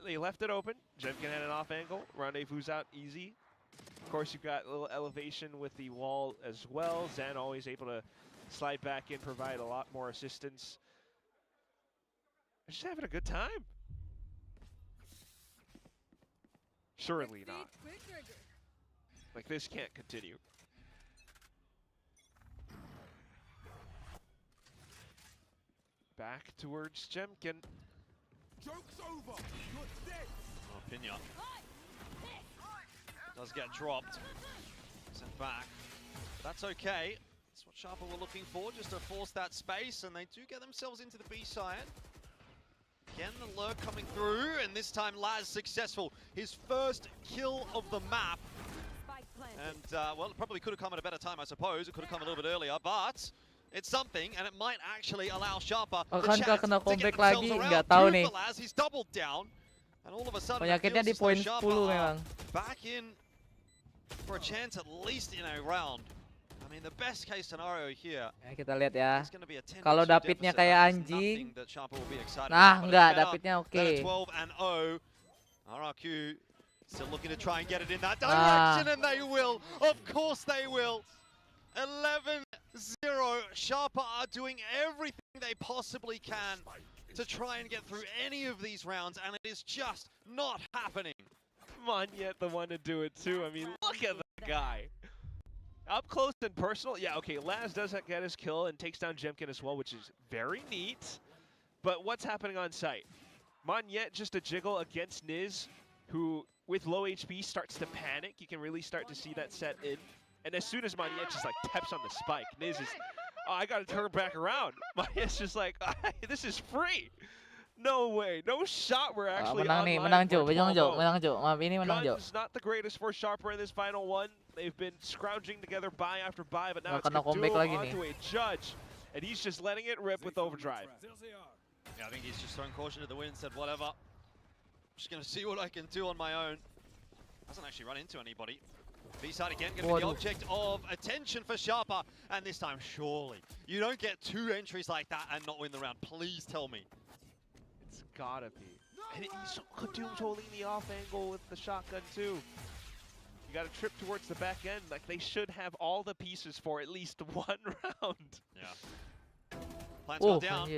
they left it open. Jemkin had an off angle. Rendezvous out easy. Of course, you've got a little elevation with the wall as well. Zen always able to slide back in, provide a lot more assistance. They're just having a good time. Surely not. Like, this can't continue. Back towards Jemkin.
Joke's over. You're dead.
Oh, Pinya does get dropped. Sent back. That's okay. That's what Sharper were looking for, just to force that space, and they do get themselves into the B side. Again, the lurk coming through, and this time Laz successful. His first kill of the map. And, well, it probably could have come at a better time, I suppose. It could have come a little bit earlier, but it's something, and it might actually allow Sharper the chance to get themselves around. Two for Laz, he's doubled down, and all of a sudden it feels as though Sharper are back in for a chance at least in a round. I mean, the best case scenario here.
Kita lihat ya.
Is going to be a 10
Kalau Davidnya kayak anjing. Nah, enggak, Davidnya oke.
12-0. RRQ still looking to try and get it in that direction, and they will. Of course they will. 11-0. Sharper are doing everything they possibly can to try and get through any of these rounds, and it is just not happening.
Monyet the one to do it too. I mean, look at that guy. Up close and personal. Yeah, okay, Laz does get his kill and takes down Jemkin as well, which is very neat. But what's happening on site? Monyet just a jiggle against Niz, who with low HP starts to panic. You can really start to see that set in. And as soon as Monyet just like taps on the spike, Niz is, oh, I gotta turn back around. Monyet's just like, this is free. No way, no shot we're actually
menang nih, menang Jo, menang Jo. Maaf ini menang Jo.
Guns not the greatest for Sharper in this final one. They've been scrounging together buy after buy, but now it's Kaduo onto a judge, and he's just letting it rip with overdrive.
Yeah, I think he's just thrown caution to the wind, said whatever. I'm just gonna see what I can do on my own. Hasn't actually run into anybody. B-side again going to be the object of attention for Sharper, and this time surely you don't get 2 entries like that and not win the round. Please tell me.
It's gotta be. And Kadoom's holding the off angle with the shotgun too. You got to trip towards the back end. Like they should have all the pieces for at least 1 round.
Yeah. Plans go down.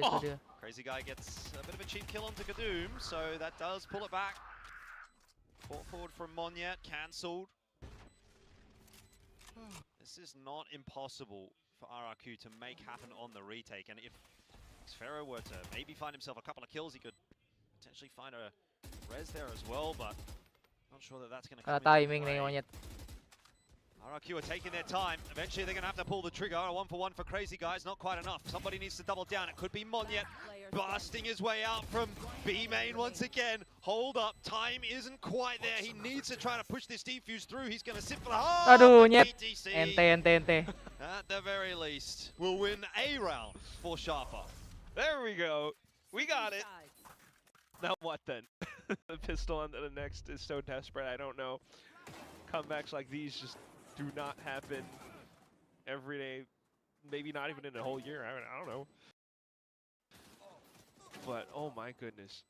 Crazy guy gets a bit of a cheap kill onto Kadoom, so that does pull it back. Fought forward from Monyet, cancelled. This is not impossible for RRQ to make happen on the retake, and if Sphero were to maybe find himself a couple of kills, he could potentially find a res there as well, but not sure that that's going to come
timing nih Monyet.
RRQ are taking their time. Eventually they're going to have to pull the trigger. A 1-for-1 for Crazy Guys, not quite enough. Somebody needs to double down. It could be Monyet blasting his way out from B main once again. Hold up, time isn't quite there. He needs to try to push this defuse through. He's going to sit for the hard.
Aduh, Nyet.
PTC,
Ente.
at the very least, will win a round for Sharper.
There we go. We got it. Now what then? The pistol on the next is so desperate. I don't know. Comebacks like these just do not happen every day. Maybe not even in a whole year. I don't know. But oh my goodness.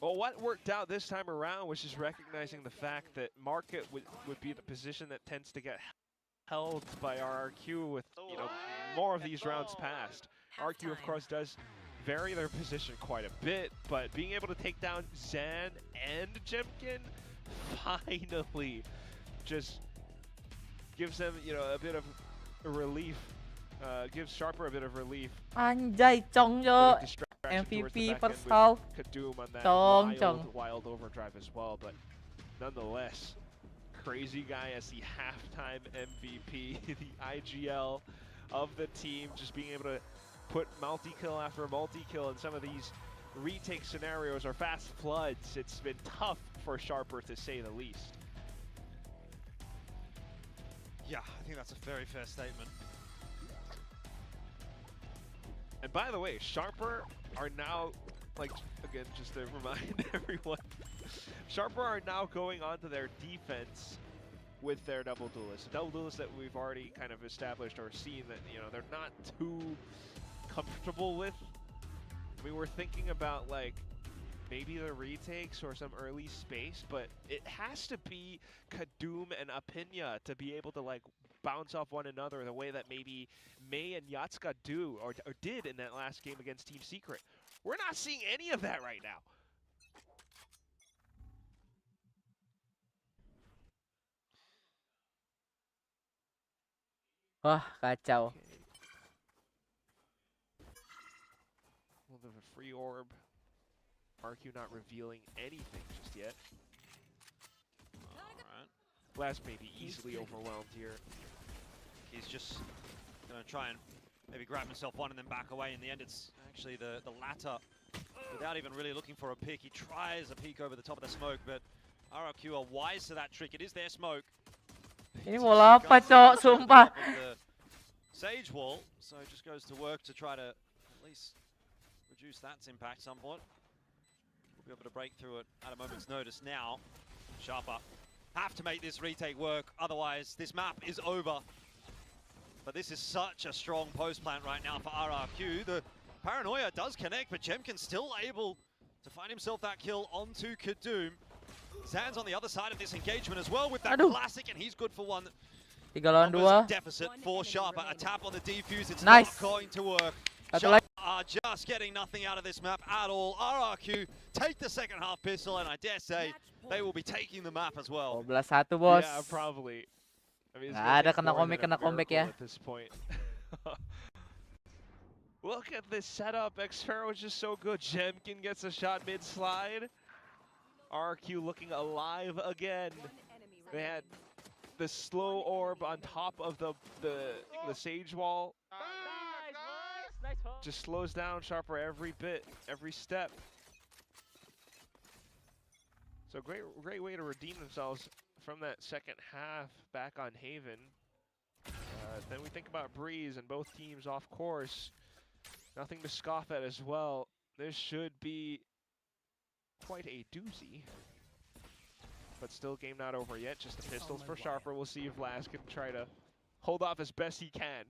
Well, what worked out this time around was just recognizing the fact that Market would be the position that tends to get held by RRQ with, you know, more of these rounds passed. RRQ, of course, does vary their position quite a bit, but being able to take down Zan and Jemkin finally just gives them, you know, a bit of relief, gives Sharper a bit of relief.
Anjay, Chong yo. MVP first half.
Kadoom on that
Chong.
wild overdrive as well, but nonetheless, Crazy Guy as the halftime MVP, the IGL of the team, just being able to put multi-kill after multi-kill in some of these retake scenarios or fast floods. It's been tough for Sharper, to say the least.
Yeah, I think that's a very fair statement.
And by the way, Sharper are now, like, again, just to remind everyone, Sharper are now going onto their defense with their double duelist. A double duelist that we've already kind of established or seen that, you know, they're not too comfortable with. We were thinking about, like, maybe the retakes or some early space, but it has to be Kadoom and Apinya to be able to, like, bounce off one another the way that maybe May and Yatsuka do or did in that last game against Team Secret. We're not seeing any of that right now.
Wah, kacau.
A little bit of a free orb. RQ not revealing anything just yet.
Alright.
Blast may be easily overwhelmed here.
He's just going to try and maybe grab himself one and then back away. In the end, it's actually the latter. Without even really looking for a pick, he tries a peek over the top of the smoke, but RRQ are wise to that trick. It is their smoke.
Ini bola apa, Cok? Sumpah.
Sage wall, so it just goes to work to try to at least reduce that impact somewhat. We'll be able to break through it at a moment's notice now. Sharper have to make this retake work, otherwise this map is over. But this is such a strong post plant right now for RRQ. The paranoia does connect, but Jemkin's still able to find himself that kill onto Kadoom. Zan's on the other side of this engagement as well with that classic, and he's good for one.
3 lawan 2.
Deficit for Sharper. A tap on the defuse. It's
Nice.
not going to work.
Satu
Sharper
lagi.
are just getting nothing out of this map at all. RRQ take the second half pistol, and I dare say they will be taking the map as well.
12-1, bos.
Yeah, probably. I mean, it's
Nggak ada
gonna
kena
take more than a
comeback ya.
miracle at this point. Look at this setup. Xfero is just so good. Jemkin gets a shot mid-slide. RQ looking alive again. They had the slow orb on top of the Sage wall. Just slows down Sharper every bit, every step. So great way to redeem themselves from that second half back on Haven. Then we think about Breeze and both teams off course. Nothing to scoff at as well. This should be quite a doozy. but still game not over yet. Just the pistols for Sharper. We'll see if Last can try to hold off as best he can.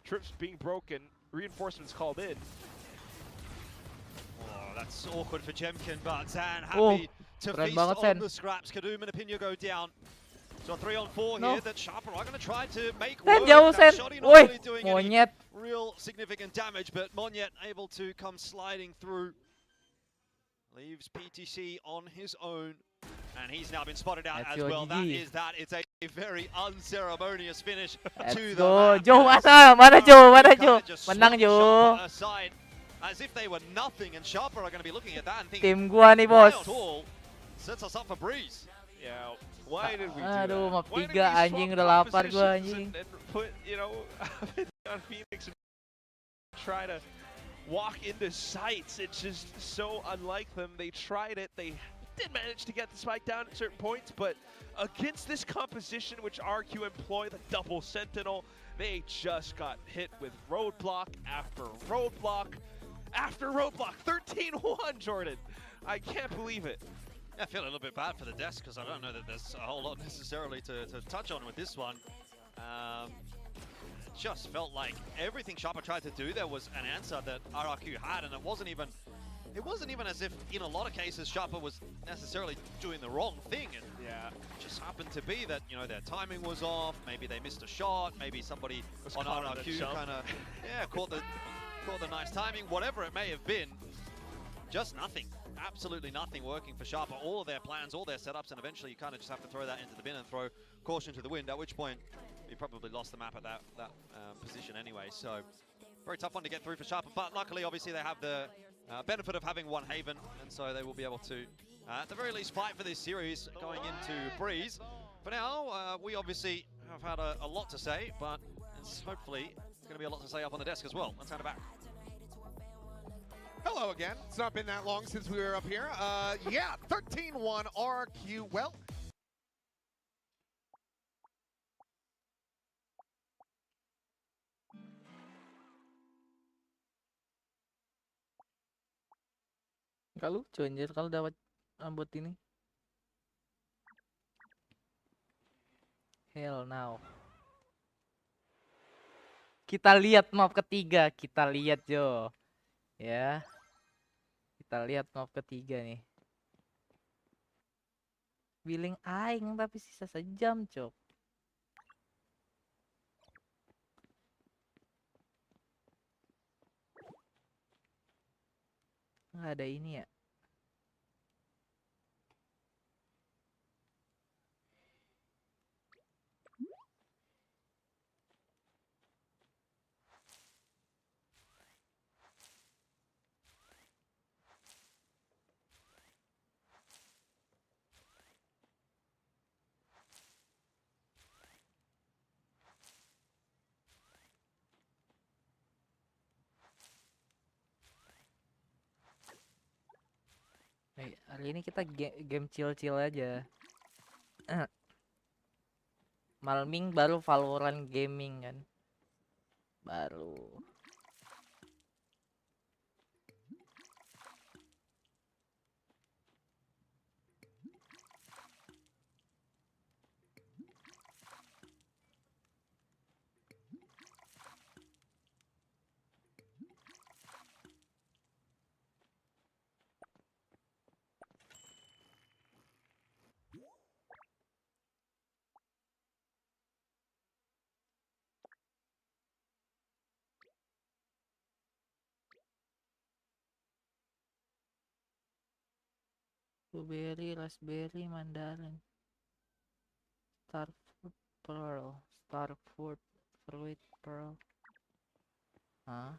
Trips being broken, reinforcements called in.
Oh, that's awkward for Jemkin, but Zan
Oh,
happy to
keren
feast
banget,
on
Sen.
the scraps. Kadum and Opinio go down. So a 3-on-4
No.
here that Sharper are going to try to make
Sen,
work.
jauh,
That
Sen.
Shoddy not
Woi,
really doing any
monyet.
real significant damage, but Monyet able to come sliding through. Leaves PTC on his own, and he's now been spotted out
That's
as
your
well.
GG.
It's a very unceremonious finish
Let's
to the
go.
map.
Jo, mana Jo, mana Jo. Menang Jo.
Sharper aside, as if they were nothing, and Sharper are going to be looking at that and thinking,
Tim gua nih,
why
bos.
not all sets us up for breeze.
Yeah, why did we do
Aduh,
that?
map
Why did
3
we swap
anjing udah lapar gua
positions
anjing.
and put, you know, on Phoenix and try to walk into sights? It's just so unlike them. They tried it. They did manage to get the spike down at certain points, but against this composition, which RQ employ, the double sentinel, they just got hit with roadblock after roadblock after roadblock. 13-1, Jordan. I can't believe it.
Yeah, I feel a little bit bad for the desk because I don't know that there's a whole lot necessarily to touch on with this one. Just felt like everything Sharper tried to do there was an answer that RRQ had, and it wasn't even as if in a lot of cases Sharper was necessarily doing the wrong thing. And
yeah,
it just happened to be that, you know, their timing was off. Maybe they missed a shot. Maybe somebody
Was
on
caught on the
RRQ
jump.
kind of caught the nice timing. Whatever it may have been, just nothing. Absolutely nothing working for Sharper. All of their plans, all their setups, and eventually you kind of just have to throw that into the bin and throw caution to the wind, at which point you probably lost the map at that position anyway. So very tough one to get through for Sharper, but luckily obviously they have the benefit of having one Haven, and so they will be able to at the very least fight for this series going into Breeze. For now, we obviously have had a lot to say, but hopefully it's going to be a lot to say up on the desk as well. Let's hand it back.
Hello again. It's not been that long since we were up here. Yeah, 13-1 RQ. Well,
Gak lucu anjir kalau dapat rambut ini. Hell now. Kita lihat map ketiga, kita lihat Jo. Ya. Kita lihat map ketiga nih. Billing aing tapi sisa sejam, Cok. Nggak ada ini ya. Hari ini kita game chill-chill aja. Malming baru Valorant gaming kan. Baru. Blueberry, raspberry, mandarin. Starfruit pearl. Starfruit fruit pearl. Hah?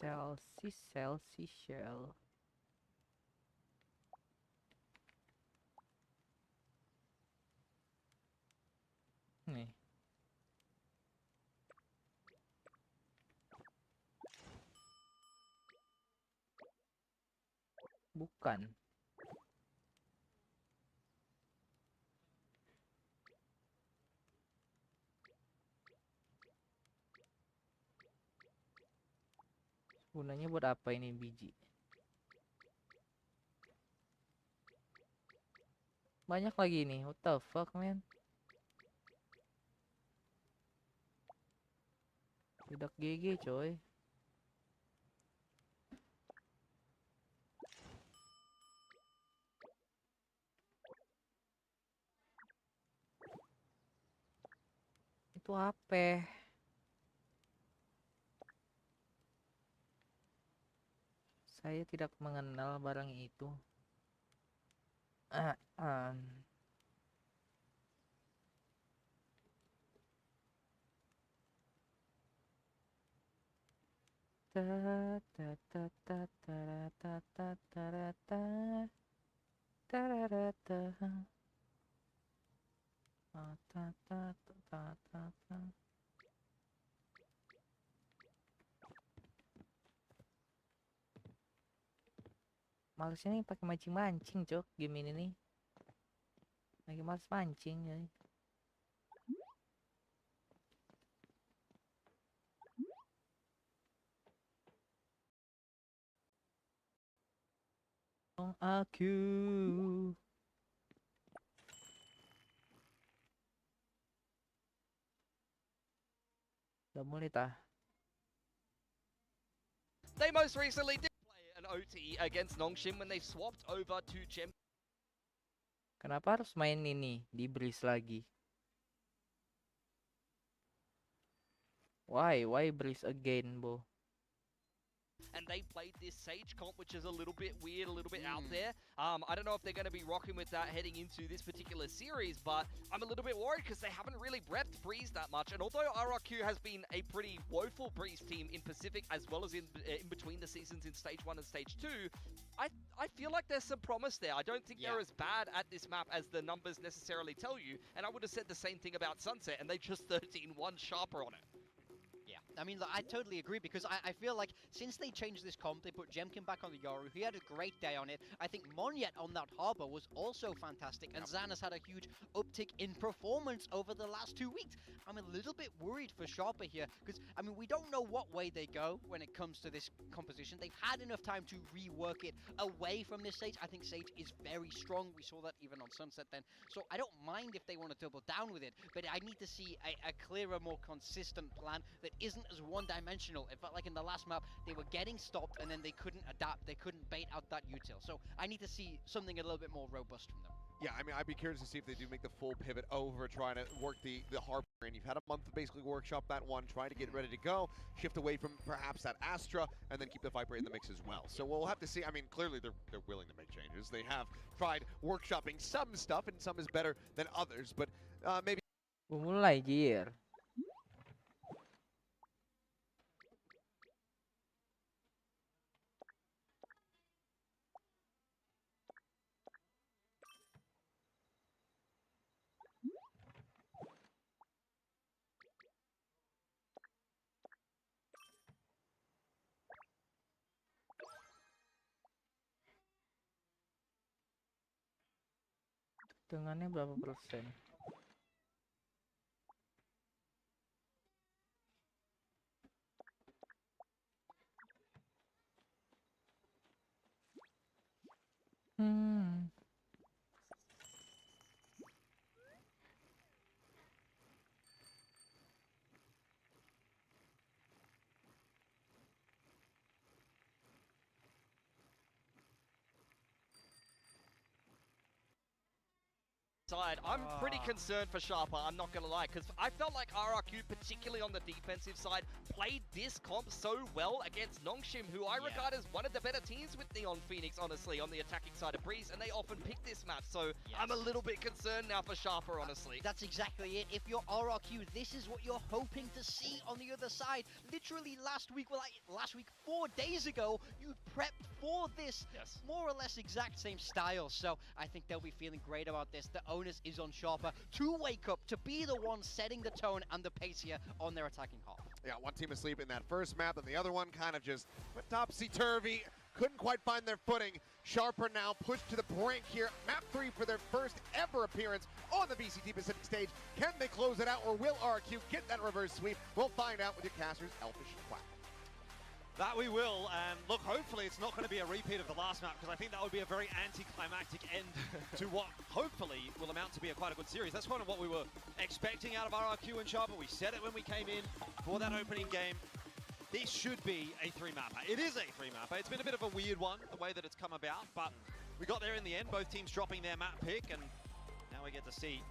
Shell. Nih. Bukan. Gunanya buat apa ini biji? Banyak lagi nih. What the fuck, man? Budak GG, coy. Itu apa? Saya tidak mengenal barang itu. Ah, ta ta ta ta ta ta ta ta ta ta ta ta. Malesnya nih pakai mancing-mancing, cok. Game ini nih. Lagi males mancing, ya. Aku. Udah mulai tah.
They most recently did play an OT against Nongshim when they swapped over to Gem.
Kenapa harus main ini di Breeze lagi? Why Breeze again, Bo?
And they played this Sage comp, which is a little bit weird, a little bit out there. I don't know if they're going to be rocking with that heading into this particular series, but I'm a little bit worried because they haven't really repped Breeze that much. And although RRQ has been a pretty woeful Breeze team in Pacific as well as in between the seasons in Stage 1 and Stage 2, I feel like there's some promise there. I don't think they're as bad at this map as the numbers necessarily tell you. And I would have said the same thing about Sunset, and they just 13-1 sharper on it.
Yeah, I mean, look, I totally agree because I feel like since they changed this comp, they put Jemkin back on the Yoru. He had a great day on it. I think Monyet on that Harbor was also fantastic, and Zan has had a huge uptick in performance over the last 2 weeks. I'm a little bit worried for Sharper here because, I mean, we don't know what way they go when it comes to this composition. They've had enough time to rework it away from this Sage. I think Sage is very strong. We saw that even on Sunset then. So I don't mind if they want to double down with it, but I need to see a clearer, more consistent plan that isn't as one-dimensional. It felt like in the last map, they were getting stopped and then they couldn't adapt. They couldn't bait out that util. So I need to see something a little bit more robust from them.
Yeah, I mean, I'd be curious to see if they do make the full pivot over, trying to work the Harbor. And you've had a month to basically workshop that one, trying to get ready to go, shift away from perhaps that Astra, and then keep the Viper in the mix as well. So we'll have to see. I mean, clearly they're willing to make changes. They have tried workshopping some stuff, and some is better than others, but maybe...
Mulai, Jir. Dengannya berapa persen?
side. I'm pretty concerned for Sharper, I'm not gonna lie, because I felt like RRQ, particularly on the defensive side, played this comp so well against Nongshim, who I regard as one of the better teams with Neon Phoenix, honestly, on the attacking side of Breeze, and they often pick this map, so I'm a little bit concerned now for Sharper, honestly.
That's exactly it. If you're RRQ, this is what you're hoping to see on the other side. Literally last week, 4 days ago, you prepped for this, more or less exact same style, so I think they'll be feeling great about this. The onus is on Sharper to wake up, to be the one setting the tone and the pace here on their attacking half.
Yeah, one team asleep in that first map, and the other one kind of just went topsy-turvy. Couldn't quite find their footing. Sharper now pushed to the brink here. Map 3 for their first ever appearance on the VCT Pacific stage. Can they close it out, or will RRQ get that reverse sweep? We'll find out with your casters, Elfish Quack.
That we will, and look, hopefully it's not going to be a repeat of the last map, because I think that would be a very anticlimactic end to what hopefully will amount to be quite a good series. That's kind of what we were expecting out of RRQ and Sharper. We said it when we came in for that opening game. This should be a 3-mapper. It is a 3-mapper. It's been a bit of a weird one, the way that it's come about, but we got there in the end, both teams dropping their map pick, and now we get to see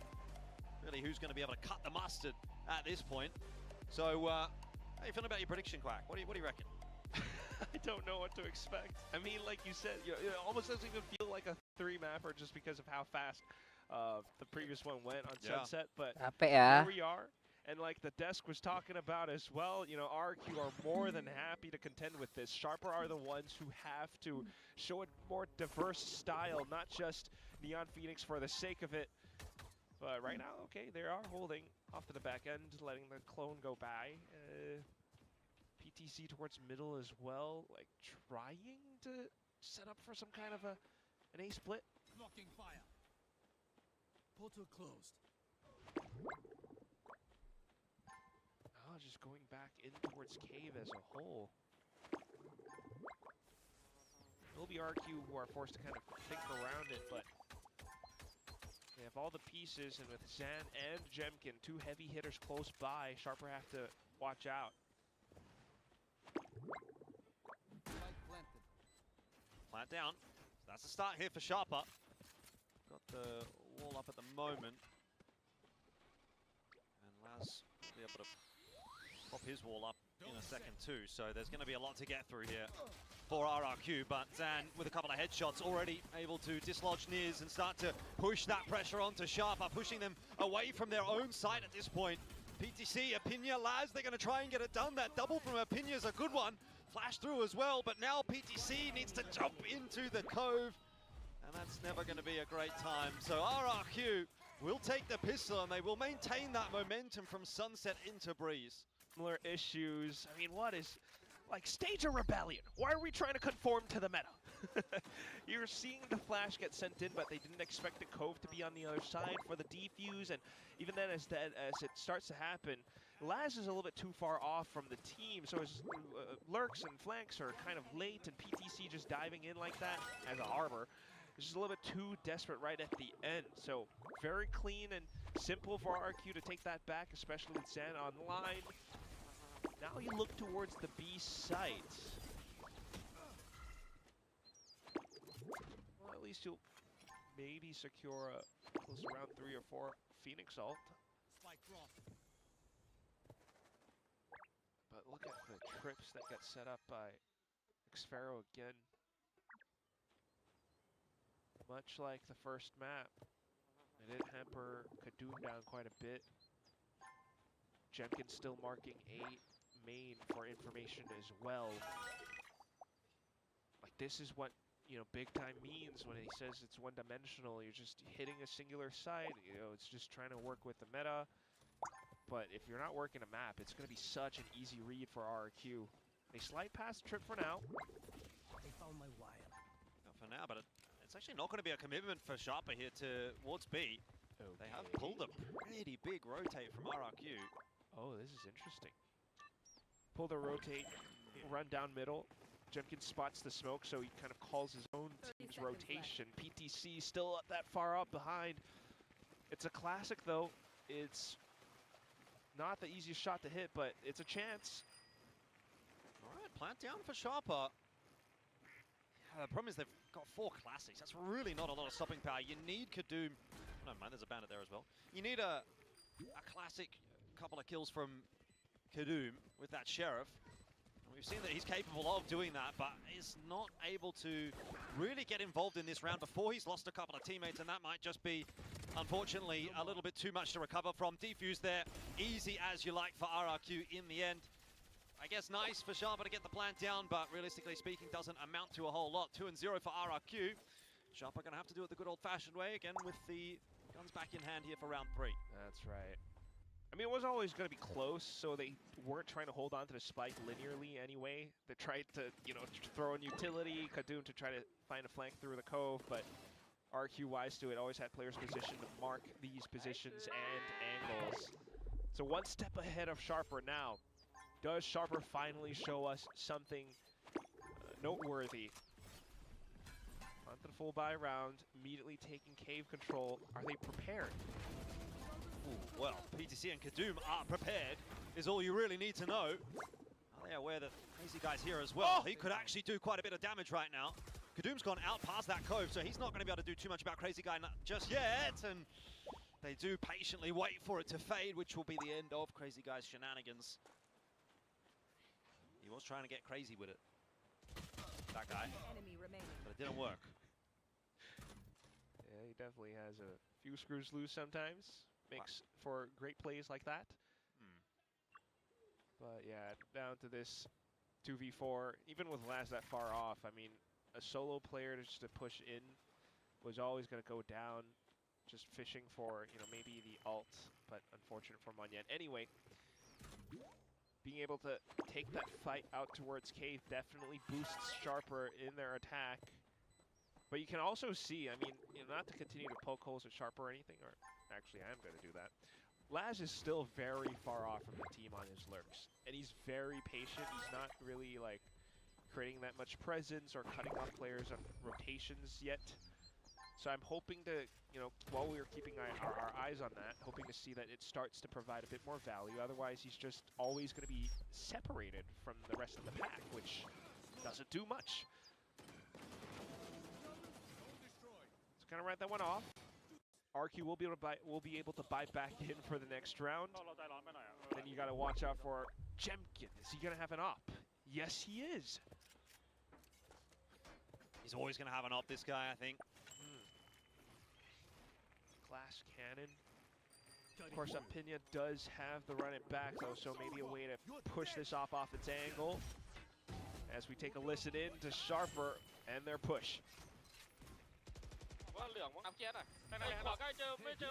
really who's going to be able to cut the mustard at this point. So, how are you feeling about your prediction, Quack? What do you reckon?
I don't know what to expect. I mean, like you said, it almost doesn't even feel like a 3-mapper just because of how fast the previous one went on Sunset. But here we are. And like the desk was talking about as well, you know, RRQ are more than happy to contend with this. Sharper are the ones who have to show a more diverse style, not just Neon Phoenix for the sake of it. But right now, okay, they are holding off to the back end, letting the clone go by. PTC towards middle as well, like trying to set up for some kind of an A split.
Blocking fire. Portal closed.
Oh, just going back in towards cave as a whole. It'll be RQ who are forced to kind of think around it, but they have all the pieces, and with Zan and Jemkin, 2 heavy hitters close by, Sharper have to watch out.
Plant down. That's a start here for Sharper. Got the wall up at the moment. And Laz will be able to pop his wall up in a second too. So there's going to be a lot to get through here for RRQ. But Zan, with a couple of headshots, already able to dislodge Niz and start to push that pressure onto Sharper, pushing them away from their own site at this point. PTC, Apinya, Laz, they're going to try and get it done. That double from Apinya is a good one. Flash through as well, but now PTC needs to jump into the cove, and that's never going to be a great time. So RRQ will take the pistol, and they will maintain that momentum from Sunset into Breeze.
Similar issues. I mean, what is, like, stage a rebellion. Why are we trying to conform to the meta? You're seeing the flash get sent in, but they didn't expect the cove to be on the other side for the defuse, and even then as it starts to happen, Laz is a little bit too far off from the team, so his lurks and flanks are kind of late, and PTC just diving in like that as a harbor is just a little bit too desperate right at the end. So very clean and simple for RQ to take that back, especially with Zan online. Now you look towards the B site. Well, at least you'll maybe secure a close to round 3 or 4 Phoenix ult.
Spike drop.
But look at the trips that got set up by Xfero again. Much like the first map, it did hamper Kadoon down quite a bit. Jemkin still marking A main for information as well. Like, this is what, you know, big time means when he says it's one-dimensional. You're just hitting a singular site. You know, it's just trying to work with the meta. But if you're not working a map, it's going to be such an easy read for RRQ. They slide past trip for now.
They found my wire.
Not for now, but it's actually not going to be a commitment for Sharper here towards B. Okay. They have pulled a pretty big rotate from RRQ.
Oh, this is interesting. Pull the rotate, run down middle. Jemkin spots the smoke, so he kind of calls his own team's rotation. PTC still that far up behind. It's a classic, though. It's not the easiest shot to hit, but it's a chance.
All right, plant down for Sharper. Yeah, the problem is they've got 4 classics. That's really not a lot of stopping power. You need Kadoom Never mind, there's a bandit there as well. You need a classic couple of kills from Kadum with that Sheriff. And we've seen that he's capable of doing that, but is not able to really get involved in this round before he's lost a couple of teammates, and that might just be, unfortunately, a little bit too much to recover from. Defuse there, easy as you like for RRQ in the end. I guess nice for Sharper to get the plant down, but realistically speaking, doesn't amount to a whole lot. 2-0 for RRQ. Sharper gonna have to do it the good old-fashioned way again with the guns back in hand here for round 3.
That's right. I mean, it was always going to be close, so they weren't trying to hold on to the spike linearly anyway. They tried to, you know, throw in utility, Kadum to try to find a flank through the cove, but RQ wise to it, always had players positioned to mark these positions and angles. So one step ahead of Sharper now. Does Sharper finally show us something noteworthy? Onto the full buy round, immediately taking cave control. Are they prepared?
Ooh, well, PTC and Kadum are prepared, is all you really need to know. Are they aware that Crazy Guy's here as well? He could actually do quite a bit of damage right now. Kadum's gone out past that cove, so he's not going to be able to do too much about Crazy Guy just yet. And they do patiently wait for it to fade, which will be the end of Crazy Guy's shenanigans. He was trying to get crazy with it, that guy, but it didn't work.
Yeah, he definitely has a few screws loose sometimes. Makes for great plays like that. But yeah, down to this 2v4. Even with Laz that far off, I mean, a solo player just to push in was always going to go down, just fishing for, you know, maybe the ult, but unfortunate for Monyet. Anyway, being able to take that fight out towards cave definitely boosts Sharper in their attack. But you can also see, I mean, you know, not to continue to poke holes at Sharper or anything, or actually I am going to do that. Laz is still very far off from the team on his lurks, and he's very patient. He's not really like creating that much presence or cutting off players on rotations yet. So I'm hoping to, you know, while we're keeping our eyes on that, hoping to see that it starts to provide a bit more value. Otherwise, he's just always going to be separated from the rest of the pack, which doesn't do much. So kind of write that one off. RQ will be able to buy back in for the next round. Then you got to watch out for Jemkin. Is he going to have an op? Yes, he is.
He's always going to have an op, this guy, I think.
Glass cannon. Of course, Atmin does have the run it back, though, so maybe a way to push this off its angle. As we take a listen in to Sharper and their push.
ว่าเหลืองมั้งน้ำเกียร์หน่อยขวาใกล้เจอไม่เจอ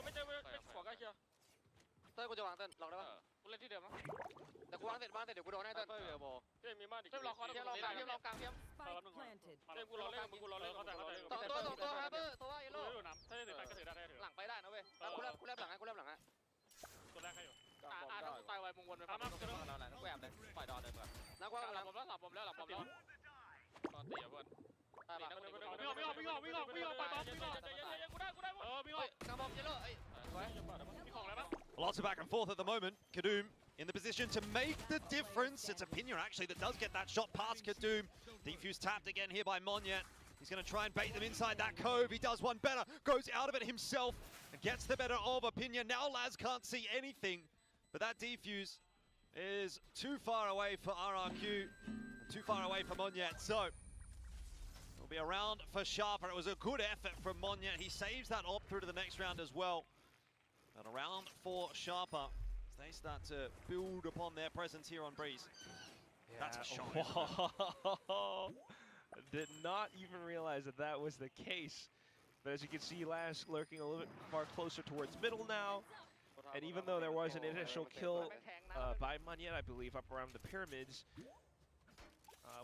ขวาใกล้เจอเต้ยกูจะวางเต้นลองได้ปะกูเล่นที่เดิมมั้งแต่กูวางเสร็จเดี๋ยวกูโดนให้เต้นเต้ยเดี๋ยวโบเต้ยมีมากดิเต้ยรอคอนเทียมรอกลางเทียมเทียมเต้ยกูรอเล่นกูรอเล่นเขาแต่ตัวฮาร์เบอร์ตัวว่าเยลโล่ถือน้ำเต้ยถือไปก็ถือได้หลังไปได้นะเว้ยกูแลบหลังให้ตัวแรกให้อยู่ถ้ากูตายไวมึงวนไปฝั่งนู้นแล้วนะกูแอบเลยปล่อยดอนเดินก่อนนักว่าหลังผมแล้วตอนตีอ่ะเพื่อน
Lots of back and forth at the moment. Kadum in the position to make the difference. It's Atmin actually that does get that shot past Kadum. Defuse tapped again here by Monyet. He's going to try and bait them inside that cove. He does one better, goes out of it himself and gets the better of Atmin. Now Laz can't see anything, but that defuse is too far away for RRQ, too far away for Monyet. So it'll be a round for Sharper. It was a good effort from Monyet. He saves that op through to the next round as well. And a round for Sharper. They start to build upon their presence here on Breeze. Yeah. That's a shot.
Did not even realize that that was the case. But as you can see, Laz lurking a little bit far closer towards middle now. And even though there was an initial kill by Monyet, I believe, up around the pyramids,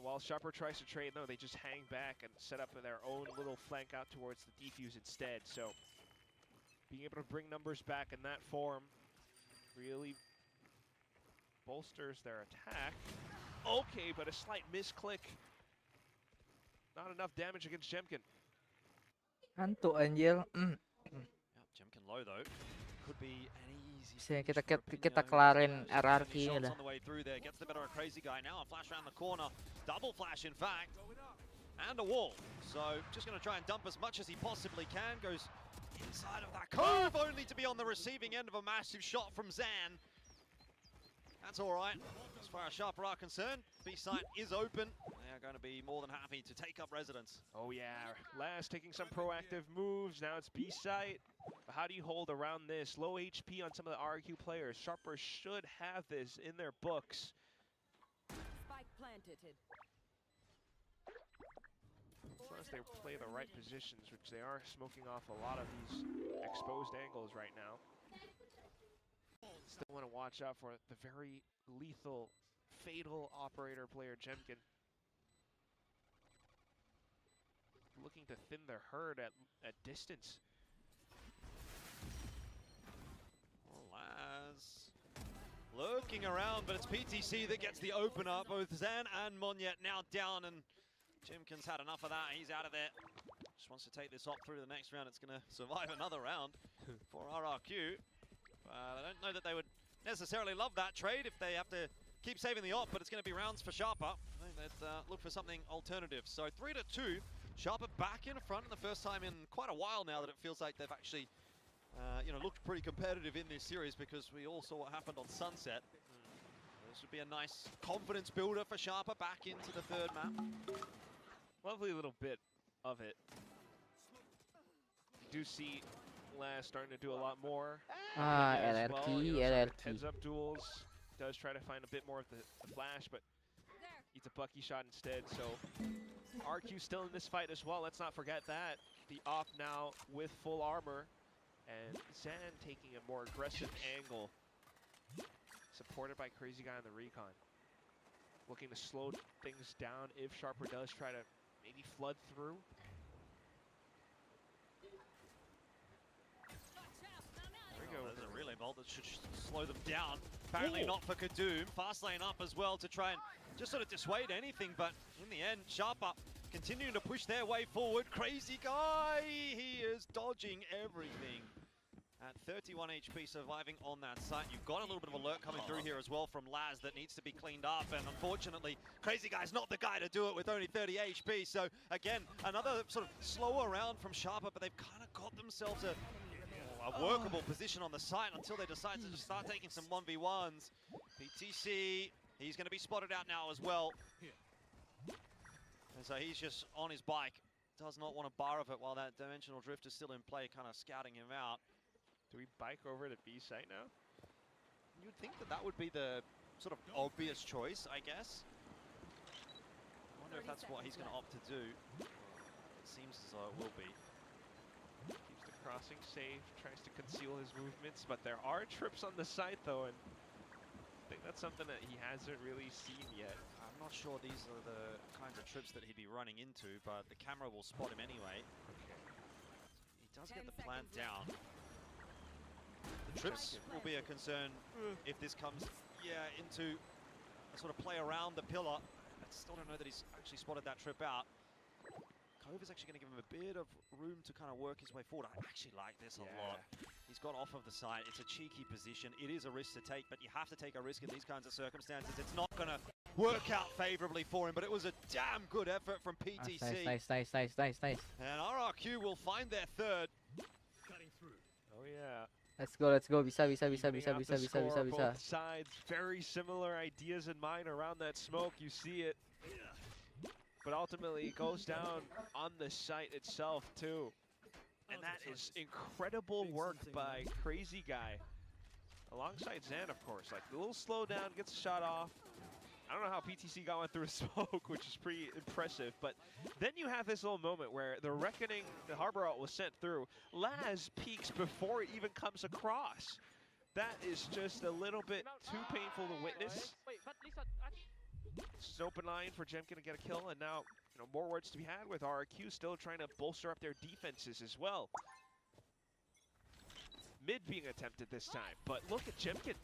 while Sharper tries to trade, no, they just hang back and set up their own little flank out towards the defuse instead. So being able to bring numbers back in that form really bolsters their attack. Okay, but a slight misclick. Not enough damage against Jemkin.
Hantu anjir.
Jemkin low though. Could be an easy.
Kita kelarin RRQ ini dah.
On the way through there, gets the better of Crazy Guy now. A flash around the corner, double flash in fact, and a wall. So just going to try and dump as much as he possibly can. Goes inside of that cove. only to be on the receiving end of a massive shot from Zan. That's all right. As far as Sharper are concerned, B-site is open. They are going to be more than happy to take up residence.
Oh yeah, Laz taking some proactive moves. Now it's B-site. But how do you hold around this? Low HP on some of the RRQ players. Sharper should have this in their books.
Spike planted.
As long as they play the right positions, which they are smoking off a lot of these exposed angles right now. Still want to watch out for the very lethal, fatal operator player, Jemkin. Looking to thin their herd at distance.
Laz lurking around, but it's PTC that gets the opener. Both Zan and Monyet now down, and Jimkin's had enough of that. He's out of there. Just wants to take this op through to the next round. It's going to survive another round for RRQ. I don't know that they would necessarily love that trade if they have to keep saving the op, but it's going to be rounds for Sharper. I think they'd look for something alternative. So 3-2, Sharper back in front, and the first time in quite a while now that it feels like they've actually looked pretty competitive in this series, because we all saw what happened on Sunset. This would be a nice confidence builder for Sharper back into the third map.
Lovely little bit of it. You do see Laz starting to do a lot more.
RRQ.
Heads up duels. Does try to find a bit more of the flash, but eats a Bucky shot instead. So RQ still in this fight as well. Let's not forget that. The op now with full armor, and Zan taking a more aggressive angle. Supported by Crazy Guy on the recon. Looking to slow things down if Sharper does try to maybe flood through.
There we go. There's a relay bolt that should slow them down. Apparently not for Kadoom. Fast lane up as well to try and just sort of dissuade anything, but in the end, Sharper continuing to push their way forward. Crazy Guy, he is dodging everything. At 31 HP surviving on that site. You've got a little bit of alert coming through here as well from Laz that needs to be cleaned up, and unfortunately Crazy Guy's not the guy to do it with only 30 HP. So again, another sort of slower round from Sharper, but they've kind of got themselves a workable position on the site until they decide to just start taking some 1v1s. PTC, he's going to be spotted out now as well. And so he's just on his bike. Does not want a bar of it while that Dimensional Drift is still in play, kind of scouting him out.
Do we bike over to B site now?
You'd think that that would be the sort of obvious choice, I guess. I wonder if that's what he's going to opt to do. It seems as though it will be.
Keeps the crossing safe, tries to conceal his movements, but there are trips on the site though, and I think that's something that he hasn't really seen yet.
I'm not sure these are the kinds of trips that he'd be running into, but the camera will spot him anyway.
Okay.
He does get the plant down. The trips will be a concern if this comes, into a sort of play around the pillar. I still don't know that he's actually spotted that trip out. Cove is actually going to give him a bit of room to kind of work his way forward. I actually like this a lot. He's got off of the side. It's a cheeky position. It is a risk to take, but you have to take a risk in these kinds of circumstances. It's not going to work out favorably for him, but it was a damn good effort from PTC.
Nice.
And RRQ will find their third.
Cutting through.
Oh yeah.
Let's go. Bisa.
Both sides, very similar ideas in mind around that smoke. You see it. But ultimately, it goes down on the site itself, too. And that is incredible work by Crazy Guy. Alongside Zan, of course. Like, a little slowdown, gets a shot off. I don't know how PTC got one through a smoke, which is pretty impressive. But then you have this little moment where the Reckoning, the Harbor Ult was sent through. Laz peeks before it even comes across. That is just a little bit too painful to witness. It's an open line for Jemkin to get a kill, and now more words to be had with RRQ still trying to bolster up their defenses as well. Mid being attempted this time, but look at Jemkin.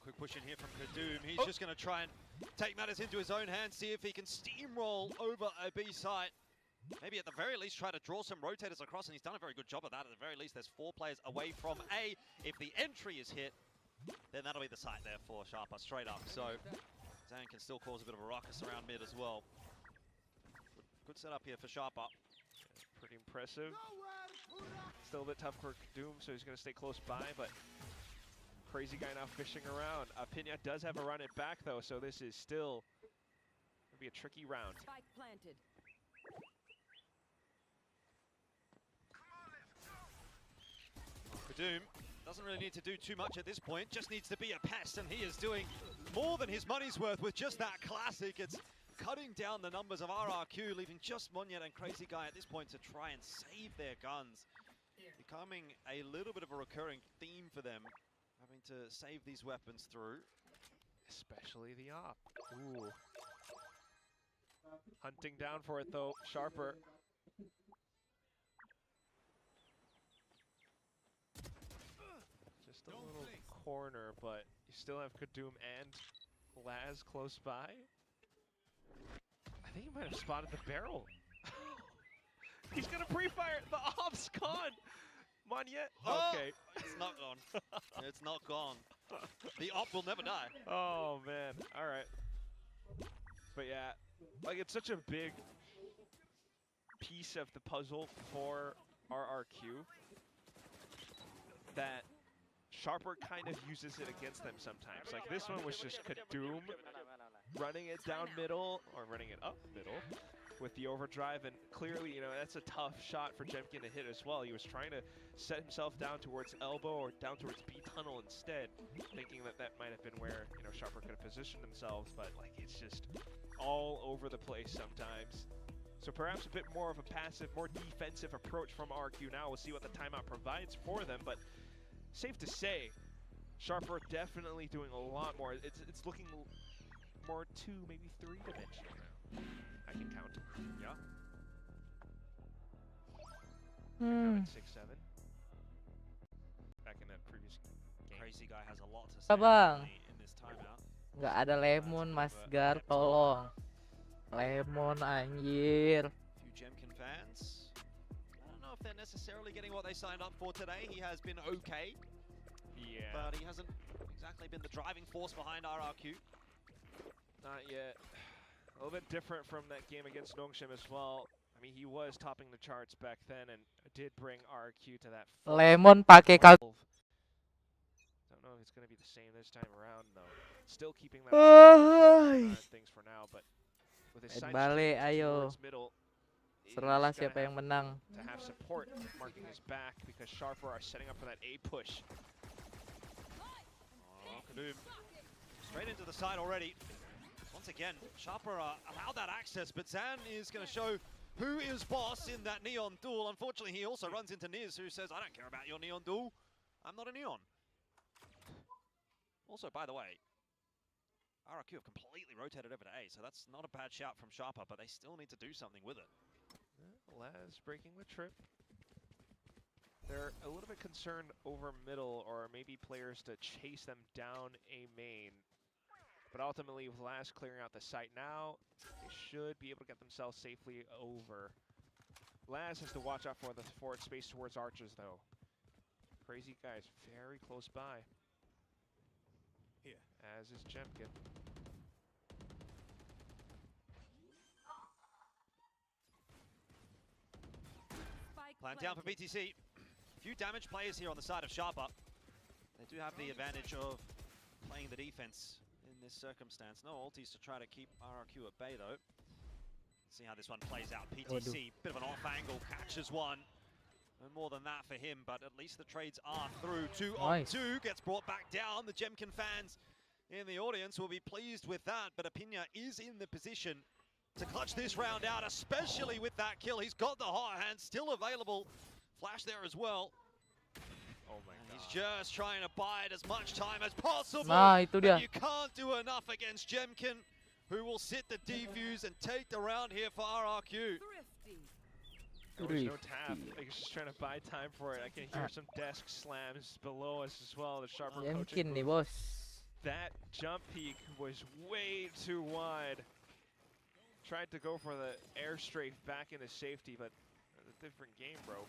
Quick push in here from Kadoom. He's just going to try and take matters into his own hands, see if he can steamroll over a B site. Maybe at the very least try to draw some rotators across, and he's done a very good job of that. At the very least, there's 4 players away from A. If the entry is hit, then that'll be the site there for Sharper, straight up. So Zan can still cause a bit of a ruckus around mid as well. Good setup here for Sharper.
Pretty impressive. Still a bit tough for Doom, so he's going to stay close by, but crazy guy now fishing around. Pinya does have a run it back, though, so this is still going to be a tricky round.
Spike planted.
Doom doesn't really need to do too much at this point, just needs to be a pest, and he is doing more than his money's worth with just that classic. It's cutting down the numbers of RRQ, leaving just Monyet and Crazy Guy at this point to try and save their guns. Becoming a little bit of a recurring theme for them, having to save these weapons through.
Especially the op. Ooh. Hunting down for it, though, Sharper. Just a little corner, but you still have Kadoom and Laz close by. I think he might have spotted the barrel. He's gonna pre-fire. The op's gone. Monyet. Okay.
It's not gone. It's not gone. The op will never die.
Oh man. All right. But yeah, like it's such a big piece of the puzzle for RRQ that Sharper kind of uses it against them sometimes. Like this one was just Kadoom running it down middle or running it up middle with the overdrive, and clearly, you know, that's a tough shot for Jemkin to hit as well. He was trying to set himself down towards elbow or down towards B tunnel instead, thinking that that might have been where, you know, Sharper could have positioned themselves, but like it's just all over the place sometimes. So perhaps a bit more of a passive, more defensive approach from RQ now. We'll see what the timeout provides for them, but safe to say, Sharper definitely doing a lot more. It's looking more 2, maybe 3-dimensional now. I can count. Yeah. Now at 6-7. Back in that previous game.
Crazy Guy has a lot to say
Bang.
in this timeout.
Nggak ada lemon, Mas Gar, tolong. Lemon anjir.
Few Jemkin fans. I don't know if they're necessarily getting what they signed up for today. He has been okay.
Yeah.
But he hasn't exactly been the driving force behind RRQ.
Not yet. A little bit different from that game against Nongshim as well. I mean, he was topping the charts back then and did bring RQ to that.
Lemon pakai kal.
Don't know if it's going to be the same this time around, though. Still keeping that things for now, but with his side
Balik, ayo.
towards middle,
Seralah siapa yang menang.
to have support marking his back because Sharper are setting up for that A push.
Oh, Kadoom straight into the side already. Once again, Sharper allowed that access, but Zan is going to show who is boss in that Neon duel. Unfortunately, he also runs into Niz, who says, I don't care about your Neon duel. I'm not a Neon. Also, by the way, RRQ have completely rotated over to A, so that's not a bad shout from Sharper, but they still need to do something with it.
Laz breaking the trip. They're a little bit concerned over middle, or maybe players to chase them down A main. But ultimately, with Laz clearing out the site now, they should be able to get themselves safely over. Laz has to watch out for the forward space towards archers, though. Crazy Guy's very close by.
Here.
As is Jemkin.
Plan down for BTC. Few damage players here on the side of Sharper. They do have the advantage of playing the defense in this circumstance. No ultis to try to keep RRQ at bay, though. See how this one plays out. PTC, bit of an off angle, catches one. No more than that for him, but at least the trades are through. 2-on-2 gets brought back down. The Jemkin fans in the audience will be pleased with that, but Apinya is in the position to clutch this round out, especially with that kill. He's got the hot hand still available. Flash there as well.
Oh my God.
He's just trying to bide as much time as possible.
Nah, itu dia.
But you can't do enough against Jemkin, who will sit the defuse and take the round here for RRQ.
There was no tap. Like, he's just trying to buy time for it. I can hear some desk slams below us as well. The Sharper coaching.
Jemkin nih, bos.
That jump peak was way too wide. Tried to go for the air strafe back into safety, but a different game, bro.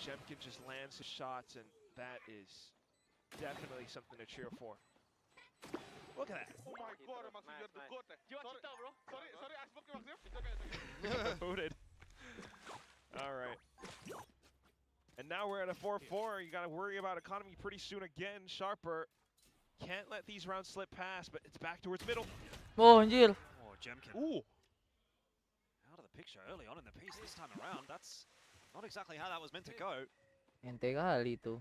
Jemkin just lands his shots, and that is definitely something to cheer for. Look at that.
Oh my God, Maxim, you're the goat. Sorry, I spoke to Maxim.
Booted. All right. And now we're at a 4-4. You got to worry about economy pretty soon again. Sharper can't let these rounds slip past, but it's back towards middle.
Oh, anjir.
Oh, Jemkin.
Ooh.
Out of the picture early on in the piece this time around. That's not exactly how that was meant to go.
Ente kali itu.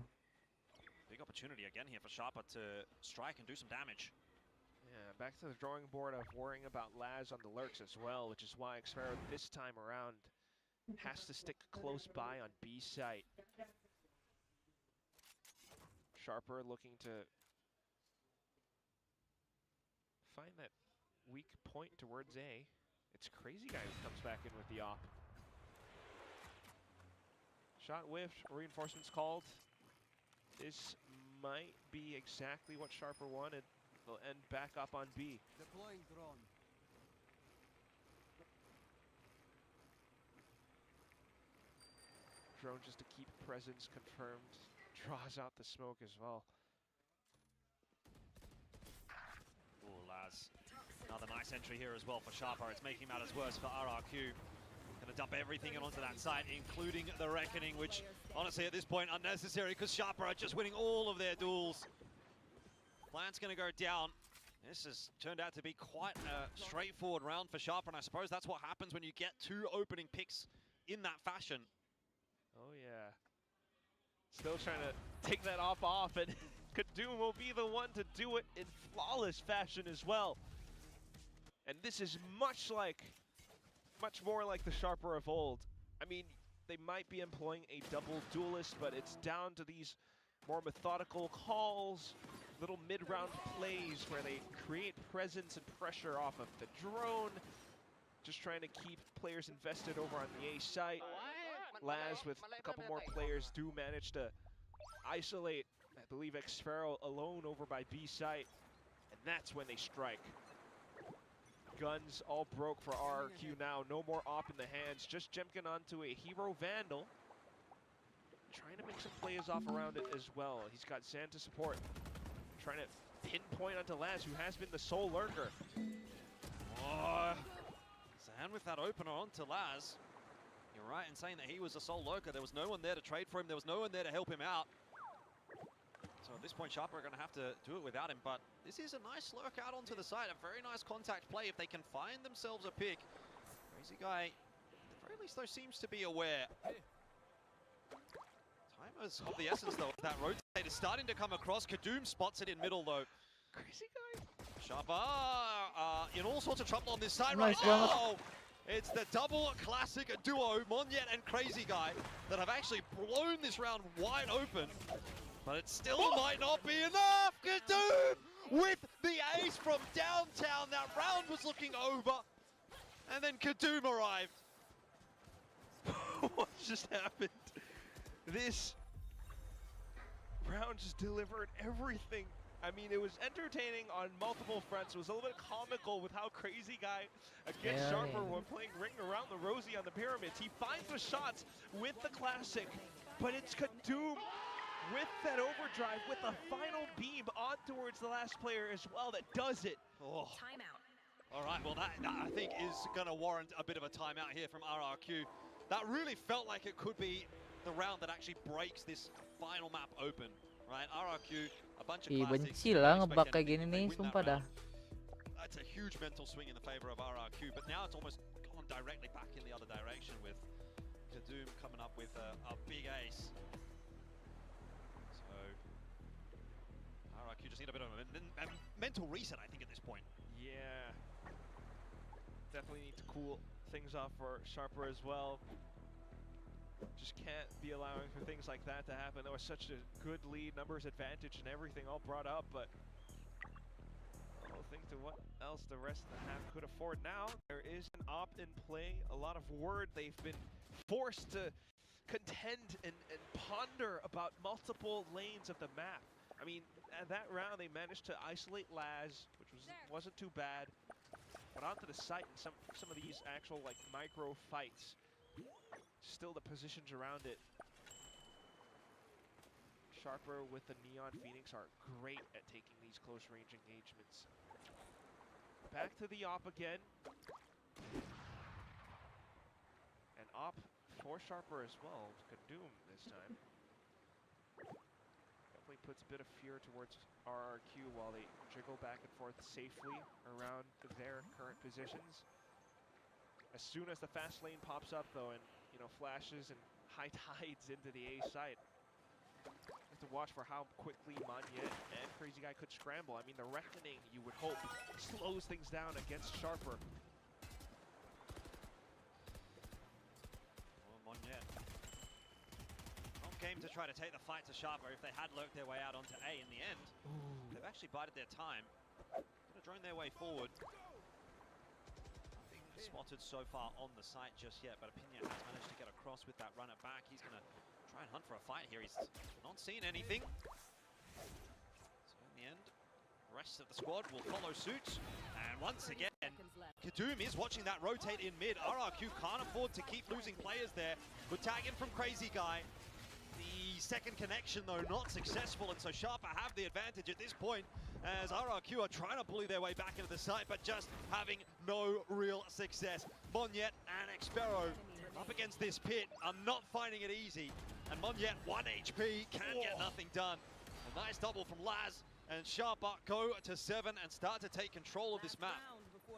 Big opportunity again here for Sharper to strike and do some damage.
Yeah, back to the drawing board of worrying about Laz on the lurks as well, which is why Xfero this time around has to stick close by on B site. Sharper looking to find that weak point towards A. It's Crazy Guy who comes back in with the op. Shot whiffed, reinforcements called. This might be exactly what Sharper wanted. They'll end back up on B.
Deploying drone.
Drone just to keep presence confirmed. Draws out the smoke as well.
Oh, Laz. Another nice entry here as well for Sharper. It's making matters worse for RRQ. Gonna dump everything onto that site, including the Reckoning, which honestly at this point unnecessary because Sharper are just winning all of their duels. Plant's gonna go down. This has turned out to be quite a straightforward round for Sharper, and I suppose that's what happens when you get two opening picks in that fashion.
Oh yeah. Still trying to take that off, and Kadoom will be the one to do it in flawless fashion as well. And this is much more like the Sharper of old. I mean, they might be employing a double duelist, but it's down to these more methodical calls, little mid-round plays where they create presence and pressure off of the drone, just trying to keep players invested over on the A site. Laz with a couple more players do manage to isolate, I believe, Xfero alone over by B site, and that's when they strike. Guns all broke for RRQ now. No more op in the hands. Just Jemkin onto a Hero Vandal. Trying to make some plays off around it as well. He's got Zan to support. Trying to pinpoint onto Laz, who has been the sole lurker.
Oh, Zan with that opener onto Laz. You're right in saying that he was a sole lurker. There was no one there to trade for him. There was no one there to help him out. So at this point, Sharper are going to have to do it without him, but this is a nice lurk out onto the side, a very nice contact play if they can find themselves a pick. Crazy Guy, at the very least though, seems to be aware. Time is of the essence though. That rotate is starting to come across. Kadoom spots it in middle though.
Crazy Guy.
Sharper in all sorts of trouble on this side
Nice
right now. It's the double classic duo, Monyet and Crazy Guy, that have actually blown this round wide open. But it still might not be enough. Kadoom with the ace from downtown. That round was looking over. And then Kadoom arrived.
What just happened? This round just delivered everything. I mean, it was entertaining on multiple fronts. It was a little bit comical with how Crazy Guy against Sharper were playing ring around the rosy on the pyramids. He finds the shots with the classic, but it's Kadoom with that overdrive, with the final beam on towards the last player as well that does it.
Oh.
Timeout.
All right, well that I think is going to warrant a bit of a timeout here from RRQ. That really felt like it could be the round that actually breaks this final map open, right? RRQ, a bunch of classics.
Benci lah ngebug kayak gini nih, sumpah dah.
That's a huge mental swing in the favor of RRQ, but now it's almost gone directly back in the other direction with Kadoom coming up with a big ace. So RRQ just need a bit of a mental reset, I think, at this point.
Yeah. Definitely need to cool things off for Sharper as well. Just can't be allowing for things like that to happen. There was such a good lead, numbers advantage and everything all brought up, but I'll think to what else the rest of the half could afford. Now there is an op in play, a lot of word. They've been forced to contend and ponder about multiple lanes of the map. I mean, at that round they managed to isolate Laz, which wasn't too bad, but onto the site and some of these actual like micro fights. Still the positions around it. Sharper with the Neon Phoenix are great at taking these close range engagements. Back to the op again. And op for Sharper as well. Kadoom this time. puts a bit of fear towards RRQ while they jiggle back and forth safely around their current positions. As soon as the fast lane pops up, though, and flashes and high tides into the A site, you have to watch for how quickly Monyet and Crazy Guy could scramble. I mean, the Reckoning, you would hope, slows things down against Sharper.
Well, Monyet not game to try to take the fight to Sharper if they had lurked their way out onto A in the end. They've actually bided their time. Gonna drone their way forward. Nothing spotted so far on the site just yet, but Opinion has managed to get across with that runner back. He's gonna try and hunt for a fight here. He's not seen anything. So in the end, the rest of the squad will follow suit. And once again, Kadoom is watching that rotate in mid. RRQ can't afford to keep losing players there. Good tag in from Crazy Guy. The second connection, though, not successful, and so Sharper have the advantage at this point as RRQ are trying to bully their way back into the site, but just having no real success. Monyet and Expero up against this pit are not finding it easy, and Monyet 1 HP can get nothing done. A nice double from Laz, and Sharper go to 7 and start to take control of this map.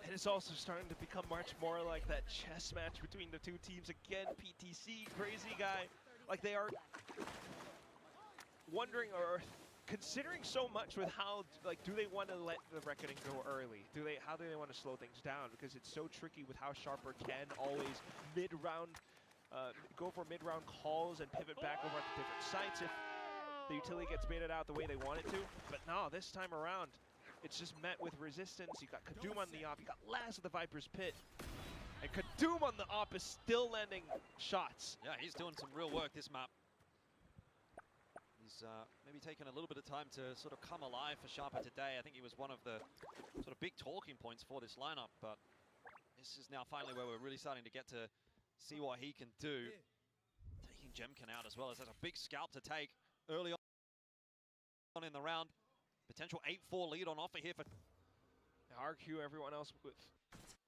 And it's also starting to become much more like that chess match between the two teams. Again, PTC, Crazy Guy, like they are wondering or considering so much with how, like, do they want to let the Reckoning go early? How do they want to slow things down? Because it's so tricky with how Sharper can always mid-round, go for mid-round calls and pivot back over at the different sites if the utility gets baited out the way they want it to. But no, this time around, it's just met with resistance. You got Kadoom on the op, you got Laz at the Viper's Pit. And Kadoom on the op is still landing shots.
Yeah, he's doing some real work this map. He's maybe taken a little bit of time to sort of come alive for Sharper today. I think he was one of the sort of big talking points for this lineup, but this is now finally where we're really starting to get to see what he can do. Taking Jemkin out as well, as that's a big scalp to take early on in the round. Potential 8-4 lead on offer here for
RQ, everyone else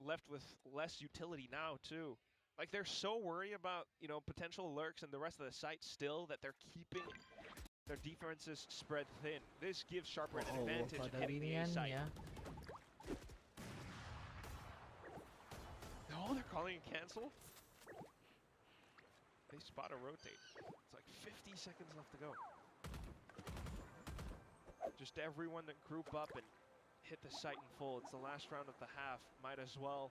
left with less utility now too. Like, they're so worried about, potential lurks and the rest of the site still that they're keeping their defenses spread thin. This gives Sharper an advantage in hitting the A site. No, they're calling it cancel. They spot a rotate. It's like 50 seconds left to go. Just everyone that group up and hit the site in full. It's the last round of the half. Might as well.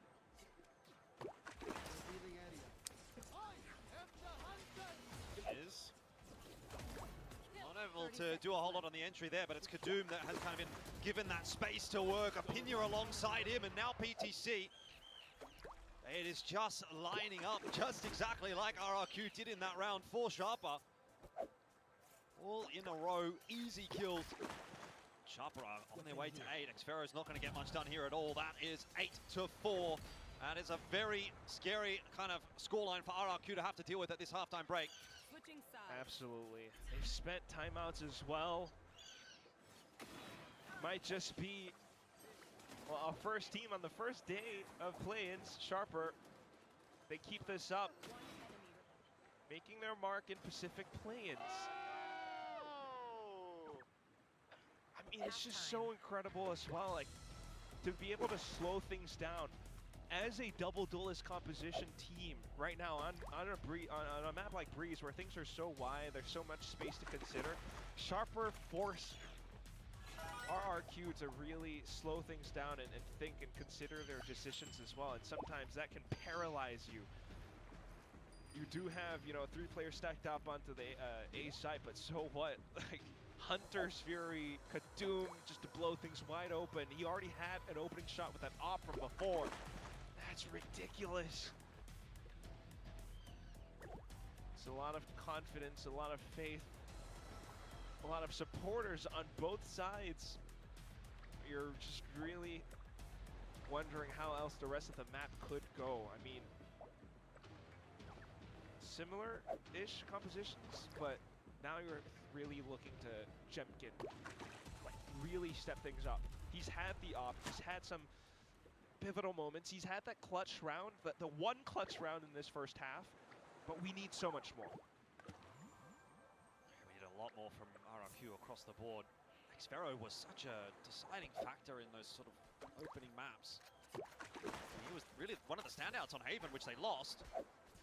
Is not able to do a whole lot on the entry there, but it's Kadoom that has kind of been given that space to work. Opinion alongside him, and now PTC. It is just lining up just exactly like RRQ did in that round for Sharper. All in a row, easy kills. Sharper are on their way to 8. Exfero's not going to get much done here at all. That is 8-4. And it's a very scary kind of scoreline for RRQ to have to deal with at this halftime break.
Absolutely. They've spent timeouts as well. Might just be, well, our first team on the first day of play-ins. Sharper, they keep this up, making their mark in Pacific play-ins. I mean, it's just so incredible as well, like, to be able to slow things down. As a double duelist composition team right now on a map like Breeze, where things are so wide, there's so much space to consider, Sharper force RRQ to really slow things down and think and consider their decisions as well. And sometimes that can paralyze you. You do have, 3 players stacked up onto the A site, but so what? Like, Hunter's Fury, Kadoom, just to blow things wide open. He already had an opening shot with that op from before. That's ridiculous. It's a lot of confidence, a lot of faith, a lot of supporters on both sides. You're just really wondering how else the rest of the map could go. I mean, similar-ish compositions, but now you're really looking to Jemkin, like, really step things up. He's had the op, he's had some pivotal moments, he's had that clutch round, the one clutch round in this first half, but we need so much more.
We need a lot lot more from RRQ across the board. Xfero was such a deciding factor in those sort of opening maps. He was really one of the standouts on Haven, which they lost.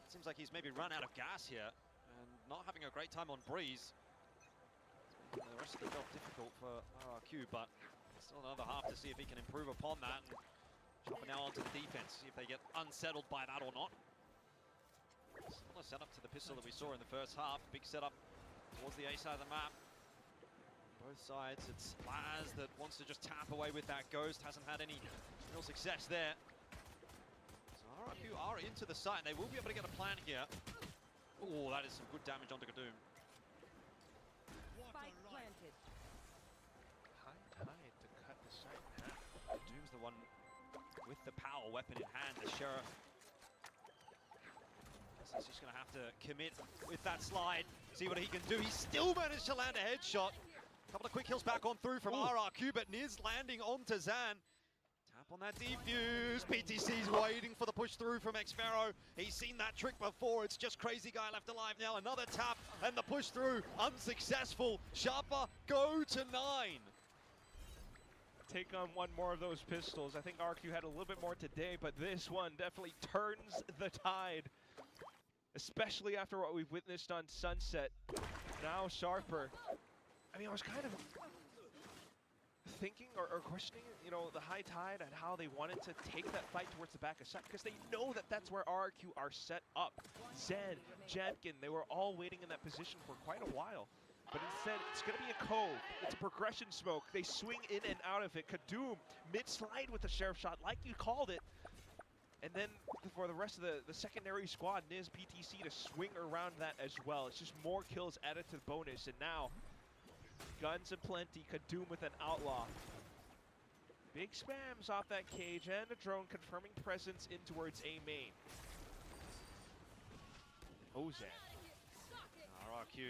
Seems like he's maybe run out of gas here and not having a great time on Breeze. The rest of the job difficult for RRQ, but still another half to see if he can improve upon that. And jumping now onto the defense, see if they get unsettled by that or not. Similar setup to the pistol that we saw in the first half. Big setup towards the A side of the map. Both sides, it's Laz that wants to just tap away with that Ghost. Hasn't had any real success there. So RRQ are into the site, and they will be able to get a plan here. Oh, that is some good damage onto Kadoom.
Spike planted.
High tide to cut the site in half. Kadoom's the one with the power weapon in hand, the Sheriff. He's just going to have to commit with that slide, see what he can do. He still managed to land a headshot. Couple of quick kills back on through from RRQ, but Niz landing onto Zan. Tap on that defuse. PTC's waiting for the push through from Xfero. He's seen that trick before. It's just Crazy Guy left alive now. Another tap and the push through unsuccessful. Sharper go to 9.
Take on one more of those pistols. I think RQ had a little bit more today, but this one definitely turns the tide. Especially after what we've witnessed on Sunset. Now Sharper. I mean, I was kind of thinking or questioning, you know, the high tide and how they wanted to take that fight towards the back of set, because they know that that's where RRQ are set up. Zed, Jadkin, they were all waiting in that position for quite a while. But instead, it's going to be a cove. It's a progression smoke. They swing in and out of it. Kadoom, mid-slide with the Sheriff shot, like you called it. And then for the rest of the secondary squad, Niz, PTC to swing around that as well. It's just more kills added to the bonus. And now, guns aplenty, Kadoom with an outlaw. Big spams off that cage and a drone confirming presence in towards A main. Ozan.
RRQ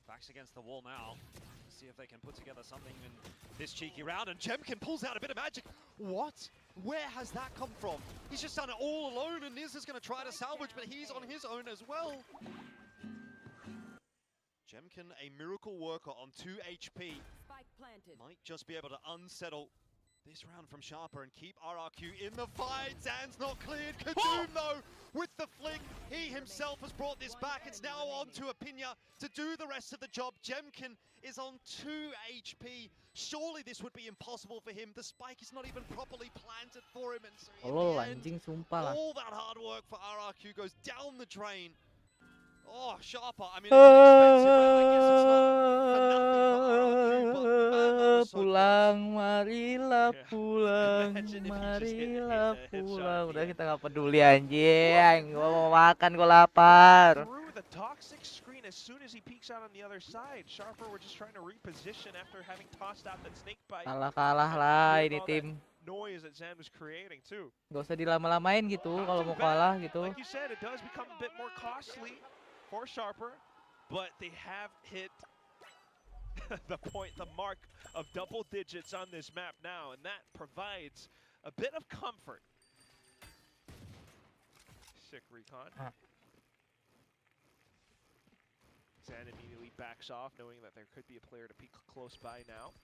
backs against the wall now. Let's see if they can put together something in this cheeky round. And Jemkin pulls out a bit of magic. What? Where has that come from? He's just done it all alone, and Niz is going to try to salvage, but he's on his own as well. Jemkin, a miracle worker on 2 HP.
Spike planted.
Might just be able to unsettle this round from Sharper and keep RRQ in the fight. Zan's not cleared. Kadoom, though, with the flick. He himself has brought this back. It's now on to Apinya to do the rest of the job. Jemkin is on 2 HP. Surely this would be impossible for him. The spike is not even properly planted for him. And so in the end, all that hard work for RRQ goes down the drain. Oh, Sharper, I mean, it's an expensive round. I guess it's not for nothing for RRQ, but man, that was so
pulang,
close.
marilah pulang,
Imagine if he just hit
marilah
a headshot
pulang.
at the
Udah
end.
kita nggak peduli anjing. Gua mau makan, gua lapar.
Through the toxic screen as soon as he peeks out on the other side. Sharper were just trying to reposition after having tossed out that snake bite.
Kalah lah ini tim.
Noise that Zan was creating too.
Gak usah dilama-lamain gitu kalau mau kalah gitu.
Like you said, it does become a bit more costly for Sharper, but they have hit the mark of double digits on this map now, and that provides a bit of comfort. Sick recon. Zan immediately backs off, knowing that there could be a player to peek close by now.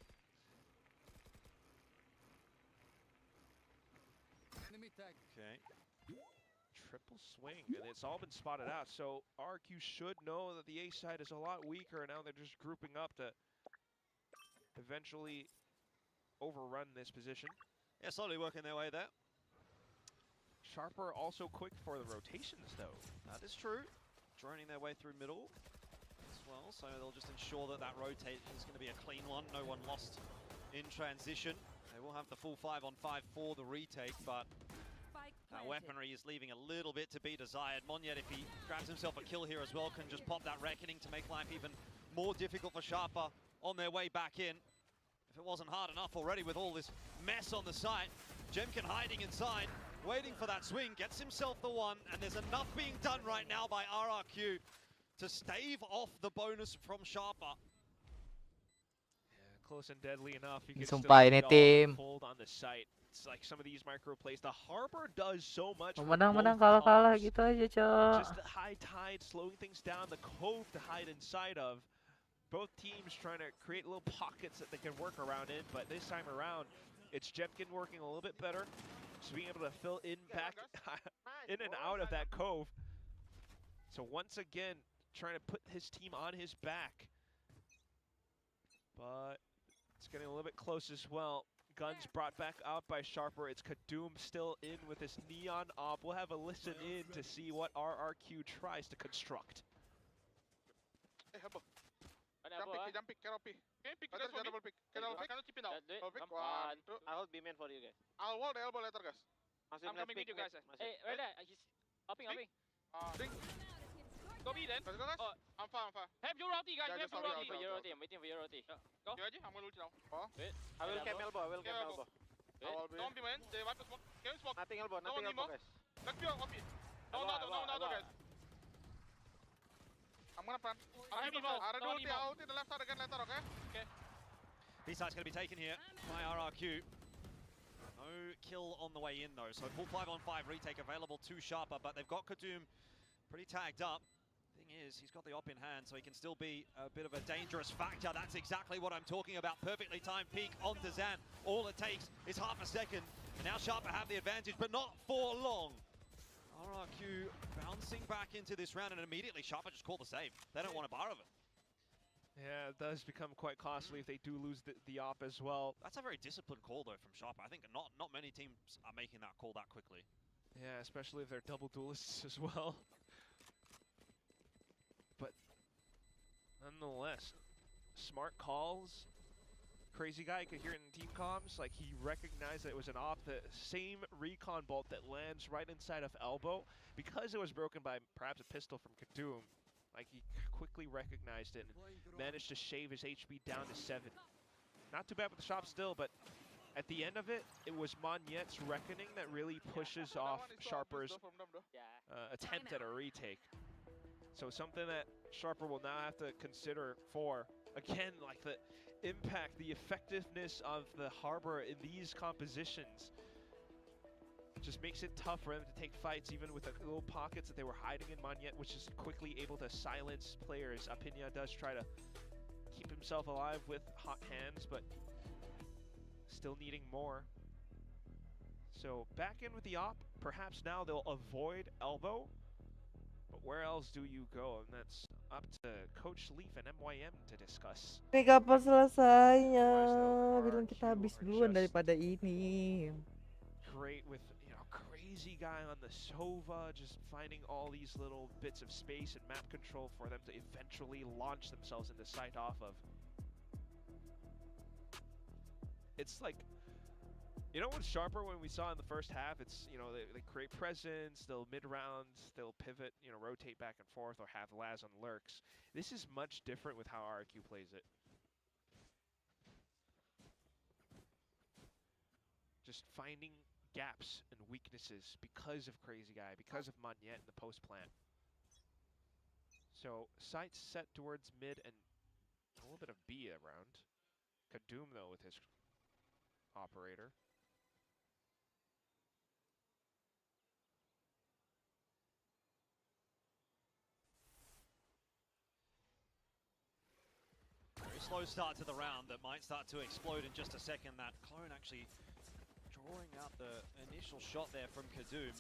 Okay.
Triple swing, and it's all been spotted out, so RQ should know that the A side is a lot weaker, and now they're just grouping up to eventually overrun this position.
Yeah, slowly working their way there.
Sharper also quick for the rotations, though.
That is true. Droning their way through middle as well, so they'll just ensure that that rotate is going to be a clean one. No one lost in transition. They will have the full 5-on-5 for the retake, but that weaponry is leaving a little bit to be desired. Monyet, if he grabs himself a kill here as well, can just pop that Reckoning to make life even more difficult for Sharper on their way back in. If it wasn't hard enough already with all this mess on the site, Jemkin hiding inside, waiting for that swing, gets himself the one, and there's enough being done right now by RRQ to stave off the bonus from Sharper.
Yeah, close and deadly enough. You can
Sumpah
still
ini
see all
tim.
unfold on the site. It's like some of these micro plays. The Harbor does so much. for
Menang-menang
both
kalah-kalah
teams.
gitu aja, Cok.
Just the high tide slowing things down, the cove to hide inside of. both teams trying to create little pockets that they can work around in, but this time around, it's Jemkin working a little bit better, just being able to fill in back in and out of that cove. So once again, trying to put his team on his back, but it's getting a little bit close as well. Guns brought back out by Sharper. It's Kadoom still in with this neon op. We'll have a listen in to see what RRQ tries to construct.
Jump pick, Kalo pick. Okay, pick guys for me. Double pick. Kalo pick. Keep it out. Double pick. 1, 2.
I hold B-man for you guys.
I'll hold the elbow later, guys.
I'm coming with you guys. Hey, right there. He's hopping.
Drink.
Go B then.
Let's go, guys. I'm far.
Have your roti, guys.
Yeah,
Have your roti. I'm waiting for your roti. Go.
You ready? I'm gonna ult now.
Wait. I will camp elbow.
Don't be man. They wipe the smoke. Can we smoke?
Nothing elbow, guys.
Let's go, copy. No, guys. I'm gonna plan. I'm gonna do out in the left side again later, okay?
Okay.
B-side's going to be taken here by RRQ. No kill on the way in though, so full 5-on-5 retake available to Sharper, but they've got Kadoom pretty tagged up. Thing is, he's got the op in hand, so he can still be a bit of a dangerous factor. That's exactly what I'm talking about. Perfectly timed peek onto Zan. All it takes is half a second, and now Sharper have the advantage, but not for long. RRQ bouncing back into this round, and immediately Sharper just called the save. They don't want a bar of it.
Yeah, it does become quite costly if they do lose the op as well.
That's a very disciplined call though from Sharper. I think not many teams are making that call that quickly.
Yeah, especially if they're double duelists as well. But nonetheless, smart calls. Crazy guy could hear it in team comms, like he recognized that it was an op, the same recon bolt that lands right inside of elbow. Because it was broken by perhaps a pistol from Kadoom, like he quickly recognized it and managed to shave his HP down to 7. Not too bad with the shot still, but at the end of it, it was Monyet's reckoning that really pushes off Sharper's attempt at a retake. So something that Sharper will now have to consider for, again, like the impact, the effectiveness of the Harbor in these compositions just makes it tough for them to take fights, even with the little pockets that they were hiding in Monyet, which is quickly able to silence players. Apinya does try to keep himself alive with hot hands, but still needing more. So back in with the op. Perhaps now they'll avoid elbow, but where else do you go? And that's up to Coach Leaf and MYM to discuss.
Ini kapan selesainya? Bilang kita habis duluan daripada ini.
Great with, you know, crazy guy on the Sova, just finding all these little bits of space and map control for them to eventually launch themselves into sight off of. It's like, you know what's Sharper when we saw in the first half? It's, you know, they create presence, they'll mid-round, they'll pivot, you know, rotate back and forth, or have Laz on lurks. This is much different with how RRQ plays it. Just finding gaps and weaknesses because of Crazy Guy, because of Monyet in the post plant. So sights set towards mid and a little bit of B around. Kadoom though with his operator.
Very slow start to the round that might start to explode in just a second. That clone actually drawing out the initial shot there from Kadoom.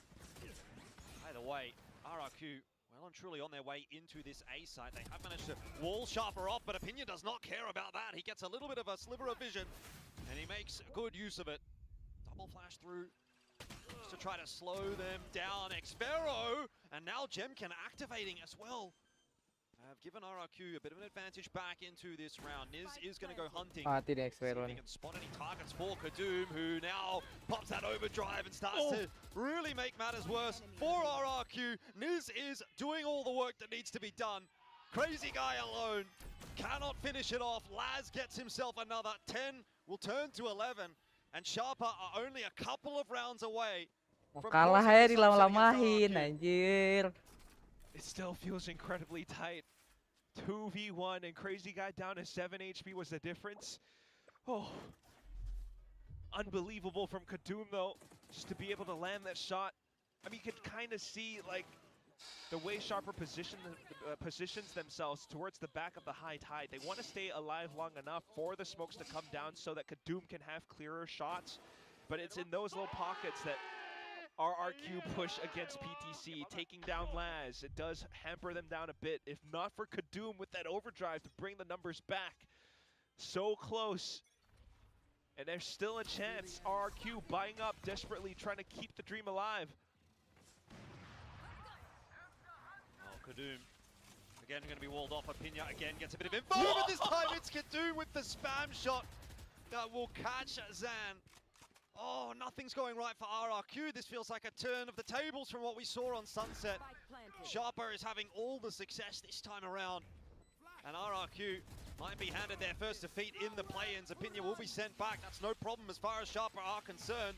Either way, RRQ well and truly on their way into this A site. They have managed to wall Sharper off, but Opinion does not care about that. He gets a little bit of a sliver of vision, and he makes good use of it. Double flash through just to try to slow them down. Xfero, and now Jemkin activating as well. Have given RRQ a bit of an advantage back into this round. Niz is going to go hunting.
Mati deh
See if
Xfero
he
nih.
can spot any targets for Kadoom, who now pops that overdrive and starts to really make matters worse for RRQ. Niz is doing all the work that needs to be done. Crazy Guy alone cannot finish it off. Laz gets himself another 10, will turn to 11, and Sharper are only a couple of rounds away
Mau
from
kalah
closing
ya
this up, setting up
dilama-lamahin
RRQ.
anjir.
It still feels incredibly tight. 2v1 and Crazy Guy down to 7 HP was the difference. Oh, unbelievable from Kadoom though, just to be able to land that shot. I mean, you could kind of see like the way Sharper positions themselves towards the back of the high tide. They want to stay alive long enough for the smokes to come down so that Kadoom can have clearer shots. But it's in those little pockets that RRQ push against PTC, taking down Laz. It does hamper them down a bit. If not for Kadoom with that overdrive to bring the numbers back. So close. And there's still a chance. RRQ buying up desperately, trying to keep the dream alive.
Oh, Kadoom. Again, going to be walled off. Apinya again gets a bit of info, but this time it's Kadoom with the spam shot that will catch Zan. Oh, nothing's going right for RRQ. This feels like a turn of the tables from what we saw on Sunset. Sharper is having all the success this time around. And RRQ might be handed their first defeat in the play-ins. Apinya will be sent back. That's no problem as far as Sharper are concerned.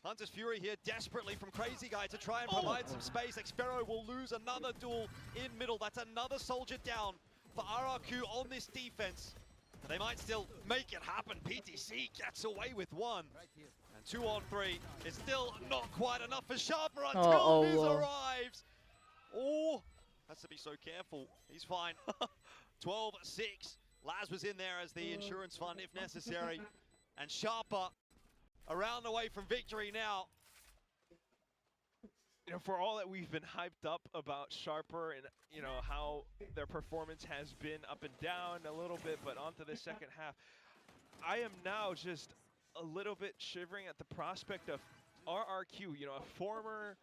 Hunter's Fury here desperately from Crazy Guy to try and provide some space. Expero will lose another duel in middle. That's another soldier down for RRQ on this defense. But they might still make it happen. PTC gets away with one. And 2 on 3 is still not quite enough for Sharper until Miz arrives. Oh, has to be so careful. He's fine. 12-6. Laz was in there as the insurance fund if necessary. And Sharper around the way from victory now.
You know, for all that we've been hyped up about Sharper and, you know, how their performance has been up and down a little bit, but onto the second half, I am now just a little bit shivering at the prospect of RRQ, you know, a former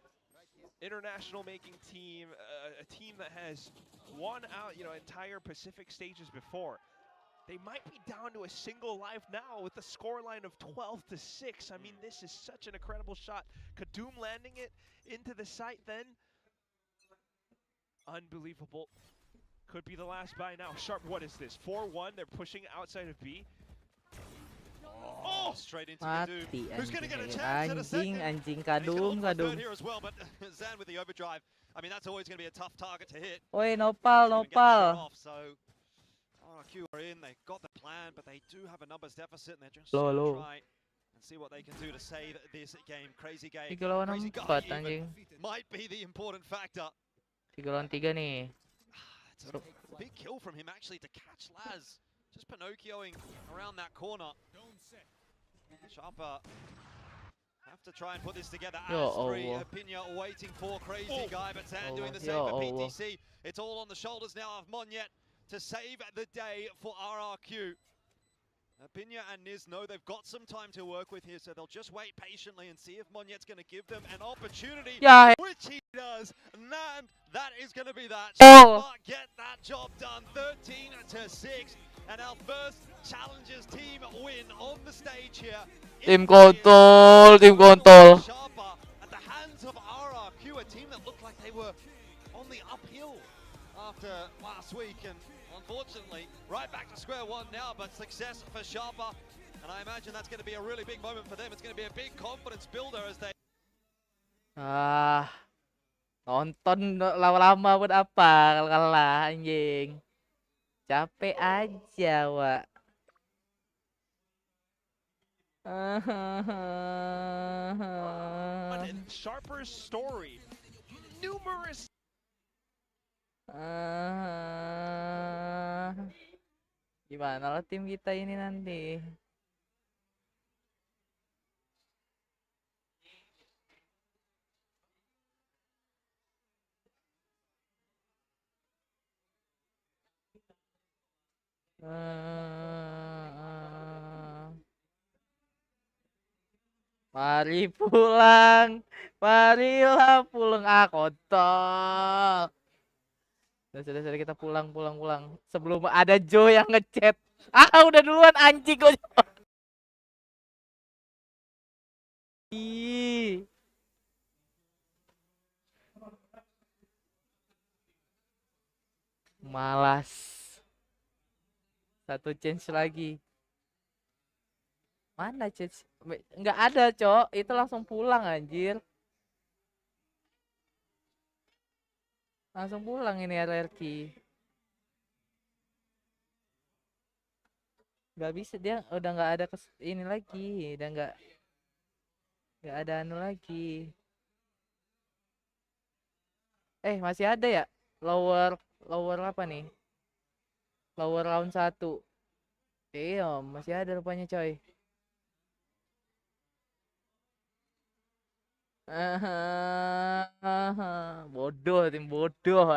international making team, a team that has won out, you know, entire Pacific stages before. They might be down to a single life now with the scoreline of 12-6. I mean, this is such an incredible shot. Kadoom landing it into the site then. Unbelievable. Could be the last buy now. Sharp, what is this? 4-1, they're pushing outside of B.
Oh, straight into Kadoom. Who's going to get a chance at a second?
Anjing,
And he's gonna
Kadoom,
look for a third
Kadoom.
here as well, but Zan with the overdrive. I mean, that's always going to be a tough target to hit.
Oi, nopal,
Even get the shot
nopal.
off, so RRQ are in, they've got the plan, but they do have a numbers deficit, and they're just
Low,
going to
low.
try and see what they can do to save this game. Crazy Guy
3 lawan
Crazy
4,
Guy
anjing.
even might be the important factor.
3 lawan 3 nih.
It's a big kill from him actually to catch Laz. Just Pinocchioing around that corner. Sharper have to try and put this together as three. Apinya waiting for Crazy Guy, but Zan doing the same for PTC. It's all on the shoulders now of Monyet to save the day for RRQ. Apinya and Niz know they've got some time to work with here, so they'll just wait patiently and see if Monyet's going to give them an opportunity, which he does. And that is going to be that. Sharper get that job done, 13-6. And our first Challengers team win on the stage here.
Tim kontol, tim kontol.
Sharper at the hands of RRQ, a team that looked like they were on the uphill after last week, and unfortunately, right back to square one now, but success for Sharper, and I imagine that's going to be a really big moment for them. It's going to be a big confidence builder as they...
Nonton lama-lama buat apa kalau kalah anjing. Capek aja, Wak.
But in Sharper's story, numerous
Gimana lah tim kita ini nanti? Mari pulang, marilah pulang, kontol. Sudah kita pulang. Sebelum ada Joe yang ngechat. Udah duluan anjing kok. Malas. Satu chance lagi. Mana chance? Nggak ada, Cok. Itu langsung pulang anjir. Langsung pulang ini RRQ. Nggak bisa, dia udah nggak ada ini lagi. Udah nggak ada anu lagi. Masih ada ya? Lower lower apa nih? Lower round 1. Iya, masih ada rupanya coy. Bodoh, tim bodoh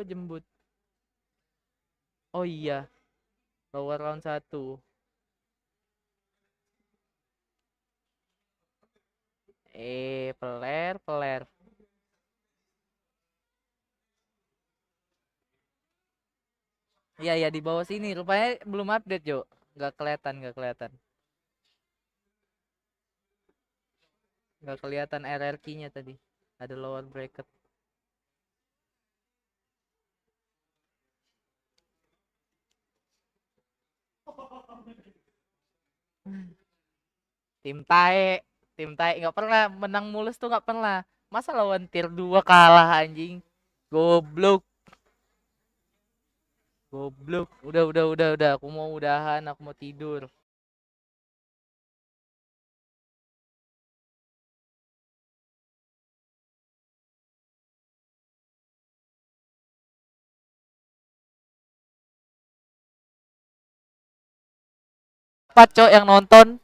jembut. Oh iya, lower round 1. Peler. Iya, di bawah sini. Rupanya belum update, Jo. Nggak kelihatan. Nggak kelihatan RRQ-nya tadi. Ada lower bracket. Tim Tae nggak pernah menang mulus tuh, nggak pernah. Masa lawan tier 2 kalah anjing. Goblok. Udah. Aku mau udahan, aku mau tidur. Apa cok yang nonton?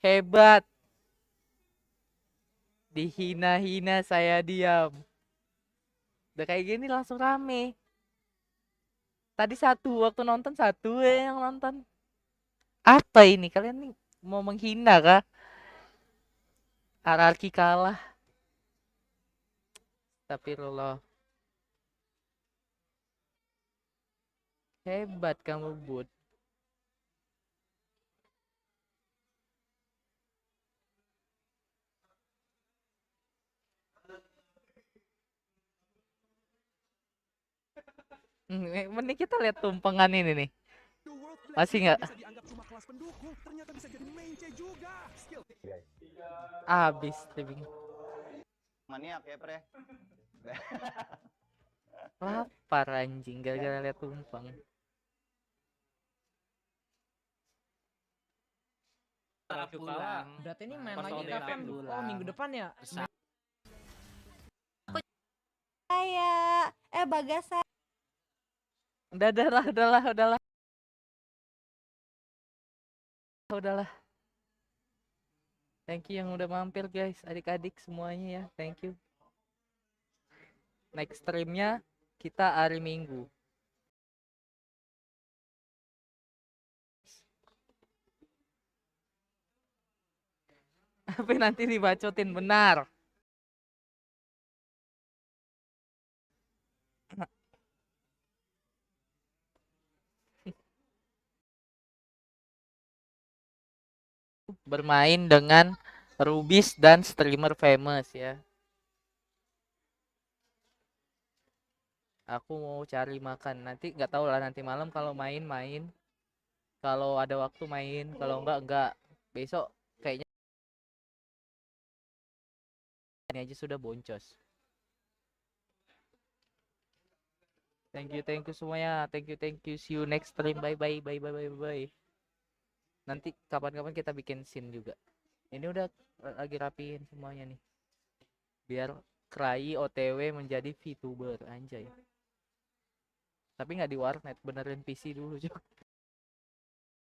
Hebat. Dihina-hina saya diam. Udah kayak gini langsung rame. Tadi waktu nonton yang nonton. Apa ini? Kalian nih mau menghina kah? RRQ kalah. Astagfirullah. Hebat kamu, Bud. Mending kita lihat tumpengan ini nih. Masih nggak? Abis living.
Maniak ya, Pre.
Lapar anjing gara-gara lihat tumpeng.
Berarti ini main lagi kapan? Oh, minggu depan ya?
Bagasa.
Udahlah. Thank you yang udah mampir guys, adik-adik semuanya ya. Thank you. Next streamnya kita hari Minggu. Tapi nanti dibacotin benar. Bermain dengan Rubis dan streamer famous ya. Aku mau cari makan. Nanti nggak tahu lah, nanti malam kalau main. Kalau ada waktu main, kalau enggak. Besok kayaknya ini aja sudah boncos. Thank you semuanya. Thank you. See you next stream. Bye. Nanti kapan-kapan kita bikin scene juga. Ini udah lagi rapiin semuanya nih. Biar Krai OTW menjadi VTuber anjay. Tapi nggak di warnet, benerin PC dulu juga.